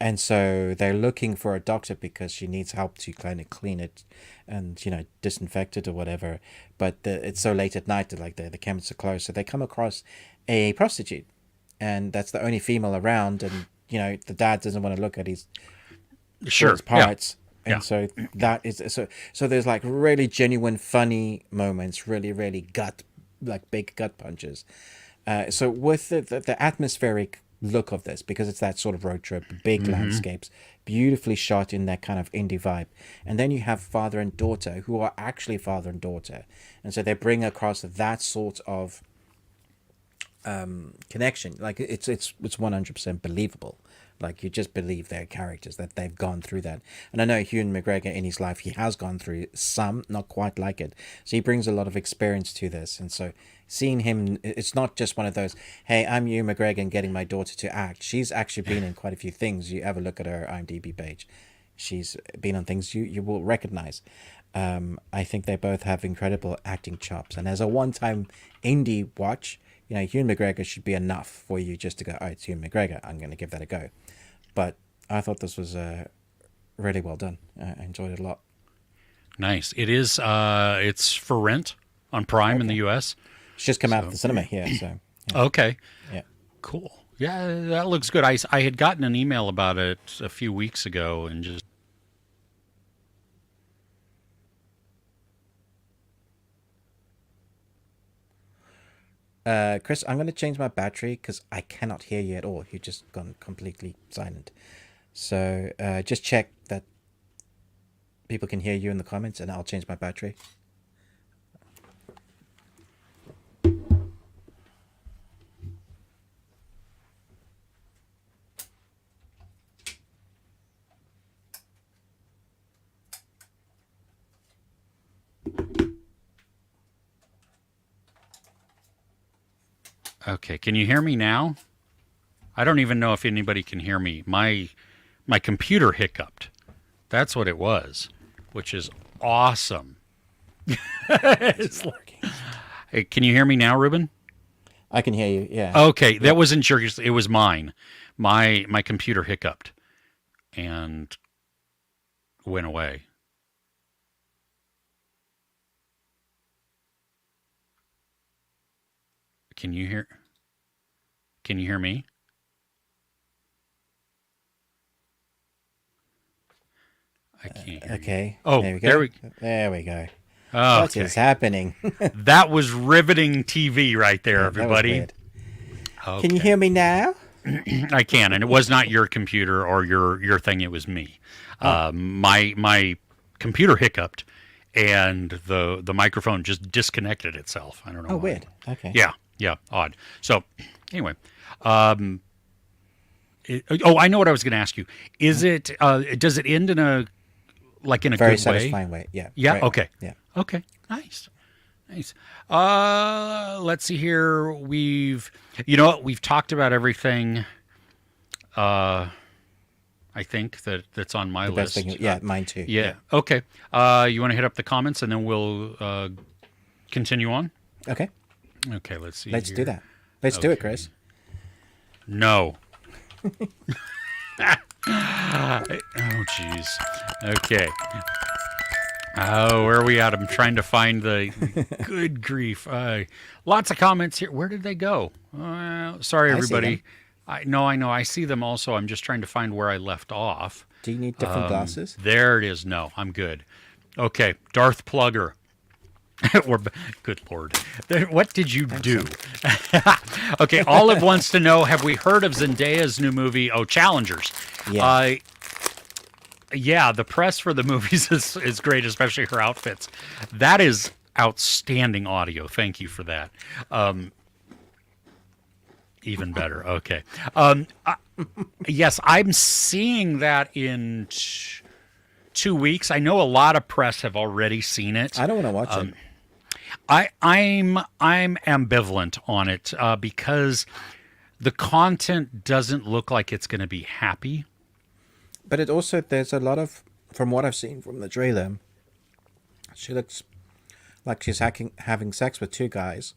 And so they're looking for a doctor because she needs help to kind of clean it and, disinfect it or whatever. But it's so late at night that, like, the chemists are closed. So they come across a prostitute, and that's the only female around. And, the dad doesn't want to look at his parts. Yeah. And so that is, so there's, like, really genuine, funny moments, really, really big gut punches. So with the atmospheric look of this, because it's that sort of road trip, big landscapes, beautifully shot in that kind of indie vibe, and then you have father and daughter who are actually father and daughter, and so they bring across that sort of connection. Like it's 100% believable. Like, you just believe their characters, that they've gone through that. And I know Ewan McGregor in his life, he has gone through some, not quite like it. So he brings a lot of experience to this. And so seeing him, it's not just one of those, hey, I'm Ewan McGregor and getting my daughter to act. She's actually been in quite a few things. You have a look at her IMDb page. She's been on things you will recognize. I think they both have incredible acting chops. And as a one-time indie watch, Ewan McGregor should be enough for you just to go, oh, it's Ewan McGregor, I'm going to give that a go. But I thought this was really well done. I enjoyed it a lot. Nice. It is. It's for rent on Prime in the U.S. It's just come out of the cinema here. So yeah. Okay. Yeah. Cool. Yeah, that looks good. I had gotten an email about it a few weeks ago and just. Chris, I'm going to change my battery because I cannot hear you at all. You've just gone completely silent. So just check that people can hear you in the comments, and I'll change my battery. Okay, can you hear me now? I don't even know if anybody can hear me. My computer hiccuped. That's what it was, which is awesome. It's working. Hey, can you hear me now, Ruben? I can hear you. Yeah. Okay, that wasn't yours. It was mine. My computer hiccuped, and went away. Can you hear? Can you hear me? I can't hear Okay. you. Oh, there we go. There we go. What Okay. is happening? That was riveting TV right there, Yeah, everybody. that was weird. Can you hear me now? I can, and it was not your computer or your thing. It was me. My computer hiccuped, and the microphone just disconnected itself. I don't know. Oh, why. weird. Okay. Yeah, odd. So, anyway, I know what I was going to ask you. Is it? Does it end in a like in a Very good way? satisfying way. Yeah. Yeah. Right. Okay. Yeah. Okay. Nice. Let's see here. We've talked about everything. I think that's on my list. Best thing, yeah, mine too. Yeah. Okay. You want to hit up the comments and then we'll continue on? Okay. Okay, let's see. Let's do that. Let's do it, Chris. No. Oh, jeez. Okay. Oh, where are we at? I'm trying to find the good grief. Lots of comments here. Where did they go? Sorry, everybody. I know. I see them also. I'm just trying to find where I left off. Do you need different glasses? There it is. No, I'm good. Okay, Darth Plugger. Good Lord. What did you do? Okay, Olive wants to know, have we heard of Zendaya's new movie, Challengers? Yeah. Yeah, the press for the movies is great, especially her outfits. That is outstanding audio. Thank you for that. Even better. Okay. Yes, I'm seeing that in 2 weeks. I know a lot of press have already seen it. I don't want to watch it. I'm ambivalent on it because the content doesn't look like it's going to be happy. But it also, there's a lot of, from what I've seen from the trailer, she looks like she's having sex with two guys.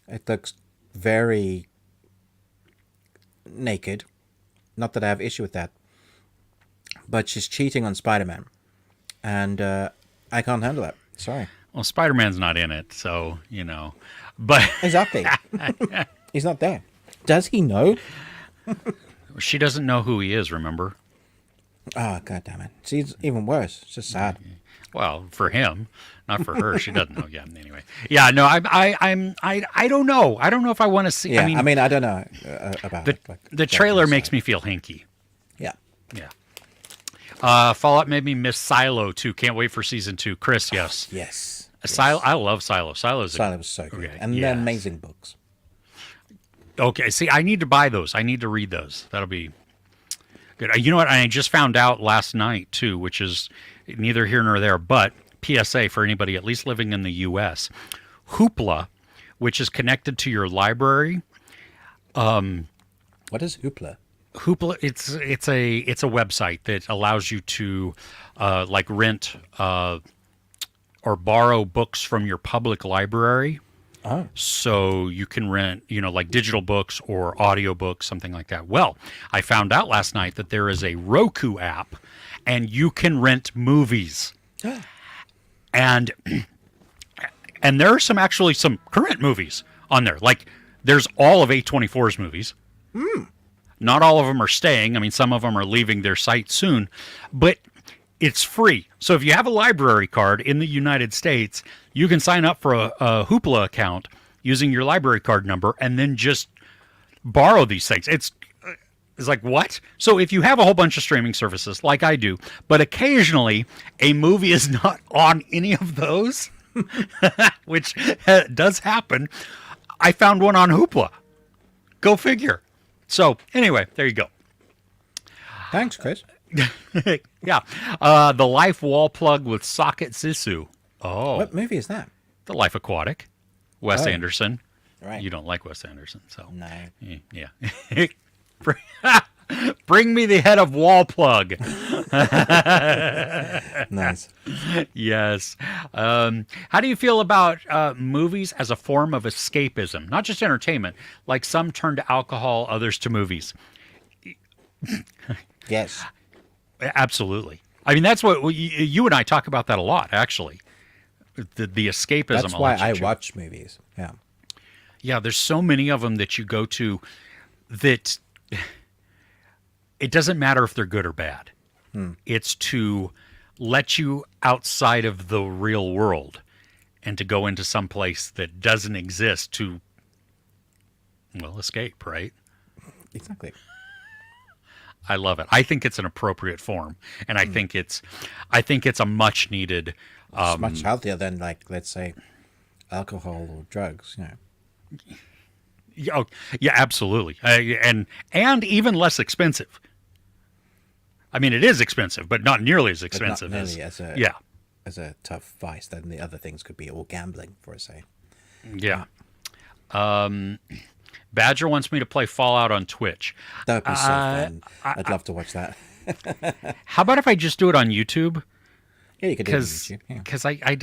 It looks very naked. Not that I have issue with that. But she's cheating on Spider-Man. And I can't handle that. Sorry. Well, Spider-Man's not in it, so, But Exactly. He's not there. Does he know? She doesn't know who he is, remember? Oh, God damn it. See, it's even worse. It's just sad. Well, for him, not for her. She doesn't know yet. Anyway, yeah, no, I don't know. I don't know if I want to see. Yeah, I mean, I don't know about the it. Like, the trailer makes me feel hinky. Yeah. Yeah. Fallout made me miss Silo too. Can't wait for season 2. Chris, yes. Yes. Silo, I love Silo. Silo was so good, okay, and they're amazing books. Okay, see, I need to buy those. I need to read those. That'll be good. You know what? I just found out last night too, which is neither here nor there, but PSA for anybody at least living in the U.S. Hoopla, which is connected to your library. What is Hoopla? Hoopla, it's a website that allows you to like rent or borrow books from your public library. Oh. So you can rent, like digital books or audio books, something like that. Well, I found out last night that there is a Roku app and you can rent movies. and there are some current movies on there. Like there's all of A24's movies. Not all of them are staying. I mean, some of them are leaving their site soon, but it's free. So if you have a library card in the United States, you can sign up for a Hoopla account using your library card number and then just borrow these things. It's like, what? So if you have a whole bunch of streaming services like I do, but occasionally a movie is not on any of those, which does happen, I found one on Hoopla. Go figure. So anyway, there you go. Thanks, Chris. Yeah. The Life wall plug with Socket Sisu. Oh. What movie is that? The Life Aquatic. Wes Anderson. Right. You don't like Wes Anderson, so. No. Yeah. Bring me the head of wall plug. Nice. Yes. How do you feel about movies as a form of escapism? Not just entertainment. Like some turn to alcohol, others to movies. Yes. Absolutely. I mean, that's what you and I talk about that a lot, actually. The escapism. That's why I watch movies. Yeah. Yeah, there's so many of them that you go to that it doesn't matter if they're good or bad. It's to let you outside of the real world and to go into some place that doesn't exist to, well, escape, right? Exactly. I love it. I think it's an appropriate form, and I think it's a much needed. It's much healthier than, like, let's say, alcohol or drugs. You know. Oh, yeah, absolutely, and even less expensive. I mean, it is expensive, but not nearly as expensive But not nearly as a yeah, as a tough vice than the other things could be, or gambling, for a say. yeah. Badger wants me to play Fallout on Twitch. That would be so fun. I'd love to watch that. How about if I just do it on YouTube? Yeah, you could do it on YouTube. Yeah. Because I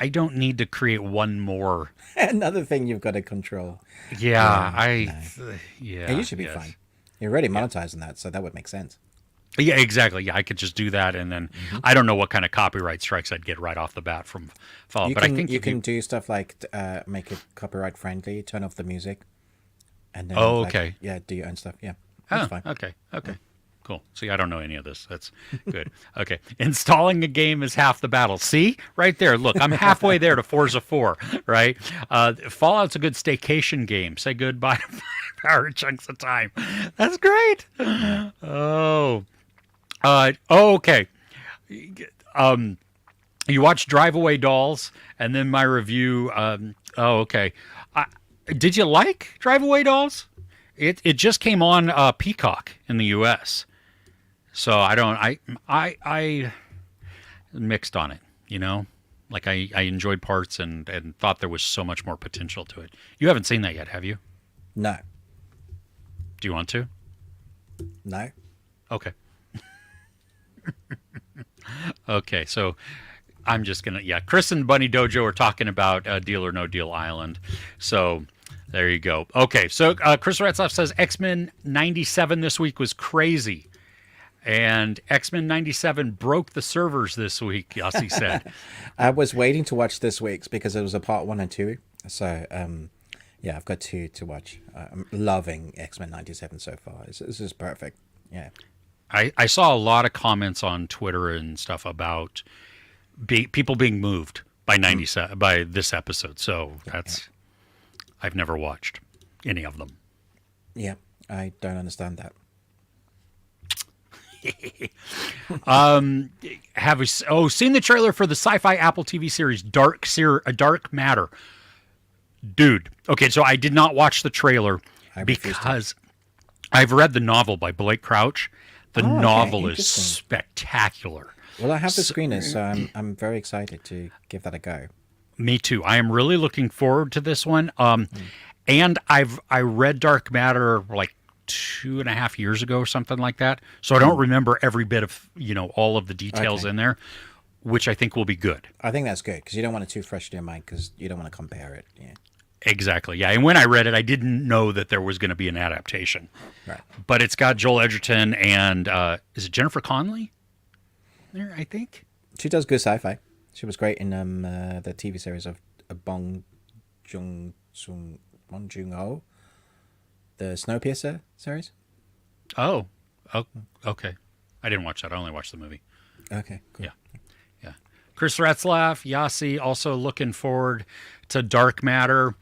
don't need to create one more. Another thing you've got to control. Yeah, Yeah, you should be fine. You're already monetizing that, so that would make sense. Yeah, exactly. Yeah, I could just do that, and then I don't know what kind of copyright strikes I'd get right off the bat from Fallout. But I think you can do stuff like make it copyright friendly, turn off the music, and then okay. Yeah, do your own stuff. Yeah, that's fine. Okay, cool. See, I don't know any of this. That's good. Okay, installing a game is half the battle. See, right there. Look, I'm halfway there to Forza 4. Right, Fallout's a good staycation game. Say goodbye to 5 hour chunks of time. That's great. Oh. Okay. You watched Drive Away Dolls, and then my review. Okay. Did you like Drive Away Dolls? It just came on Peacock in the U.S. So I mixed on it. You know, like I enjoyed parts and thought there was so much more potential to it. You haven't seen that yet, have you? No. Do you want to? No. Okay. Okay, so I'm just gonna Chris and Bunny Dojo are talking about Deal or No Deal Island, so there you go. Okay, so Chris Retzlaff says X-Men 97 this week was crazy, and X-Men 97 broke the servers this week. Yossi said. I was waiting to watch this week's because it was a part 1 and 2, so yeah, I've got 2 to watch. I'm loving X-Men 97 so far. This is perfect. Yeah. I saw a lot of comments on Twitter and stuff about people being moved by 97 by this episode. So I've never watched any of them. Yeah, I don't understand that. Have we seen the trailer for the sci-fi Apple TV series Dark Matter? Dude, okay, so I did not watch the trailer because I've read the novel by Blake Crouch. The novel is spectacular. Well, I have the screeners, so I'm very excited to give that a go. Me too. I am really looking forward to this one. And I read Dark Matter like 2.5 years ago or something like that. So I don't remember every bit of, all of the details in there, which I think will be good. I think that's good because you don't want it too fresh in your mind because you don't want to compare it. Yeah. Exactly. Yeah. And when I read it, I didn't know that there was going to be an adaptation. Right. But it's got Joel Edgerton and is it Jennifer Connelly there, I think? She does good sci-fi. She was great in the TV series of Bong Joon-ho, the Snowpiercer series. Oh, okay. I didn't watch that. I only watched the movie. Okay, cool. Yeah. Chris Retzlaff, Yossi, also looking forward to Dark Matter.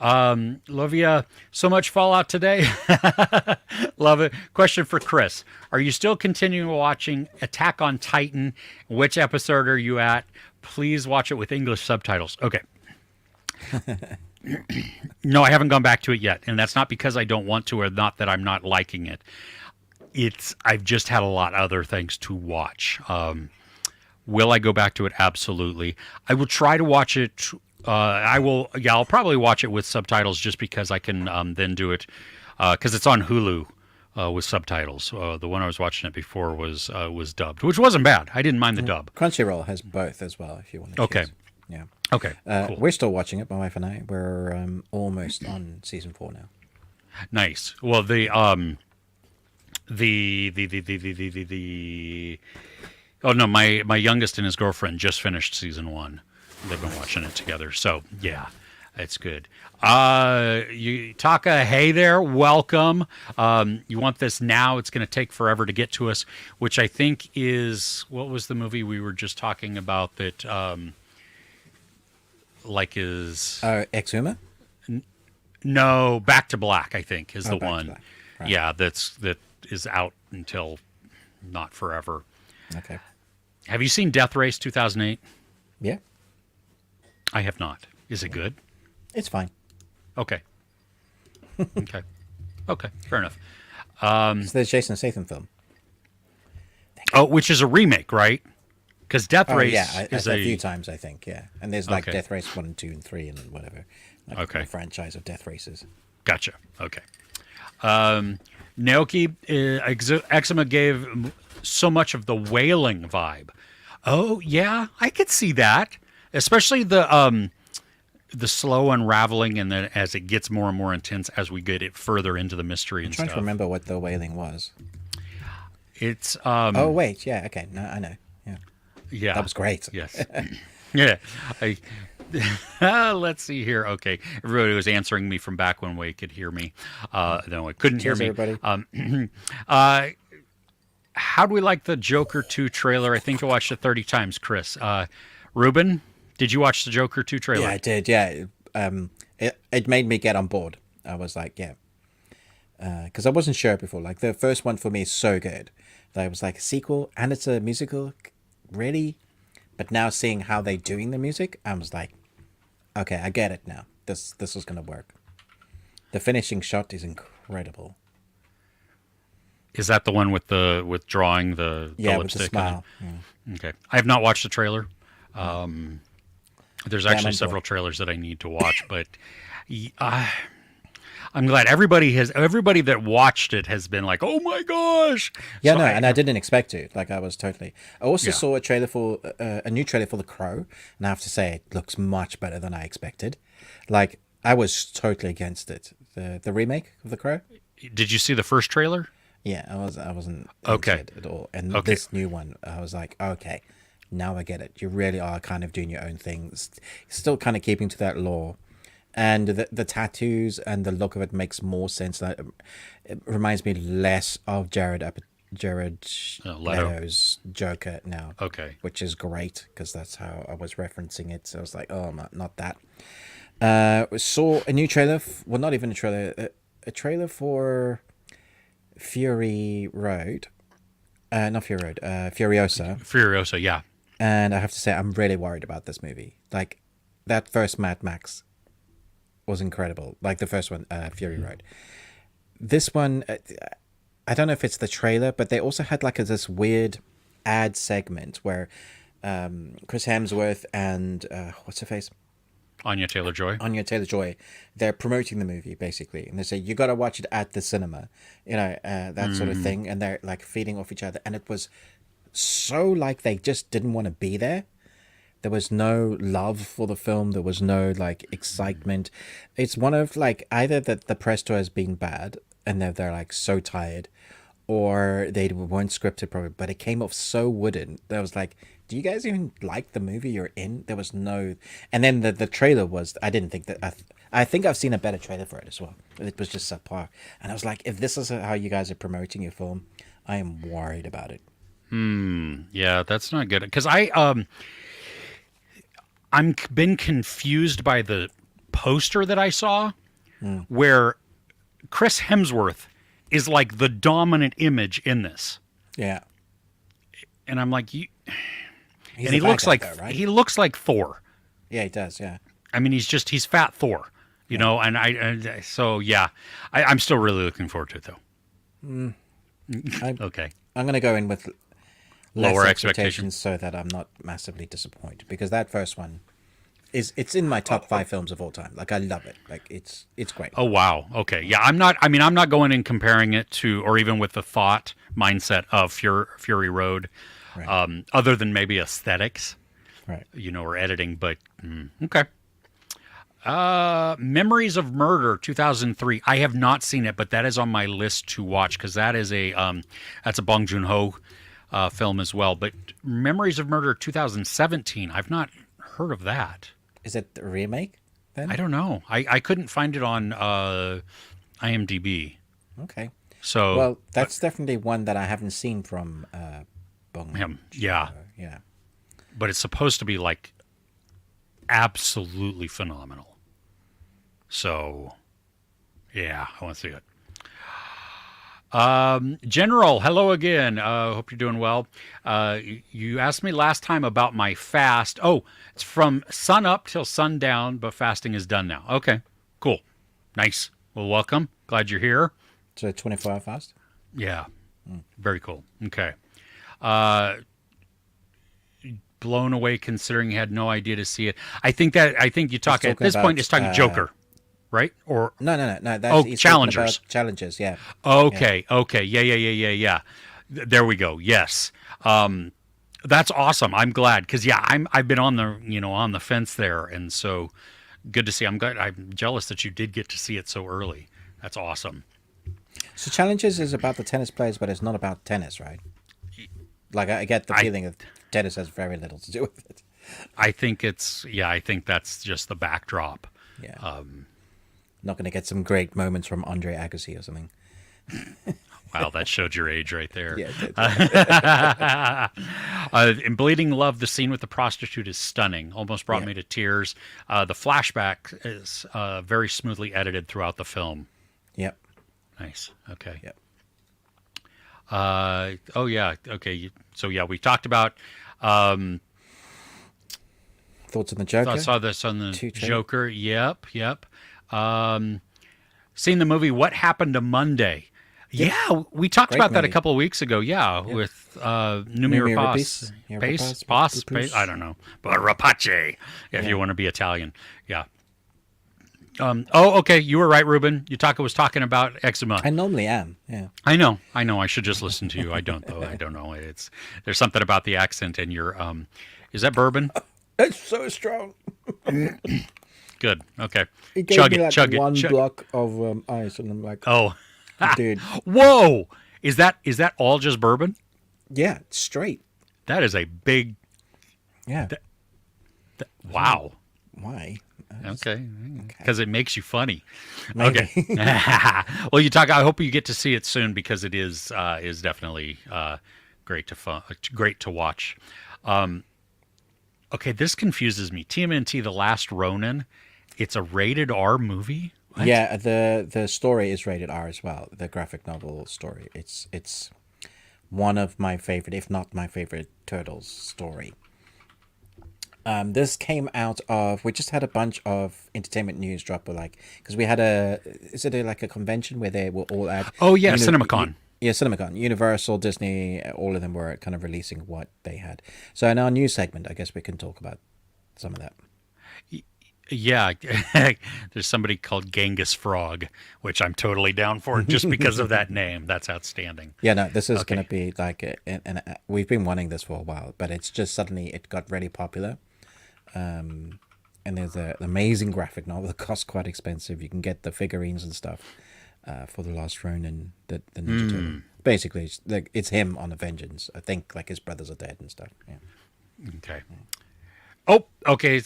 Love you. So much Fallout today. Love it. Question for Chris. Are you still continuing watching Attack on Titan? Which episode are you at? Please watch it with English subtitles. Okay. No, I haven't gone back to it yet. And that's not because I don't want to or not that I'm not liking it. I've just had a lot of other things to watch. Will I go back to it? Absolutely. I will try to watch it. I'll probably watch it with subtitles just because I can then do it because it's on Hulu with subtitles. The one I was watching it before was dubbed, which wasn't bad. I didn't mind the dub. Crunchyroll has both as well if you want to choose. Yeah. Okay. Cool. We're still watching it, my wife and I. We're almost on season 4 now. Nice. Well, The oh no, my youngest and his girlfriend just finished season 1. They've been watching it together. So yeah, it's good. You Taka, hey there, welcome. You want this now? It's going to take forever to get to us, which I think is, what was the movie we were just talking about that like is Exhuma? no, Back to Black, I think, is the Back to one. Black. Right. Yeah, that is out until not forever. Okay. Have you seen Death Race 2008? Yeah. I have not. Is it good? It's fine. Okay. Okay. Okay. Fair enough. It's the Jason Statham film. Oh, which is a remake, right? Because Death Race is a few times, I think. Yeah, and there's like Okay. Death Race 1 and 2 and 3 and whatever. Like Okay. a franchise of death races. Gotcha. Okay. Naoki Exhuma gave so much of the wailing vibe. Oh yeah, I could see that, especially the slow unraveling, and then as it gets more and more intense as we get it further into the mystery and I'm trying stuff. to remember what the wailing was. It's Oh wait, yeah, okay, no, I know. Yeah, yeah, that was great. Yes. Yeah. Let's see here. Okay. Everybody was answering me from back when we could hear me. No, I couldn't Cheers, hear me. everybody. How do we like the Joker 2 trailer? I think I watched it 30 times, Chris. Ruben, did you watch the Joker 2 trailer? Yeah, I did. Yeah, it made me get on board. I was like, yeah, because I wasn't sure before. Like the first one for me is so good that I was like, a sequel and it's a musical, really. But now seeing how they're doing the music, I was like, okay, I get it now. This is gonna work. The finishing shot is incredible. Is that the one with drawing the Yeah, with lipstick? the smile. Okay. I have not watched the trailer. There's actually I'm on several board. trailers that I need to watch, but I'm glad everybody that watched it has been like, "Oh my gosh!" Yeah, So no, and I didn't expect to. Like, I was totally. I also Yeah. saw a trailer for a new trailer for The Crow, and I have to say it looks much better than I expected. Like, I was totally against it. The remake of The Crow. Did you see the first trailer? Yeah, I wasn't Okay. into it at all. And Okay. this new one, I was like, okay, now I get it. You really are kind of doing your own things, still kind of keeping to that lore. And the tattoos and the look of it makes more sense. That it reminds me less of Jared Leto's Joker now. Okay. Which is great because that's how I was referencing it. So I was like, oh, not that. We saw a new trailer. Well, not even a trailer. A trailer for Fury Road. Not Fury Road. Furiosa. Furiosa, yeah. And I have to say, I'm really worried about this movie. Like, that first Mad Max was incredible. Like the first one, Fury Road. This one, I don't know if it's the trailer, but they also had like this weird ad segment where Chris Hemsworth and what's her face? Anya Taylor-Joy. Anya Taylor-Joy, they're promoting the movie basically, and they say you got to watch it at the cinema, that sort of thing, and they're like feeding off each other, and it was so like they just didn't want to be there. There was no love for the film. There was no like excitement. It's one of like either that the press tour has been bad and they're like so tired, or they weren't scripted properly. But it came off so wooden. That was like, do you guys even like the movie you're in? There was no, and then the trailer was. I didn't think that. I think I've seen a better trailer for it as well. It was just subpar, and I was like, if this is how you guys are promoting your film, I am worried about it. Yeah, that's not good. Because I'm been confused by the poster that I saw, where Chris Hemsworth is like the dominant image in this, Yeah, and I'm like, He's and the he bad looks guy like though, right? he looks like Thor. Yeah, he does. Yeah. I mean, he's fat Thor, you know, and so yeah, I'm still really looking forward to it though. Okay. I'm gonna go in with Lower less expectations. so that I'm not massively disappointed, because that first one it's in my top 5 films of all time. Like, I love it. Like, it's great. Oh wow. Okay. Yeah, I'm not going and comparing it to, or even with the thought mindset of Fury Road, Right. other than maybe aesthetics, Right. you know, or editing. But okay. Memories of Murder 2003. I have not seen it, but that is on my list to watch because that is that's a Bong Joon-ho film as well. But Memories of Murder 2017. I've not heard of that. Is it the remake then? I don't know. I couldn't find it on IMDb. Okay. So Well, that's definitely one that I haven't seen from Bong. him, yeah. Yeah. But it's supposed to be like absolutely phenomenal. So, yeah, I want to see it. General, hello again. Hope you're doing well. You asked me last time about my fast. Oh, it's from sun up till sundown, but fasting is done now. Okay, cool. Nice. Well, welcome. Glad you're here. So 24-hour fast? Yeah, very cool. Okay. Blown away considering you had no idea to see it. I think you talk at this point it's talking Joker, right? Or No. That's, he's talking Challengers. about Challengers, yeah. Okay. Yeah. There we go. Yes. That's awesome. I'm glad because I've been on the fence there, and so good to see. I'm jealous that you did get to see it so early. That's awesome. So Challengers is about the tennis players, but it's not about tennis, right? Like I get the feeling that tennis has very little to do with it. I think I think that's just the backdrop. Yeah. Not going to get some great moments from Andre Agassi or something. Wow, that showed your age right there. Yeah, it did. In Bleeding Love, the scene with the prostitute is stunning. Almost brought me to tears. The flashback is very smoothly edited throughout the film. Yep. Nice. Okay. Yep. Oh yeah. Okay. So yeah, we talked about Thoughts on the Joker? I saw this on the Joker. Yep. Seen the movie What Happened to Monday. Yep. Yeah, we talked Great about that a movie. couple of weeks ago. Yeah, with Numero Pass. Pace? I don't know. But Rapace, if you want to be Italian. Yeah. Okay. You were right, Ruben. Yutaka was talking about Exhuma. I normally am, yeah. I know. I should just listen to you. I don't, though. I don't know. There's something about the accent and your, is that bourbon? It's so strong. Good. Okay. It gave Chug me it. like Chug one it. block of ice, and I'm like, Oh. dude. Whoa. Is that all just bourbon? Yeah, it's straight. That is a big, Yeah. wow. Why? Okay. Because it makes you funny. Maybe. Okay. Well, I hope you get to see it soon because it is definitely great to watch. Okay, this confuses me. TMNT: The Last Ronin. It's a rated R movie. What? Yeah, the story is rated R as well. The graphic novel story. It's one of my favorite, if not my favorite, Turtles story. This came out of, we just had a bunch of entertainment news drop, because we had a convention where they were all at. Oh yeah, CinemaCon. Yeah, CinemaCon. Universal, Disney, all of them were kind of releasing what they had. So in our news segment, I guess we can talk about some of that. Yeah, there's somebody called Genghis Frog, which I'm totally down for just because of that name. That's outstanding. Yeah, no, this is going to be like, we've been wanting this for a while, but it's just suddenly it got really popular. And there's an amazing graphic novel that costs quite expensive. You can get the figurines and stuff for the Last Ronin, the Ninja Turtle. Basically, it's him on a vengeance. I think like his brothers are dead and stuff. Yeah. Okay. Oh, okay.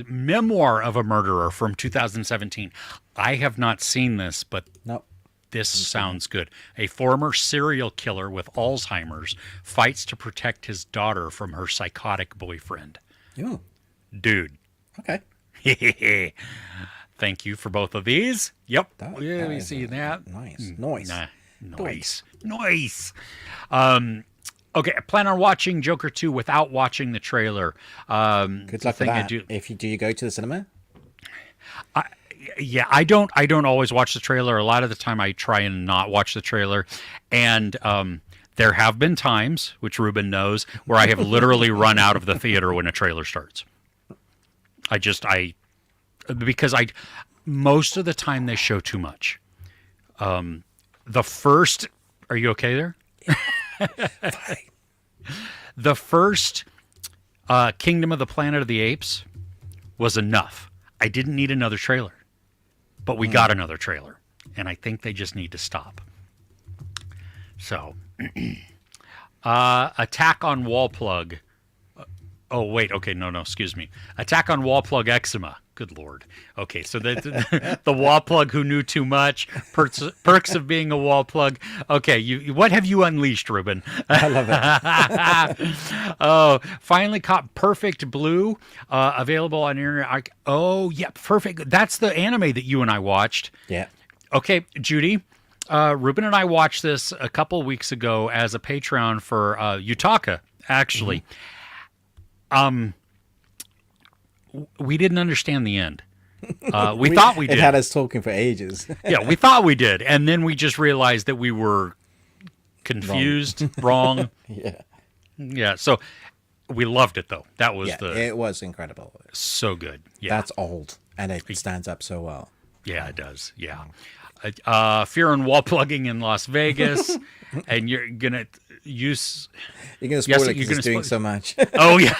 Memoir of a Murderer from 2017. I have not seen this, but this sounds good. A former serial killer with Alzheimer's fights to protect his daughter from her psychotic boyfriend. Oh. Dude. Okay. Thank you for both of these. Yep. We see that. Nice. Nice. Okay, I plan on watching Joker 2 without watching the trailer. Good luck with that. Do you go to the cinema? I don't always watch the trailer. A lot of the time I try and not watch the trailer. And there have been times, which Ruben knows, where I have literally run out of the theater when a trailer starts. Because most of the time they show too much. Are you okay there? Fine. The first Kingdom of the Planet of the Apes was enough. I didn't need another trailer, but we got another trailer, and I think they just need to stop. So, Attack on Wall Plug. Oh, wait. Okay. No, excuse me. Attack on Wall Plug Exhuma. Good Lord. Okay. So the wall plug who knew too much. Perks of being a wall plug. Okay. What have you unleashed, Ruben? I love it. Oh, finally caught Perfect Blue. Available on internet. Oh, yeah. Perfect. That's the anime that you and I watched. Yeah. Okay, Judy. Ruben and I watched this a couple weeks ago as a Patreon for Utaka, actually. We didn't understand the end. We thought we did. It had us talking for ages. Yeah, we thought we did. And then we just realized that we were confused, wrong. Yeah. Yeah, so we loved it, though. That was it was incredible. So good. Yeah. That's old, and it stands up so well. Yeah, it does. Yeah. Fear and wall plugging in Las Vegas, and you're gonna use. You're gonna spoil it because it's doing so much. Oh yeah,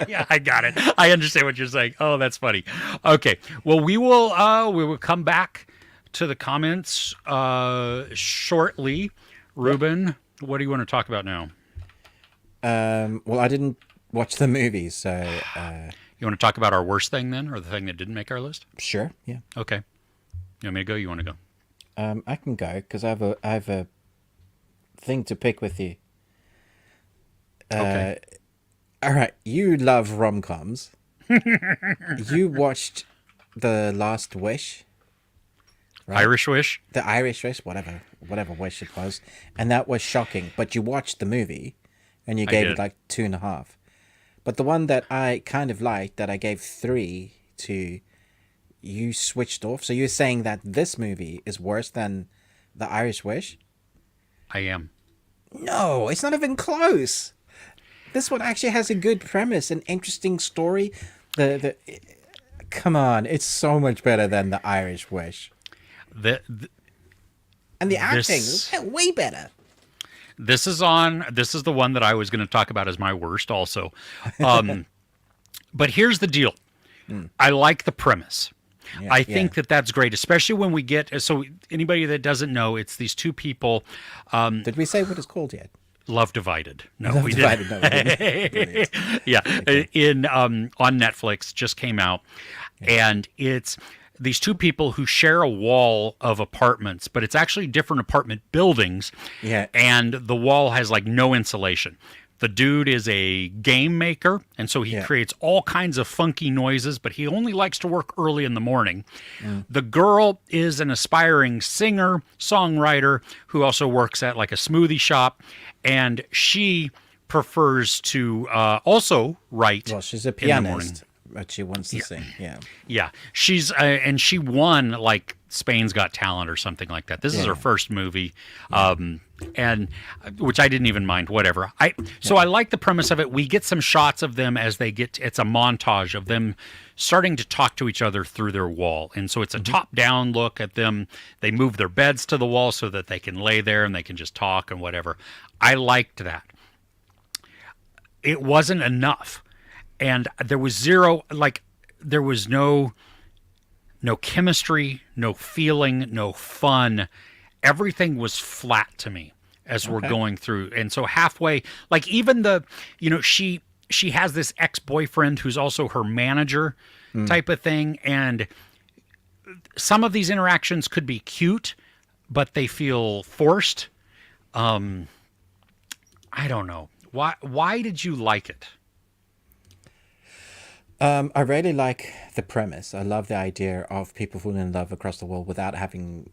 yeah, I got it. I understand what you're saying. Oh, that's funny. Okay, well we will come back to the comments shortly. Ruben, what do you want to talk about now? Well, I didn't watch the movie, so. You want to talk about our worst thing then, or the thing that didn't make our list? Sure. Yeah. Okay. You want me to go? You want to go? I can go because I have a thing to pick with you. Okay. All right. You love rom-coms. You watched The Last Wish. Right? Irish Wish? The Irish Wish, whatever wish it was. And that was shocking. But you watched the movie and you gave it like 2.5. But the one that I kind of liked, that I gave 3 to, you switched off. So you're saying that this movie is worse than The Irish Wish? I am. No, it's not even close. This one actually has a good premise, an interesting story. Come on, it's so much better than The Irish Wish. And the acting is way better. This is the one that I was going to talk about as my worst also. But here's the deal. I like the premise. Yeah, I think that's great, especially when we get, so anybody that doesn't know, it's these two people. Did we say what it's called yet? Love Divided. No, Love we Divided. didn't. No, yeah. Okay. On Netflix, just came out. Yeah. And it's these two people who share a wall of apartments, but it's actually different apartment buildings. Yeah. And the wall has like no insulation. The dude is a game maker, and so he creates all kinds of funky noises, but he only likes to work early in the morning. The girl is an aspiring singer, songwriter, who also works at like a smoothie shop, and she prefers to also write. Well, she's a pianist, but she wants to sing. Yeah. Yeah. She's and she won like Spain's Got Talent or something like that. This is her first movie. And which I didn't even mind, whatever. So I like the premise of it. We get some shots of them as they it's a montage of them starting to talk to each other through their wall. And so it's a top-down look at them. They move their beds to the wall so that they can lay there and they can just talk and whatever. I liked that. It wasn't enough. And there was no chemistry, no feeling, no fun. Everything was flat to me as we're going through. And so halfway, like even she has this ex-boyfriend who's also her manager type of thing. And some of these interactions could be cute, but they feel forced. I don't know. Why did you like it? I really like the premise. I love the idea of people falling in love across the world without having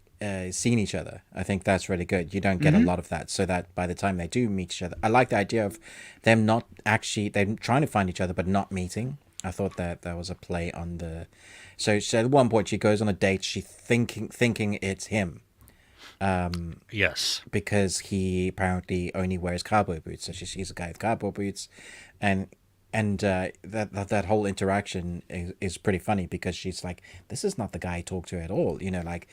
seen each other. I think that's really good. You don't get a lot of that, so that by the time they do meet each other, I like the idea of them them trying to find each other but not meeting. I thought that was a play on the. So at one point she goes on a date. She thinking it's him. Yes. Because he apparently only wears cowboy boots. So she sees a guy with cowboy boots, and that whole interaction is pretty funny because she's like, this is not the guy I talked to at all. Like,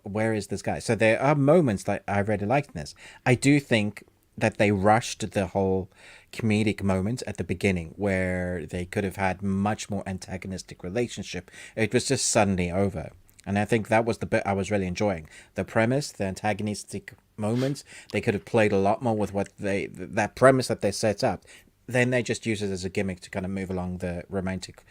where is this guy? So there are moments that I really liked in this. I do think that they rushed the whole comedic moment at the beginning where they could have had much more antagonistic relationship. It was just suddenly over. And I think that was the bit I was really enjoying. The premise, the antagonistic moments, they could have played a lot more with that premise that they set up. Then they just use it as a gimmick to kind of move along the romantic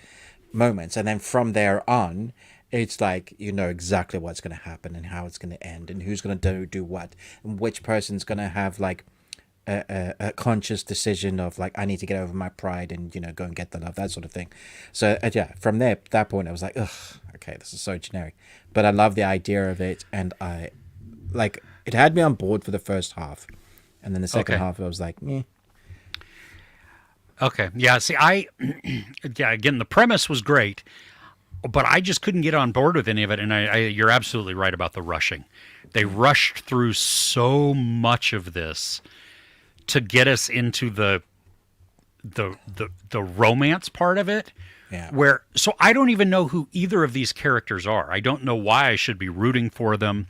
moments. And then from there on, it's like, you know exactly what's going to happen and how it's going to end and who's going to do what and which person's going to have like a conscious decision of like, I need to get over my pride and, you know, go and get the love, that sort of thing. So yeah, from there, that point, I was like, ugh, okay, this is so generic. But I love the idea of it, and I like it had me on board for the first half, and then the second half, I was like, eh. Okay, yeah. See, yeah. Again, the premise was great, but I just couldn't get on board with any of it. And you're absolutely right about the rushing. They rushed through so much of this to get us into the romance part of it. Yeah. So I don't even know who either of these characters are. I don't know why I should be rooting for them.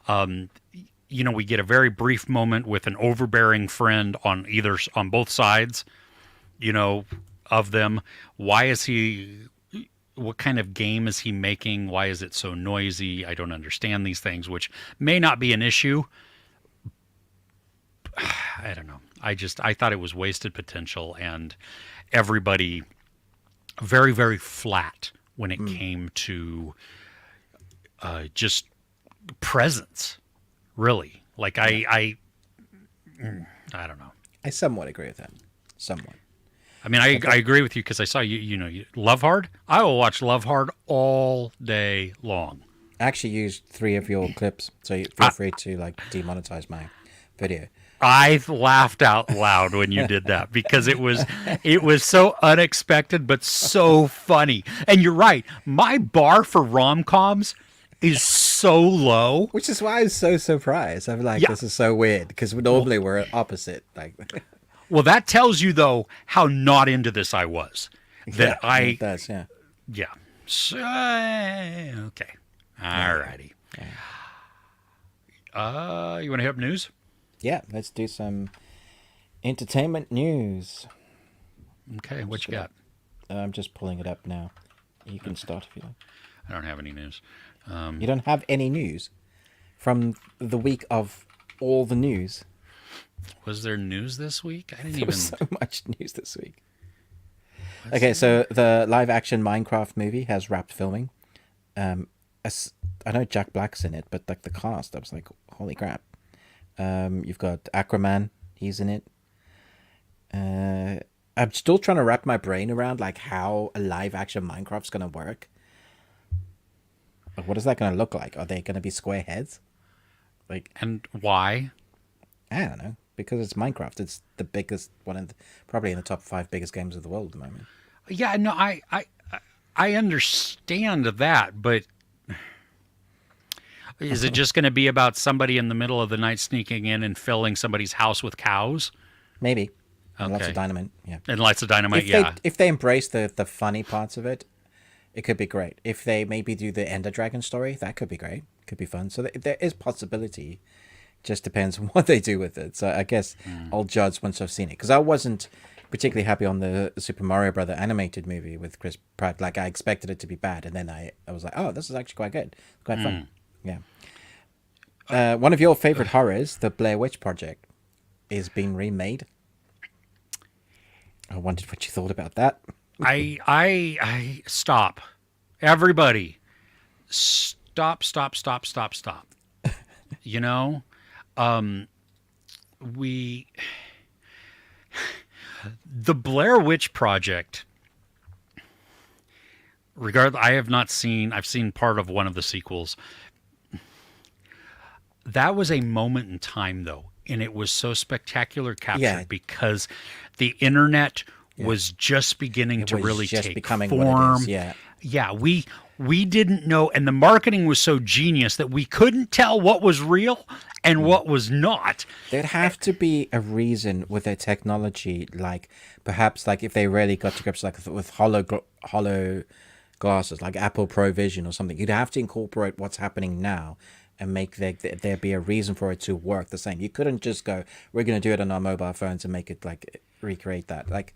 You know, we get a very brief moment with an overbearing friend on both sides, you know, of them. Why is he? What kind of game is he making? Why is it so noisy? I don't understand these things, which may not be an issue. I don't know. I thought it was wasted potential, and everybody very, very flat when it came to just presence, really. Like I don't know. I somewhat agree with that. Somewhat. I mean, I agree with you because I saw you Love Hard. I will watch Love Hard all day long. I actually used 3 of your clips, so you feel free to like demonetize my video. I laughed out loud when you did that because it was so unexpected but so funny. And you're right, my bar for rom-coms is so low, which is why I was so surprised. I'm like, This is so weird because normally we're opposite. Like, well, that tells you though how not into this I was. That it does, yeah. Yeah. So, okay. All righty. Yeah. You want to hit up news? Yeah, let's do some entertainment news. Okay, what you got? I'm just pulling it up now. You can start if you like. I don't have any news. You don't have any news from the week of all the news? Was there news this week? There was so much news this week. Okay, so the live-action Minecraft movie has wrapped filming. I know Jack Black's in it, but like the cast, I was like, holy crap. You've got Aquaman, he's in it. I'm still trying to wrap my brain around like how a live action Minecraft's gonna work. Like, what is that gonna look like? Are they gonna be square heads? Like, and why? I don't know. Because it's Minecraft. It's the biggest one, probably in the top 5 biggest games of the world at the moment. Yeah, no, I understand that, but is it just going to be about somebody in the middle of the night sneaking in and filling somebody's house with cows? Maybe. And lots of dynamite, yeah. And lots of dynamite, if they embrace the funny parts of it, it could be great. If they maybe do the Ender Dragon story, that could be great. Could be fun. So there is possibility. Just depends on what they do with it. So I guess I'll judge once I've seen it. Because I wasn't particularly happy on the Super Mario Brother animated movie with Chris Pratt. Like, I expected it to be bad. And then I was like, oh, this is actually quite good. Quite fun. Yeah. One of your favorite horrors, the Blair Witch Project, is being remade. I wondered what you thought about that. I stop. Everybody, stop. You know, the Blair Witch Project. I have not seen. I've seen part of one of the sequels. That was a moment in time, though, and it was so spectacular captured because the internet was just beginning to really take form. What it is. Yeah, we didn't know, and the marketing was so genius that we couldn't tell what was real and what was not. There'd have to be a reason with their technology, like perhaps like if they really got to grips like with hollow glasses, like Apple Pro Vision or something. You'd have to incorporate what's happening now and make there be a reason for it to work the same. You couldn't just go, we're going to do it on our mobile phones and make it like recreate that. Like,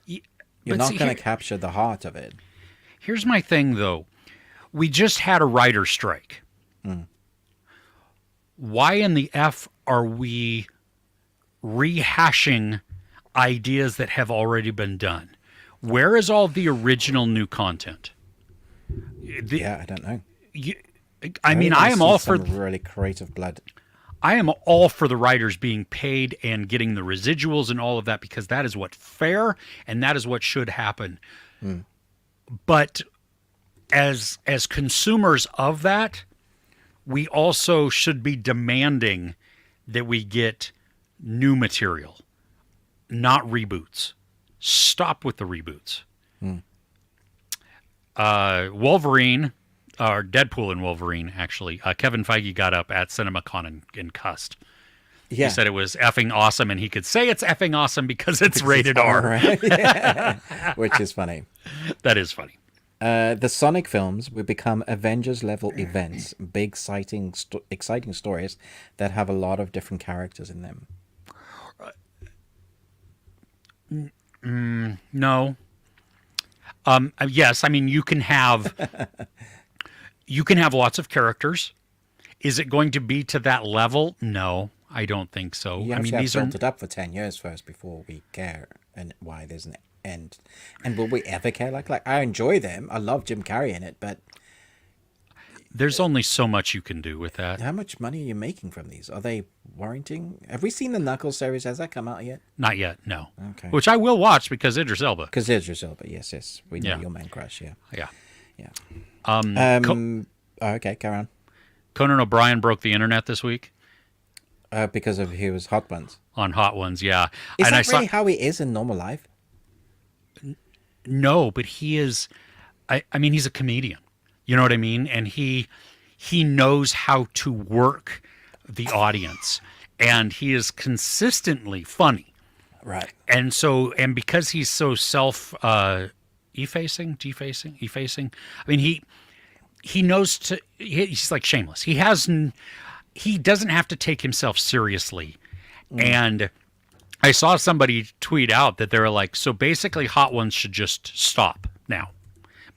you're not going to capture the heart of it. Here's my thing, though. We just had a writer's strike. Why in the F are we rehashing ideas that have already been done? Where is all the original new content? I don't know. I mean, I am all for really creative blood. I am all for the writers being paid and getting the residuals and all of that, because that is what's fair and that is what should happen. But as consumers of that, we also should be demanding that we get new material, not reboots. Stop with the reboots. Wolverine, or Deadpool and Wolverine, actually, Kevin Feige got up at CinemaCon and cussed. Yeah. He said it was effing awesome, and he could say it's effing awesome because it's rated R. Right? Yeah. Which is funny. That is funny. The Sonic films will become Avengers-level events, big, exciting stories that have a lot of different characters in them. No. Yes, I mean, you can have lots of characters. Is it going to be to that level? No, I don't think so. You I mean, these built it up for 10 years first before we care and why there's an end. And will we ever care? Like I enjoy them. I love Jim Carrey in it, but there's only so much you can do with that. How much money are you making from these? Are they warranting? Have we seen the Knuckles series? Has that come out yet? Not yet, no. Okay. Which I will watch because Idris Elba. Because Idris Elba, yes. We know your man crush, yeah. Yeah. Okay, carry on. Conan O'Brien broke the internet this week. Because of he was Hot Ones. On Hot Ones, yeah. Is that really how he is in normal life? No, but he is. I mean, he's a comedian. You know what I mean? And he knows how to work the audience, and he is consistently funny. Right. And because he's so effacing. I mean, he knows to. He's like Shameless. He doesn't have to take himself seriously, and I saw somebody tweet out that they were like, so basically Hot Ones should just stop now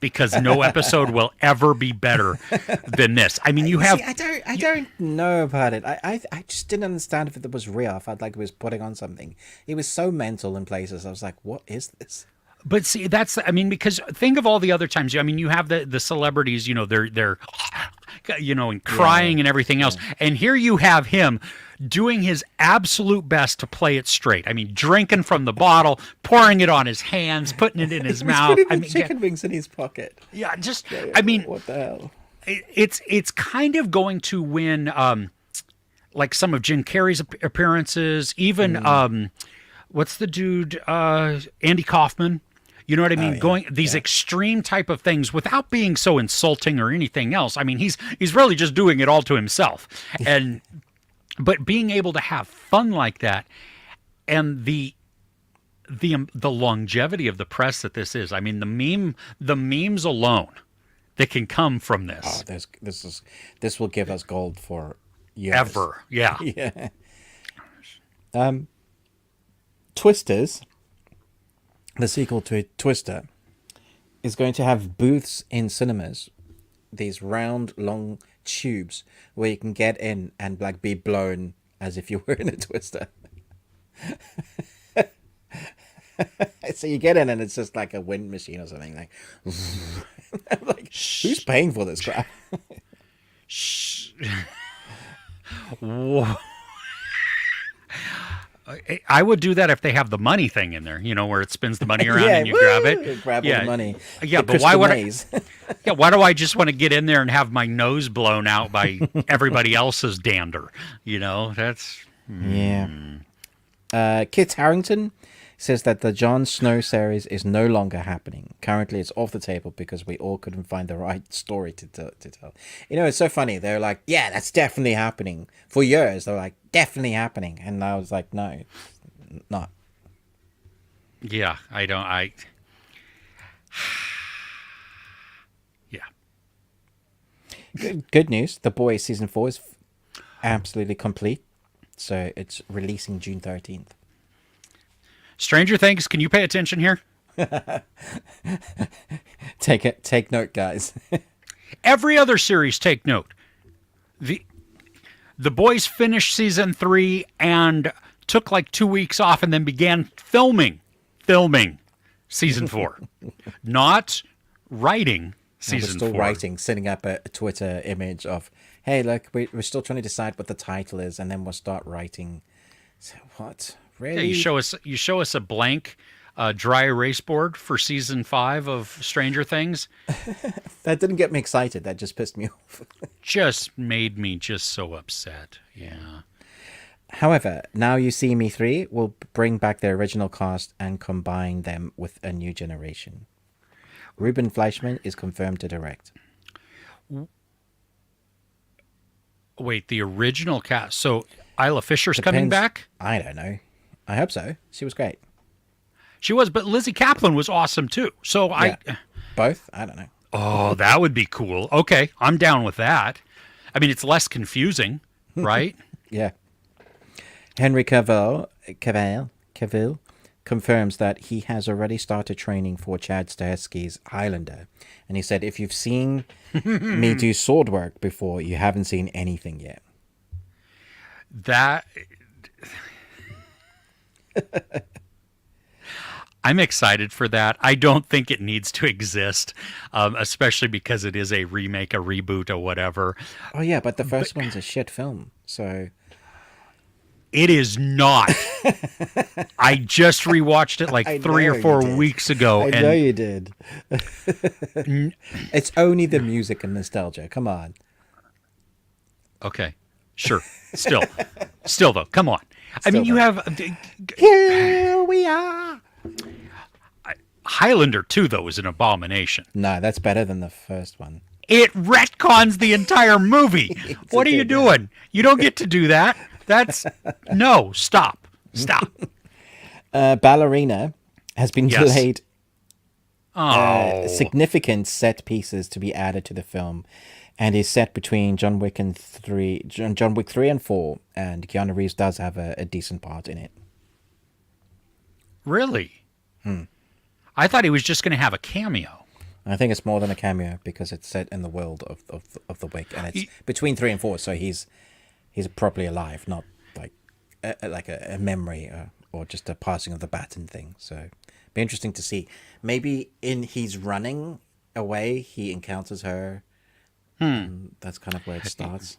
because no episode will ever be better than this. I mean, you have... See, I don't know about it. I just didn't understand if it was real. I felt like it was putting on something. It was so mental in places. I was like, what is this? But see, because think of all the other times. I mean, you have the celebrities, they're and crying and everything else. And here you have him doing his absolute best to play it straight. I mean, drinking from the bottle, pouring it on his hands, putting it in his mouth. I mean, chicken wings in his pocket. Yeah, I mean, what the hell? It's kind of going to win, like some of Jim Carrey's appearances, even what's the dude, Andy Kaufman. You know what I mean? Going these extreme type of things without being so insulting or anything else. I mean, he's really just doing it all to himself, but being able to have fun like that, and the longevity of the press that this is. I mean, the memes alone that can come from this. Oh, this will give us gold for years. Ever, yeah. Yeah. Twisters. The sequel to Twister is going to have booths in cinemas, these round, long tubes where you can get in and like be blown as if you were in a Twister. So you get in and it's just like a wind machine or something. Like, like who's paying for this crap? Whoa. I would do that if they have the money thing in there, where it spins the money around and you grab it. Grab all the money. Yeah, but why would why do I just want to get in there and have my nose blown out by everybody else's dander? That's... Yeah. Kit Harington says that the Jon Snow series is no longer happening. Currently, it's off the table because we all couldn't find the right story to tell. It's so funny. They're like, yeah, that's definitely happening. For years, they're like, definitely happening. And I was like, no, it's not. Yeah, yeah. Good news. The Boys season 4 is absolutely complete. So it's releasing June 13th. Stranger Things, can you pay attention here? Take note, guys. Every other series, take note. The Boys finished season 3 and took like 2 weeks off and then began filming season 4. Not writing season 4. We're still writing, setting up a Twitter image of, hey, look, we're still trying to decide what the title is, and then we'll start writing. So what? Really? Yeah, you show us a blank dry erase board for season 5 of Stranger Things. That didn't get me excited. That just pissed me off. Just made me just so upset. Yeah. However, Now You See Me 3 will bring back the original cast and combine them with a new generation. Ruben Fleischman is confirmed to direct. Wait, the original cast. So Isla Fisher's coming back? I don't know. I hope so. She was great. She was, but Lizzie Kaplan was awesome too. So Yeah. Both? I don't know. Oh, that would be cool. Okay, I'm down with that. I mean, it's less confusing, right? Yeah. Henry Cavill confirms that he has already started training for Chad Stahelski's Highlander. And he said, if you've seen me do sword work before, you haven't seen anything yet. That... I'm excited for that. I don't think it needs to exist, especially because it is a remake, a reboot, or whatever. Oh, yeah, but the first one's a shit film, so... It is not. I just rewatched it like 3 or 4 weeks ago. I know you did. It's only the music and nostalgia. Come on. Okay, sure. Still though, come on. I mean, you have... Here we are. Highlander 2, though, is an abomination. No, that's better than the first one. It retcons the entire movie. What are you doing? You don't get to do that. That's... No, stop. Ballerina has been delayed. Oh. Significant set pieces to be added to the film, and is set between John Wick 3 and 4, and Keanu Reeves does have a decent part in it. Really? I thought he was just going to have a cameo. I think it's more than a cameo because it's set in the world of the Wick, and it's between 3 and 4, so he's properly alive, not like a memory or just a passing of the baton thing. So, be interesting to see. Maybe he's running away, he encounters her. That's kind of where it starts.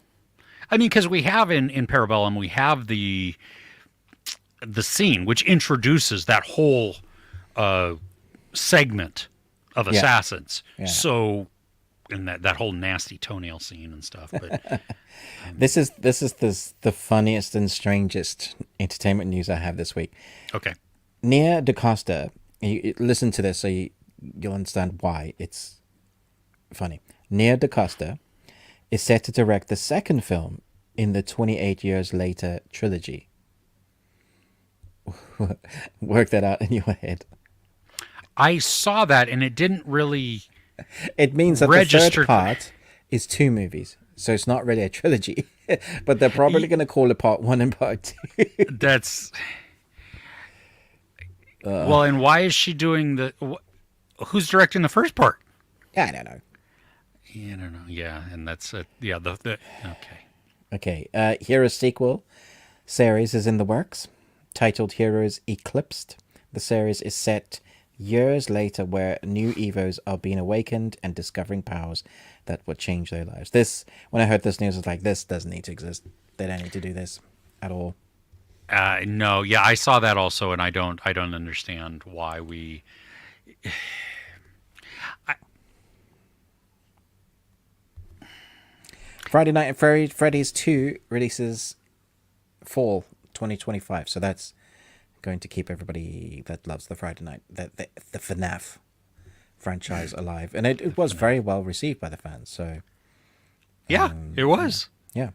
I mean, because we have in Parabellum, we have the scene which introduces that whole segment of assassins. Yeah. So, and that whole nasty toenail scene and stuff. But this is the funniest and strangest entertainment news I have this week. Okay. Nia DaCosta, listen to this so you'll understand why it's funny. Nia DaCosta is set to direct the second film in the 28 Years Later trilogy. Work that out in your head. I saw that, and it didn't really... It means that the third part is 2 movies, so it's not really a trilogy. But they're probably going to call it part 1 and part 2. That's... well, and why is she doing the... Who's directing the first part? I don't know. Yeah, I don't know. Yeah, and that's... okay. Okay, Heroes sequel series is in the works, titled Heroes Eclipsed. The series is set years later, where new Evos are being awakened and discovering powers that will change their lives. When I heard this news, I was like, this doesn't need to exist. They don't need to do this at all. No, yeah, I saw that also, and I don't understand why we... Friday Night at Freddy's 2 releases fall 2025, so that's going to keep everybody that loves the Friday Night, the FNAF franchise alive. And it was very well received by the fans, so... Yeah, it was. Yeah.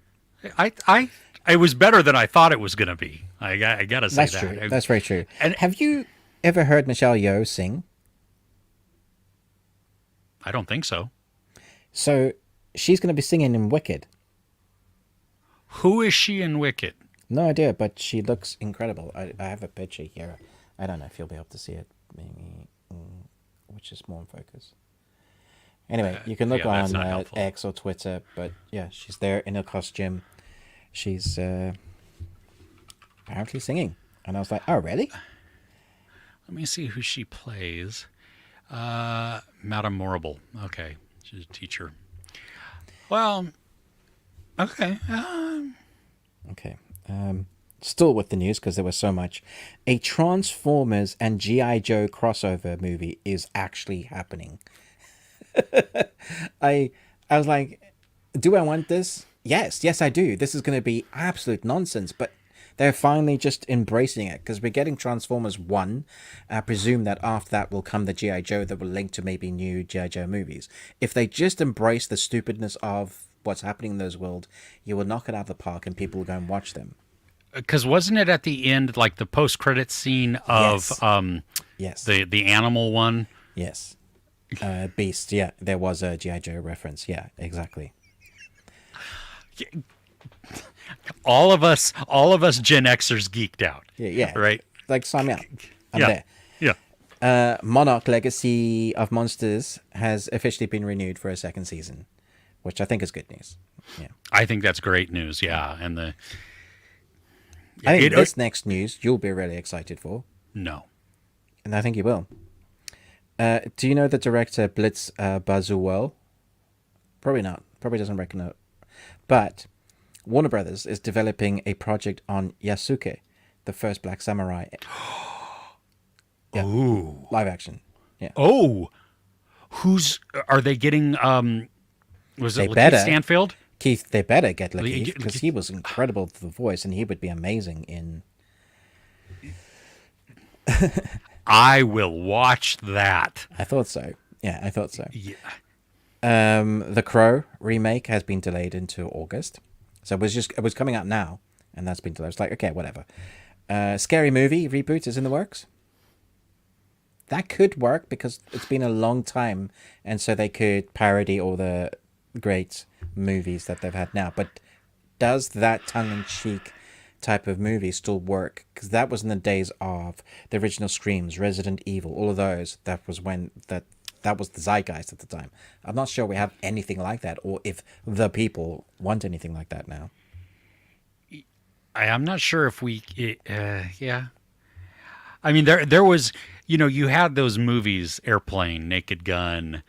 It was better than I thought it was going to be. I got to say That's that. true. That's very true. And have you ever heard Michelle Yeoh sing? I don't think so. So, She's going to be singing in Wicked. Who is she in Wicked? No idea, but she looks incredible. I have a picture here. I don't know if you'll be able to see it. Maybe, which is more in focus. Anyway, you can look on X or Twitter, but yeah, she's there in her costume. She's apparently singing. And I was like, oh, really? Let me see who she plays. Madame Morrible. Okay, she's a teacher. Well, okay. Okay. Still with the news, because there was so much. A Transformers and G.I. Joe crossover movie is actually happening. I was like, do I want this? Yes, I do. This is going to be absolute nonsense, but they're finally just embracing it, because we're getting Transformers 1. I presume that after that will come the G.I. Joe that will link to maybe new G.I. Joe movies. If they just embrace the stupidness of what's happening in those world, you will knock it out of the park and people will go and watch them. Because wasn't it at the end, like the post-credit scene of yes. the animal one? Yes. Beast, yeah. There was a G.I. Joe reference. Yeah, exactly. All of us Gen Xers geeked out. Yeah. Right? Like, sign me up. I'm there. Yeah. Monarch Legacy of Monsters has officially been renewed for a second season, which I think is good news. Yeah. I think that's great news, yeah. And I think this next news you'll be really excited for. No. And I think you will. Do you know the director Blitz Bazuwell? Probably not. Probably doesn't reckon it. But Warner Brothers is developing a project on Yasuke, the first Black Samurai. Yeah. Ooh. Live action. Yeah. Oh. Are they getting was it Keith Stanfield? Keith, they better get Lakeith, because he was incredible to the voice, and he would be amazing in... I will watch that. I thought so. Yeah, I thought so. Yeah. The Crow remake has been delayed into August. So it was coming out now, and that's been delayed. It's like, okay, whatever. Scary Movie reboot is in the works. That could work, because it's been a long time, and so they could parody all the great movies that they've had now. But does that tongue-in-cheek type of movie still work? Because that was in the days of the original Screams, Resident Evil, all of those. That was when that was the zeitgeist at the time. I'm not sure we have anything like that, or if the people want anything like that now. I'm not sure if we yeah. I mean, there was, you had those movies, Airplane, Naked Gun,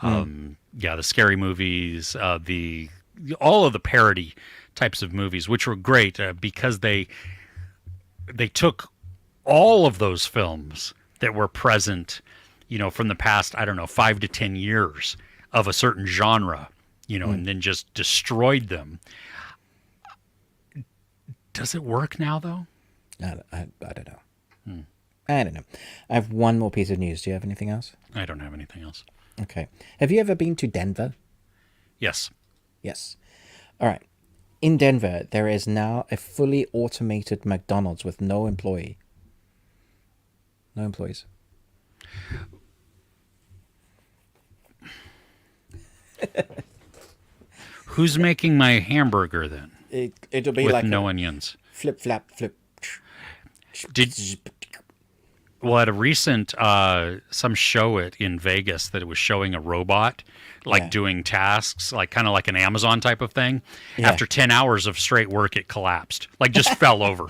the scary movies, all of the parody types of movies, which were great because they took all of those films that were present, from the past, 5 to 10 years of a certain genre, and then just destroyed them. Does it work now, though? I don't know. I don't know. I have one more piece of news. Do you have anything else? I don't have anything else. Okay. Have you ever been to Denver? Yes. Yes. All right. In Denver, there is now a fully automated McDonald's with no employees. Who's making my hamburger then? It'll be with like no onions. Flip, flap, flip. Well, at a recent some show in Vegas that it was showing a robot doing tasks, kind of like an Amazon type of thing. Yeah. After 10 hours of straight work, it collapsed, just fell over.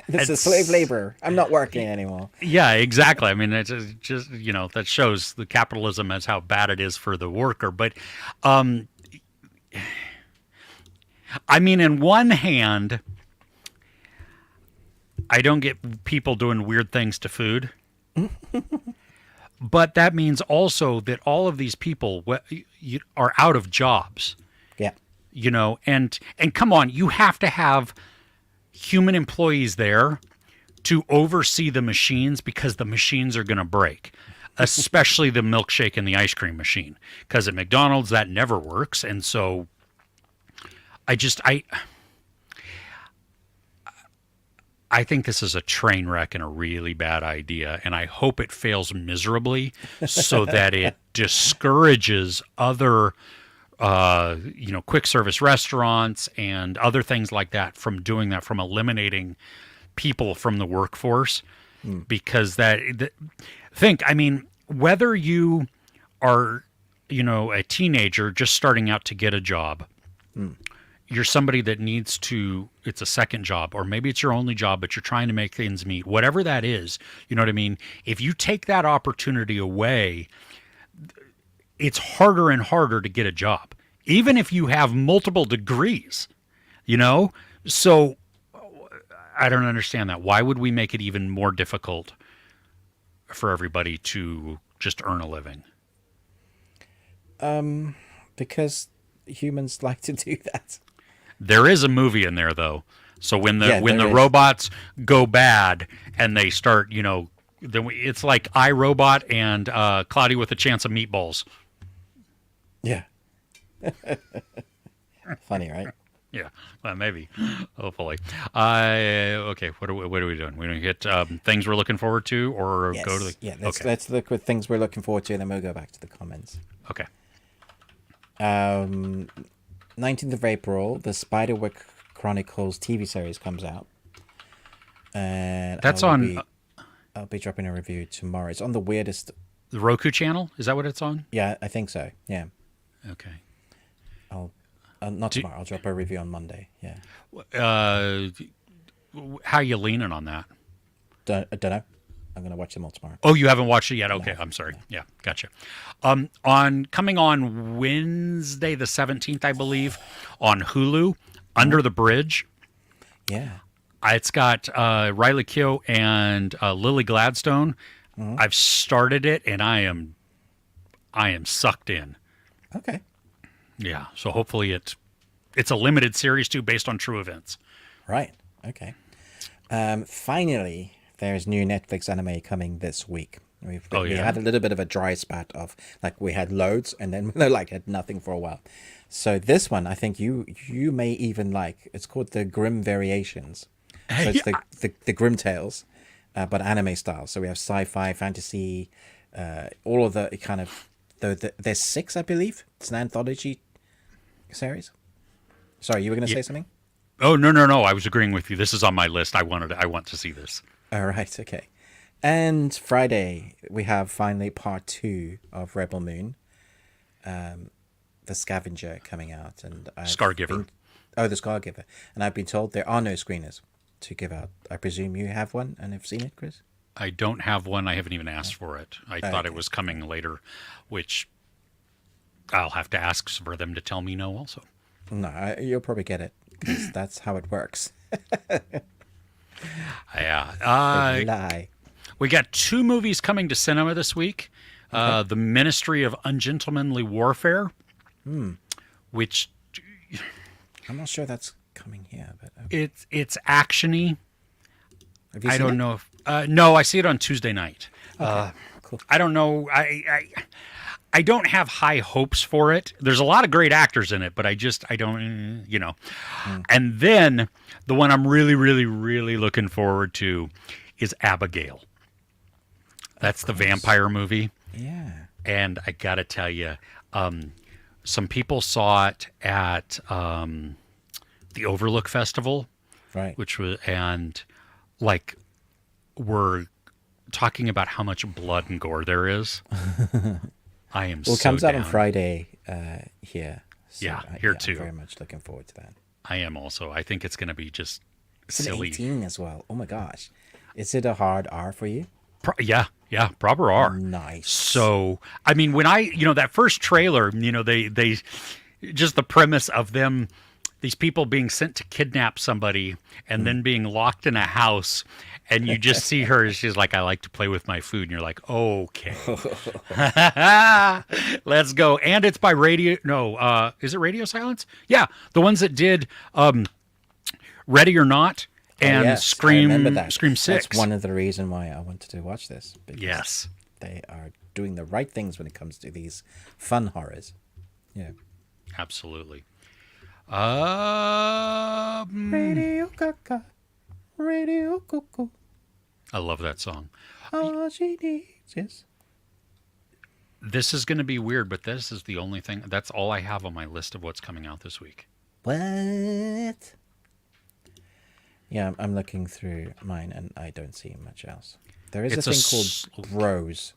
This is slave labor. I'm not working anymore. Yeah, exactly. I mean, it's just that shows the capitalism as how bad it is for the worker. But I mean, in one hand, I don't get people doing weird things to food. But that means also that all of these people are out of jobs. Yeah. And come on, you have to have human employees there to oversee the machines, because the machines are going to break, especially the milkshake and the ice cream machine, because at McDonald's that never works. And so I think this is a train wreck and a really bad idea, and I hope it fails miserably so that it discourages other, quick service restaurants and other things like that from doing that, from eliminating people from the workforce. Because I mean, whether you are, a teenager just starting out to get a job, you're somebody that needs to, it's a second job, or maybe it's your only job, but you're trying to make things meet, whatever that is, you know what I mean? If you take that opportunity away, it's harder and harder to get a job, even if you have multiple degrees, So I don't understand that. Why would we make it even more difficult for everybody to just earn a living? Because humans like to do that. There is a movie in there though. So when the is. robots go bad and they start, it's like iRobot and Cloudy with a Chance of Meatballs. Yeah. Funny, right? Yeah, well, maybe, hopefully. Okay, what are we doing? We're gonna get things we're looking forward to, or Yes. go to the Yeah. Let's look at things we're looking forward to, and then we'll go back to the comments. Okay. 19th of April, the Spiderwick Chronicles TV series comes out, and That's I'll be dropping a review tomorrow. It's on the weirdest. the Roku channel. Is that what it's on? Yeah, I think so. Yeah. Okay. I'll not tomorrow. I'll drop a review on Monday. Yeah. How you leaning on that? I don't know. I'm gonna watch them all tomorrow. Oh, you haven't watched it yet? Okay, I'm sorry. Yeah, gotcha. Coming on Wednesday the 17th, I believe, on Hulu, Under the Bridge. Yeah. It's got Riley Keough and Lily Gladstone. I've started it, and I am sucked in. Okay. Yeah, so hopefully it's a limited series too, based on true events. Right. Okay. Finally, there's new Netflix anime coming this week. We had a little bit of a dry spat of we had loads and then had nothing for a while. So this one, I think you may even like. It's called the Grim Variations. So it's the Grim Tales, but anime style. So we have sci-fi, fantasy, all of the kind of. There's 6, I believe. It's an anthology series. Sorry, you were going to say something? Oh, no. I was agreeing with you. This is on my list. I want to see this. All right. Okay. And Friday, we have finally part 2 of Rebel Moon, the Scavenger, coming out. And Scargiver. The Scargiver. And I've been told there are no screeners to give out. I presume you have one and have seen it, Chris? I don't have one. I haven't even asked for it. I thought it was coming later, which I'll have to ask for them to tell me no also. No, you'll probably get it because that's how it works. Yeah. Lie. We got 2 movies coming to cinema this week. Okay. The Ministry of Ungentlemanly Warfare, which I'm not sure that's coming here, but okay. It's actiony. Have you I seen don't it? know if no, I see it on Tuesday night. Okay, cool. I don't know. I don't have high hopes for it. There's a lot of great actors in it, but I don't, And then the one I'm really, really, really looking forward to is Abigail. That's the vampire movie. Yeah. And I got to tell you, some people saw it at the Overlook Festival. Right. Which was, we're talking about how much blood and gore there is. I am Well, it so comes out down. on Friday here. So here too. I'm very much looking forward to that. I am also. I think it's going to be just It's silly. an 18 as well. Oh my gosh. Is it a hard R for you? Yeah, proper R. Nice. So, I mean, when that first trailer, they just the premise of them, these people being sent to kidnap somebody and then being locked in a house, and you just see her, she's like, I like to play with my food, and you're like, okay. Let's go. And it's by Radio, no, is it Radio Silence? Yeah, the ones that did Ready or Not and yes, Scream, I remember that. Scream 6. That's one of the reasons why I wanted to watch this. Because Yes. they are doing the right things when it comes to these fun horrors. Yeah. Absolutely. Radio Gaga. Radio Coco. I love that song. All she needs is... This is going to be weird, but this is the only thing. That's all I have on my list of what's coming out this week. What? Yeah, I'm looking through mine and I don't see much else. There is a thing called Bros,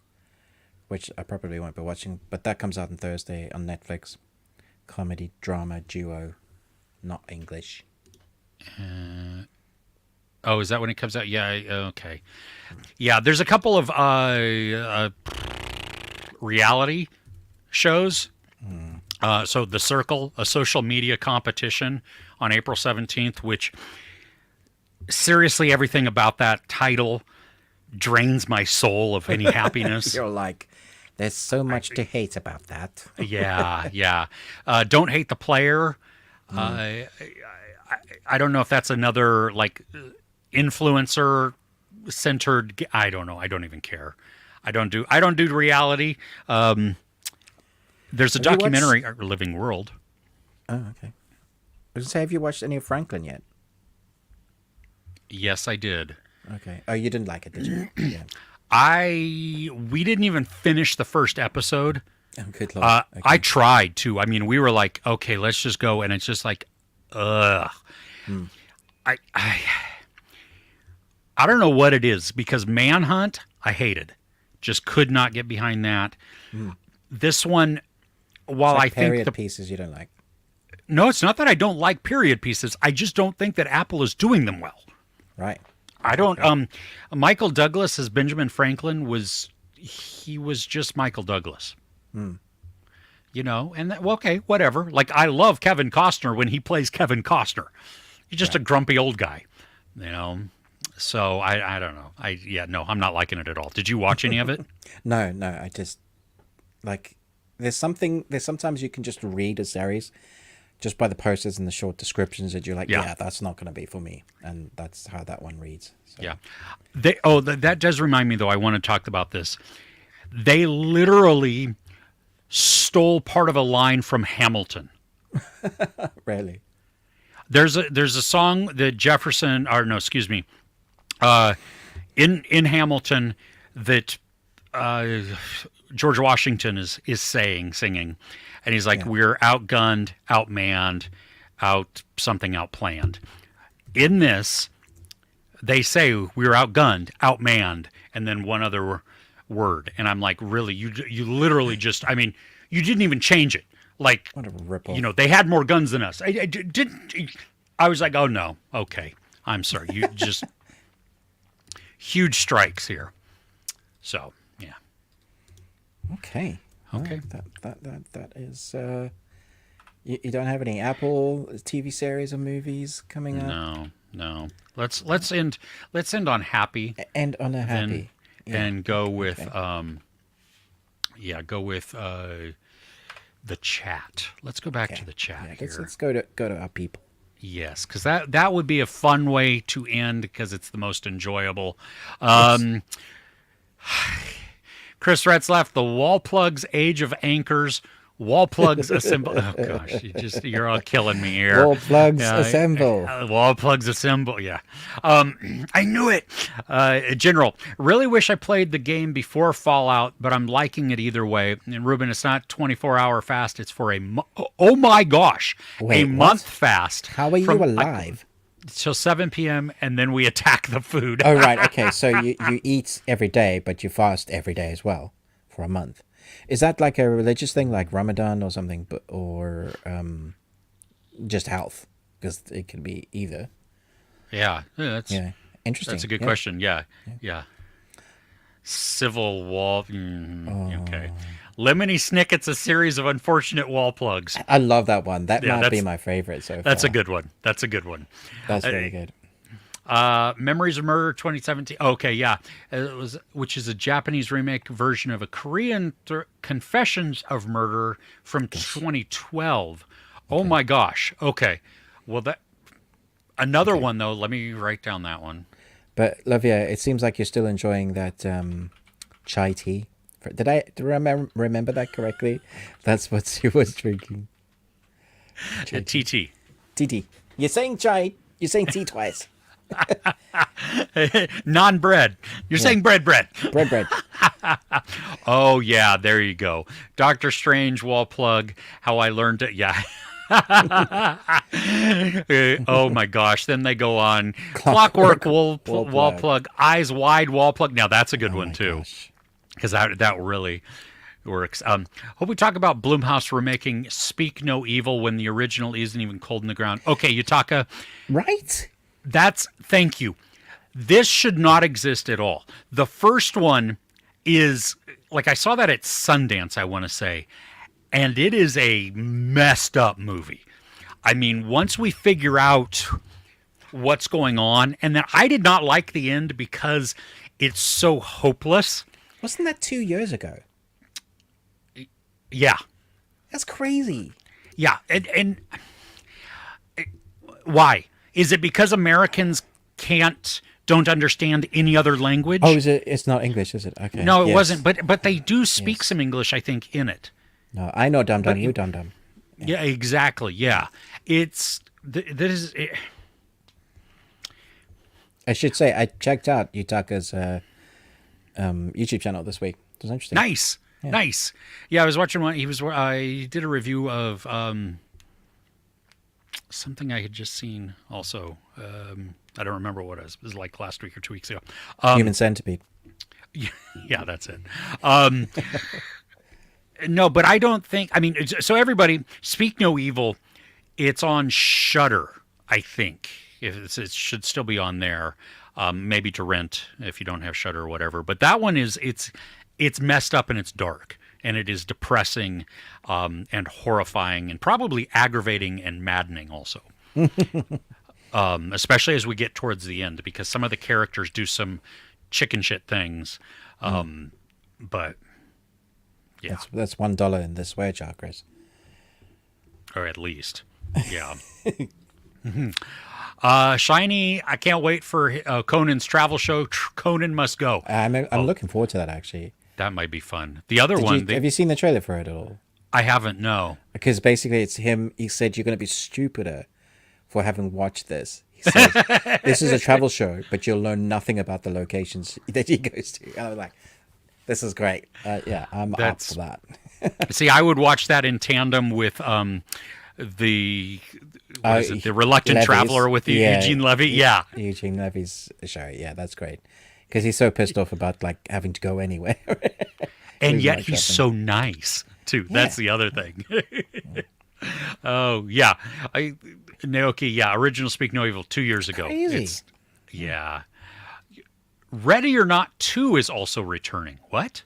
which I probably won't be watching, but that comes out on Thursday on Netflix. Comedy, drama, duo, not English. Oh, is that when it comes out? Yeah, okay. Yeah, there's a couple of reality shows. So The Circle, a social media competition on April 17th, which seriously, everything about that title drains my soul of any happiness. You're like, there's so much to hate about that. Yeah. Don't hate the player. I don't know if that's another like influencer centered. I don't know. I don't even care. I don't do reality. There's a documentary, Living World. Oh, okay. I was gonna say, have you watched any of Franklin yet? Yes, I did. Okay. Oh, you didn't like it, did you? Yeah. We didn't even finish the first episode. Oh, good Lord. Okay. I tried to. I mean, we were like, okay, let's just go, and it's just like, ugh. I don't know what it is, because Manhunt, I hated. Just could not get behind that. This one, while I think period pieces you don't like. No, it's not that I don't like period pieces. I just don't think that Apple is doing them well. Right. I don't. Michael Douglas as Benjamin Franklin was just Michael Douglas. You know, and okay, whatever. Like, I love Kevin Costner when he plays Kevin Costner. He's just a grumpy old guy, you know. So I don't know. I'm not liking it at all. Did you watch any of it? No. I just like there's sometimes you can just read a series just by the posters and the short descriptions that you're like, yeah that's not going to be for me, and that's how that one reads. So. Yeah. That does remind me, though. I want to talk about this. They literally stole part of a line from Hamilton. Really? There's a song that in Hamilton that George Washington is singing, and he's like, we're outgunned, outmanned, outplanned. In this, they say we're outgunned, outmanned, and then one other word, and I'm like, really? You literally just, I mean, you didn't even change it. Like, what a rip-off. You know, they had more guns than us. I was like, oh no, okay, I'm sorry. You just huge strikes here. So yeah. Okay. Okay. That is. You don't have any Apple TV series or movies coming up? No. Let's end on happy. End on a happy. And go with the chat. Let's go back to the chat here. Let's go to our people. Yes, because that would be a fun way to end, because it's the most enjoyable. Chris Retzlaff, the wall plugs, age of anchors, wall plugs assemble. Oh gosh, you're all killing me here. Wall plugs assemble. Wall plugs assemble. Yeah, I knew it. General, really wish I played the game before Fallout, but I'm liking it either way. And Ruben, it's not 24-hour fast. It's for oh my gosh, a month fast. How are you alive? Till 7 p.m. and then we attack the food. Oh right, okay. So you eat every day, but you fast every day as well for a month. Is that like a religious thing, like Ramadan or something, or just health? Because it can be either. Yeah, that's interesting. That's a good question. Yeah. Civil wall. Okay. Lemony Snicket's a series of unfortunate wall plugs. I love that one. That might be my favorite so far. That's a good one. That's very good. Memories of Murder 2017. Okay, yeah. Which is a Japanese remake version of a Korean Confessions of Murder from 2012. Oh my gosh. Okay. Well, another one though. Let me write down that one. But Lavia, it seems like you're still enjoying that chai tea. Did I remember that correctly? That's what she was drinking. TT. TT. You're saying chai. You're saying tea twice. Non-bread. You're saying bread. Bread. Oh, yeah, there you go. Doctor Strange wall plug, how I learned it. Yeah. Oh, my gosh. Then they go on Clockwork wall plug, Eyes Wide wall plug. Now, that's a good one, too. Because that really works. Hope we talk about Blumhouse remaking Speak No Evil when the original isn't even cold in the ground. Okay, Yutaka. Right? Thank you. This should not exist at all. The first one is, like, I saw that at Sundance, I want to say, and it is a messed up movie. I mean, once we figure out what's going on, and then I did not like the end because it's so hopeless. Wasn't that 2 years ago? Yeah. That's crazy. Yeah. And why? Is it because Americans don't understand any other language? Oh, is it? It's not English, is it? Okay. No, it wasn't. But they do speak some English, I think, in it. No, I know Dum Dum, you Dum Dum. Yeah, exactly. Yeah. This is. I should say, I checked out Yutaka's YouTube channel this week. It was interesting. Nice. Yeah, I was watching one. I did a review of something I had just seen also. I don't remember what it was. It was like last week or 2 weeks ago. Human Centipede. Yeah, that's it. No, but I don't think. I mean, so everybody, Speak No Evil. It's on Shudder, I think. It should still be on there. Maybe to rent if you don't have Shudder or whatever. But that one it's messed up and it's dark and it is depressing and horrifying and probably aggravating and maddening also. Especially as we get towards the end, because some of the characters do some chicken shit things. But yeah, that's $1 in the swear jar, Chris. Or at least, yeah. Shiny, I can't wait for Conan's travel show. Conan Must Go. I'm looking forward to that, actually. That might be fun. The other one... have you seen the trailer for it at all? I haven't, no. Because basically it's him. He said, you're going to be stupider for having watched this. He said, this is a travel show, but you'll learn nothing about the locations that he goes to. And I was like, this is great. Yeah, I'm up for that. See, I would watch that in tandem with... the Reluctant Levy's, Traveler with Eugene Levy. Yeah. Eugene Levy's show. Yeah, that's great. Because he's so pissed off about like having to go anywhere. And yet he's so nice, too. That's the other thing. Oh, yeah. Naoki, yeah. Original Speak No Evil 2 years ago. Crazy. Yeah. Ready or Not 2 is also returning. What?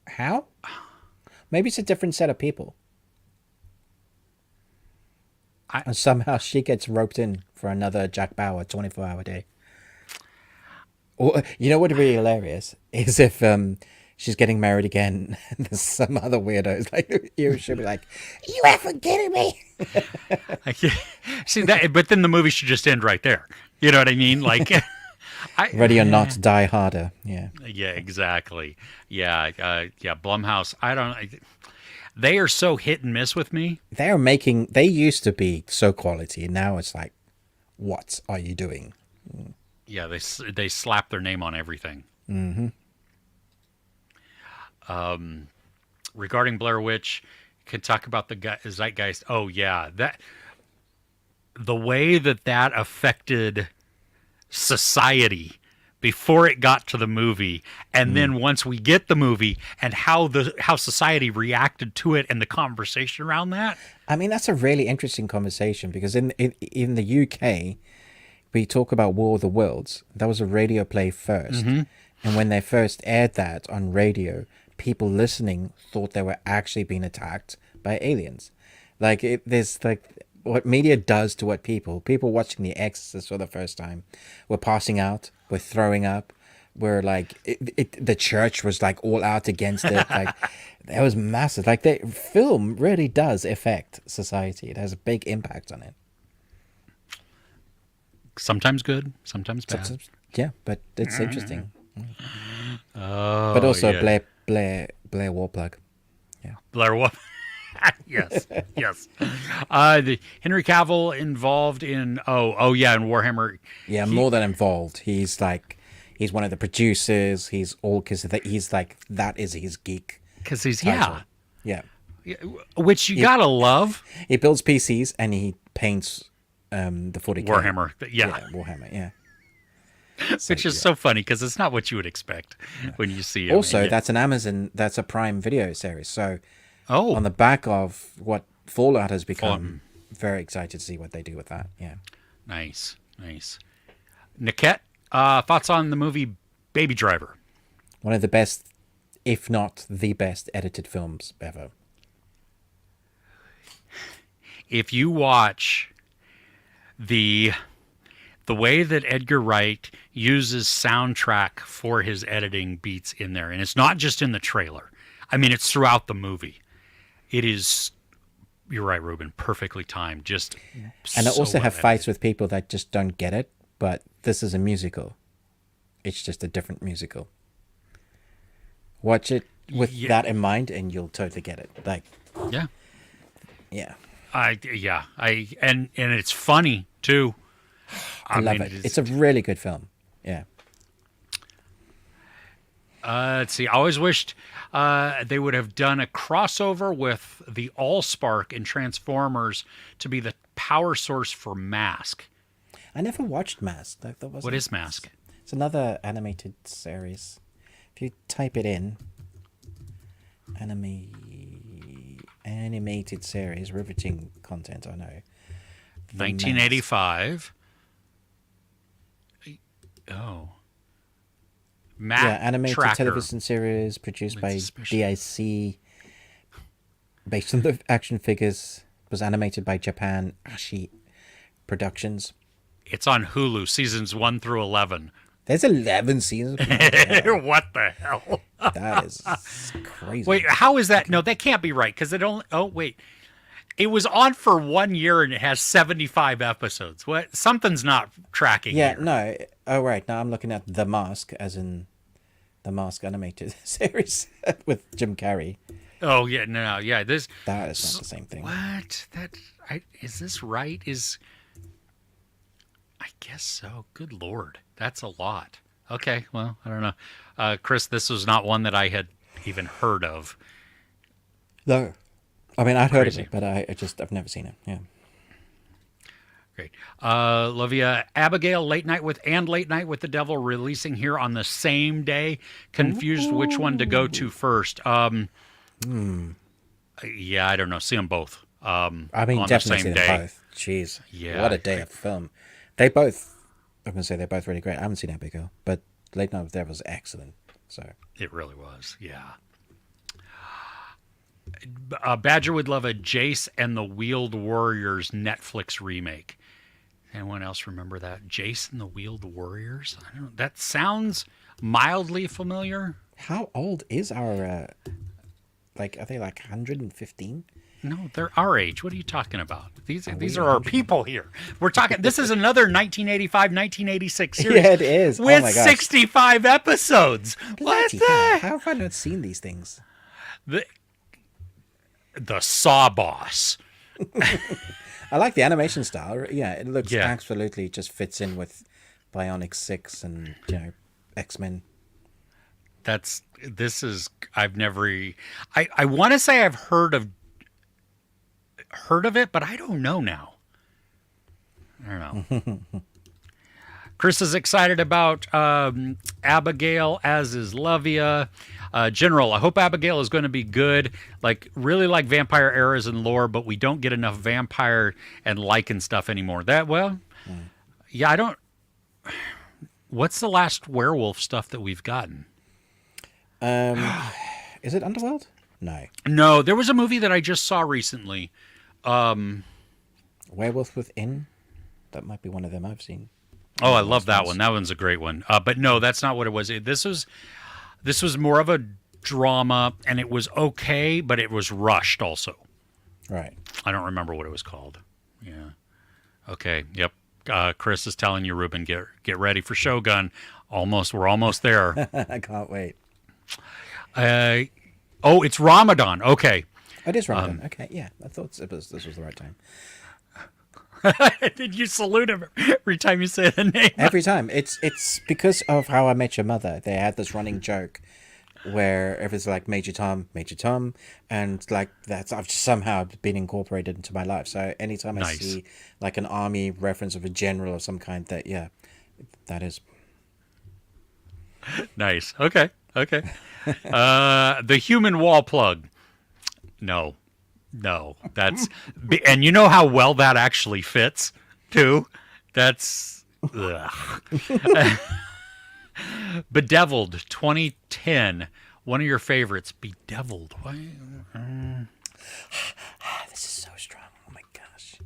How? Maybe it's a different set of people. And somehow she gets roped in for another Jack Bauer 24-hour day. Or, you know what would be hilarious is if she's getting married again and there's some other weirdos like you should be like, you effing kidding me? See that, but then the movie should just end right there. You know what I mean? Like, Ready or Not, Die Harder. Yeah. Yeah, exactly. Yeah, Blumhouse. They are so hit and miss with me. They used to be so quality, and now it's like, what are you doing? Yeah, they slap their name on everything. Mm-hmm. Regarding Blair Witch, can talk about the zeitgeist. Oh yeah, the way that affected society before it got to the movie, and then once we get the movie, and how society reacted to it, and the conversation around that. I mean, that's a really interesting conversation because in the UK, we talk about War of the Worlds. That was a radio play first, and when they first aired that on radio, people listening thought they were actually being attacked by aliens. There's what media does to what people watching The Exorcist for the first time were passing out, were throwing up, were like the church was like all out against it. Like that was massive. Like the film really does affect society. It has a big impact on it. Sometimes good, sometimes bad. Yeah, but it's interesting. Oh, but also yeah. Blair Warplug. Yeah. Blair Warplug. Yes, yes. The Henry Cavill involved in in Warhammer. Yeah, more than involved. He's one of the producers. He's all because he's like that is his geek Because he's title. Yeah. which you gotta love. He builds PCs and he paints the 40K. Warhammer, yeah. Warhammer, yeah. Which is so funny because it's not what you would expect when you see him. Also, that's that's a Prime Video series. So, Oh, on the back of what Fallout has become, very excited to see what they do with that. Yeah. nice. Niket, thoughts on the movie Baby Driver? One of the best, if not the best, edited films ever. If you watch the way that Edgar Wright uses soundtrack for his editing beats in there, and it's not just in the trailer. I mean, it's throughout the movie. It is, you're right, Ruben, perfectly timed. Just And I so also well have edited. fights with people that just don't get it, but this is a musical. It's just a different musical. Watch it with that in mind, and you'll totally get it. Like, Yeah. yeah. And it's funny too. I love it. It's a really good film. Yeah. Let's see. I always wished they would have done a crossover with the Allspark in Transformers to be the power source for Mask. I never watched Mask. What is Mask? It's another animated series. If you type it in, animated series, riveting content, I know. 1985. Oh. Matt Yeah, animated Tracker. television series produced by special. DIC, based on the action figures, was animated by Japan Ashi Productions. It's on Hulu, seasons 1 through 11. There's 11 seasons. Yeah, What the hell? that is crazy. Wait, how is that? No, that can't be right because it only. Oh, wait. It was on for 1 year and it has 75 episodes. What? Something's not tracking. Yeah, here. no. Oh, right. Now I'm looking at The Mask, as in The Mask animated series with Jim Carrey. Oh yeah, no, yeah. This That is not the same thing. what is this right? I guess so. Good Lord, that's a lot. Okay, well, I don't know, Chris. This was not one that I had even heard of. No. I mean, I'd heard of Crazy. it, but I've never seen it. Yeah. Great. Livia, Abigail, Late Night with the Devil releasing here on the same day. Confused which one to go to first. Yeah, I don't know. See them both. I mean, on definitely the same see them day. both. Jeez. Yeah. What a day of film. I'm going to say they're both really great. I haven't seen Abigail, but Late Night with the Devil was excellent. So. It really was. Yeah. Badger would love a Jace and the Wheeled Warriors Netflix remake. Anyone else remember that? Jace and the Wheeled Warriors? I don't know. That sounds mildly familiar. How old is our, are they like 115? No, they're our age. What are you talking about? These are our people here. We're talking. This is another 1985, 1986 series. Yeah, it is. With Oh my gosh. 65 episodes. What Bloody the? hell. How have I not seen these things? The Saw Boss. I like the animation style. Yeah, it looks Yeah. absolutely just fits in with Bionic 6 and, X-Men. I've never. I want to say I've heard of it, but I don't know now. I don't know. Chris is excited about Abigail, as is Lovia. General, I hope Abigail is going to be good. Really like vampire eras and lore, but we don't get enough vampire and lichen stuff anymore. Yeah, I don't. What's the last werewolf stuff that we've gotten? Is it Underworld? No. No, there was a movie that I just saw recently. Werewolf Within? That might be one of them I've seen. Oh, I love that one. That one's a great one. But no, that's not what it was. This was more of a drama, and it was okay, but it was rushed also. Right. I don't remember what it was called. Yeah. Okay. Yep. Chris is telling you, Ruben, get ready for Shogun. We're almost there. I can't wait. It's Ramadan. Okay. It is Ramadan. Okay, yeah. I thought this was the right time. Did you salute him every time you say the name? Every time. It's because of How I Met Your Mother. They had this running joke where it was like Major Tom, and like that's I've just somehow been incorporated into my life. So anytime I see like an army reference of a general of some kind, that is nice. Okay. The human wall plug. No, that's and you know how well that actually fits too. That's Bedeviled 2010. One of your favorites, Bedeviled. Why? This is so strong. Oh my gosh.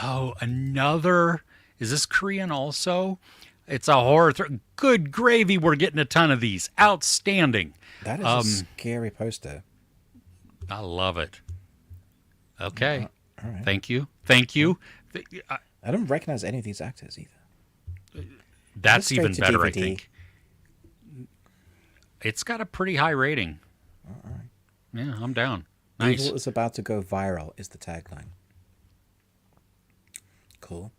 Oh, another. Is this Korean also? It's a horror. Good gravy. We're getting a ton of these. Outstanding. That is a scary poster. I love it. Okay. All right. Thank you. I don't recognize any of these actors either. That's even better, DVD. I think. It's got a pretty high rating. All right. Yeah, I'm down. Nice. Evil is about to go viral is the tagline. Cool.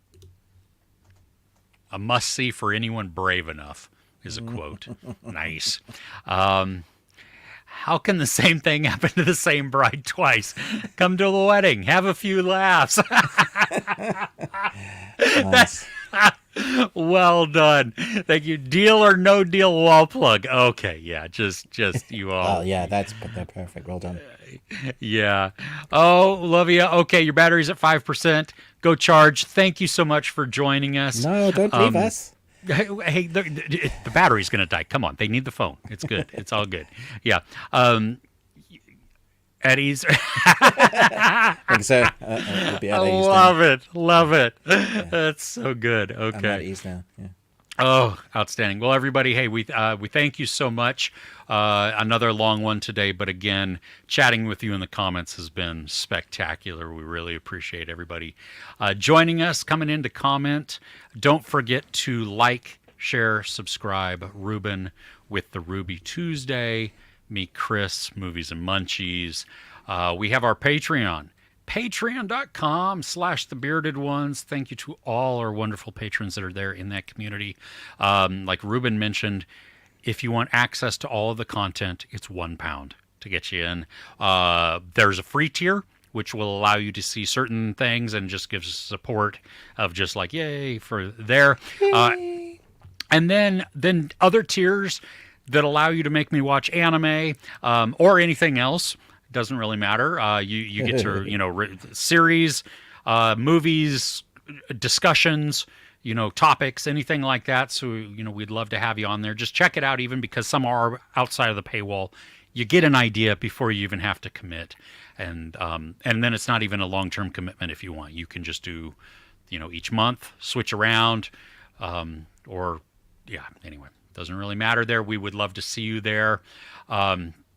A must-see for anyone brave enough is a quote. Nice. How can the same thing happen to the same bride twice? Come to the wedding. Have a few laughs. Nice. Well done. Thank you. Deal or no deal wall plug. Okay, yeah, just you all. Oh yeah, they're perfect. Well done. Yeah. Oh, love you. Okay, your battery's at 5%. Go charge. Thank you so much for joining us. No, don't leave us. Hey, the battery's going to die. Come on. They need the phone. It's good. It's all good. Yeah. Eddie's. I think so. It'll be at ease Love it. Yeah. That's so good. Okay. I'm at ease now. Yeah. Oh, outstanding. Well, everybody, hey, we thank you so much. Another long one today, but again, chatting with you in the comments has been spectacular. We really appreciate everybody joining us, coming in to comment. Don't forget to like, share, subscribe. Ruben with the Ruby Tuesday. Me, Chris, Movies and Munchies. We have our Patreon. Patreon.com/thebearded Thank you to all our wonderful patrons that are there in that community. Like Ruben mentioned, if you want access to all of the content, it's £1 to get you in. There's a free tier, which will allow you to see certain things and just gives support of just like, yay, for there. And then other tiers that allow you to make me watch anime or anything else. Doesn't really matter. You get to, series, movies, discussions, topics, anything like that. So, we'd love to have you on there. Just check it out, even because some are outside of the paywall. You get an idea before you even have to commit. And then it's not even a long-term commitment if you want. You can just do, each month, switch around, anyway, doesn't really matter there. We would love to see you there.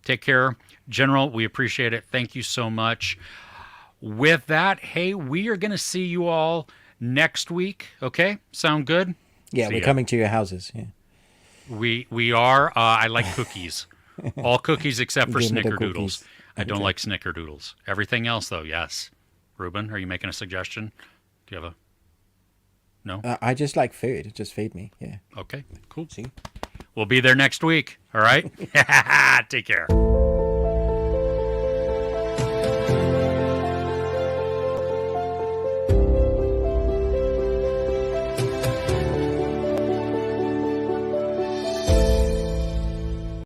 Take care. General, we appreciate it. Thank you so much. With that, hey, we are going to see you all next week. Okay? Sound good? Yeah, we're coming to your houses. Yeah. We are. I like cookies. All cookies except for snickerdoodles. I don't like snickerdoodles. Everything else, though, yes. Ruben, are you making a suggestion? Do you have a... No? I just like food. Just feed me. Yeah. Okay, cool. See? We'll be there next week. All right? Take care.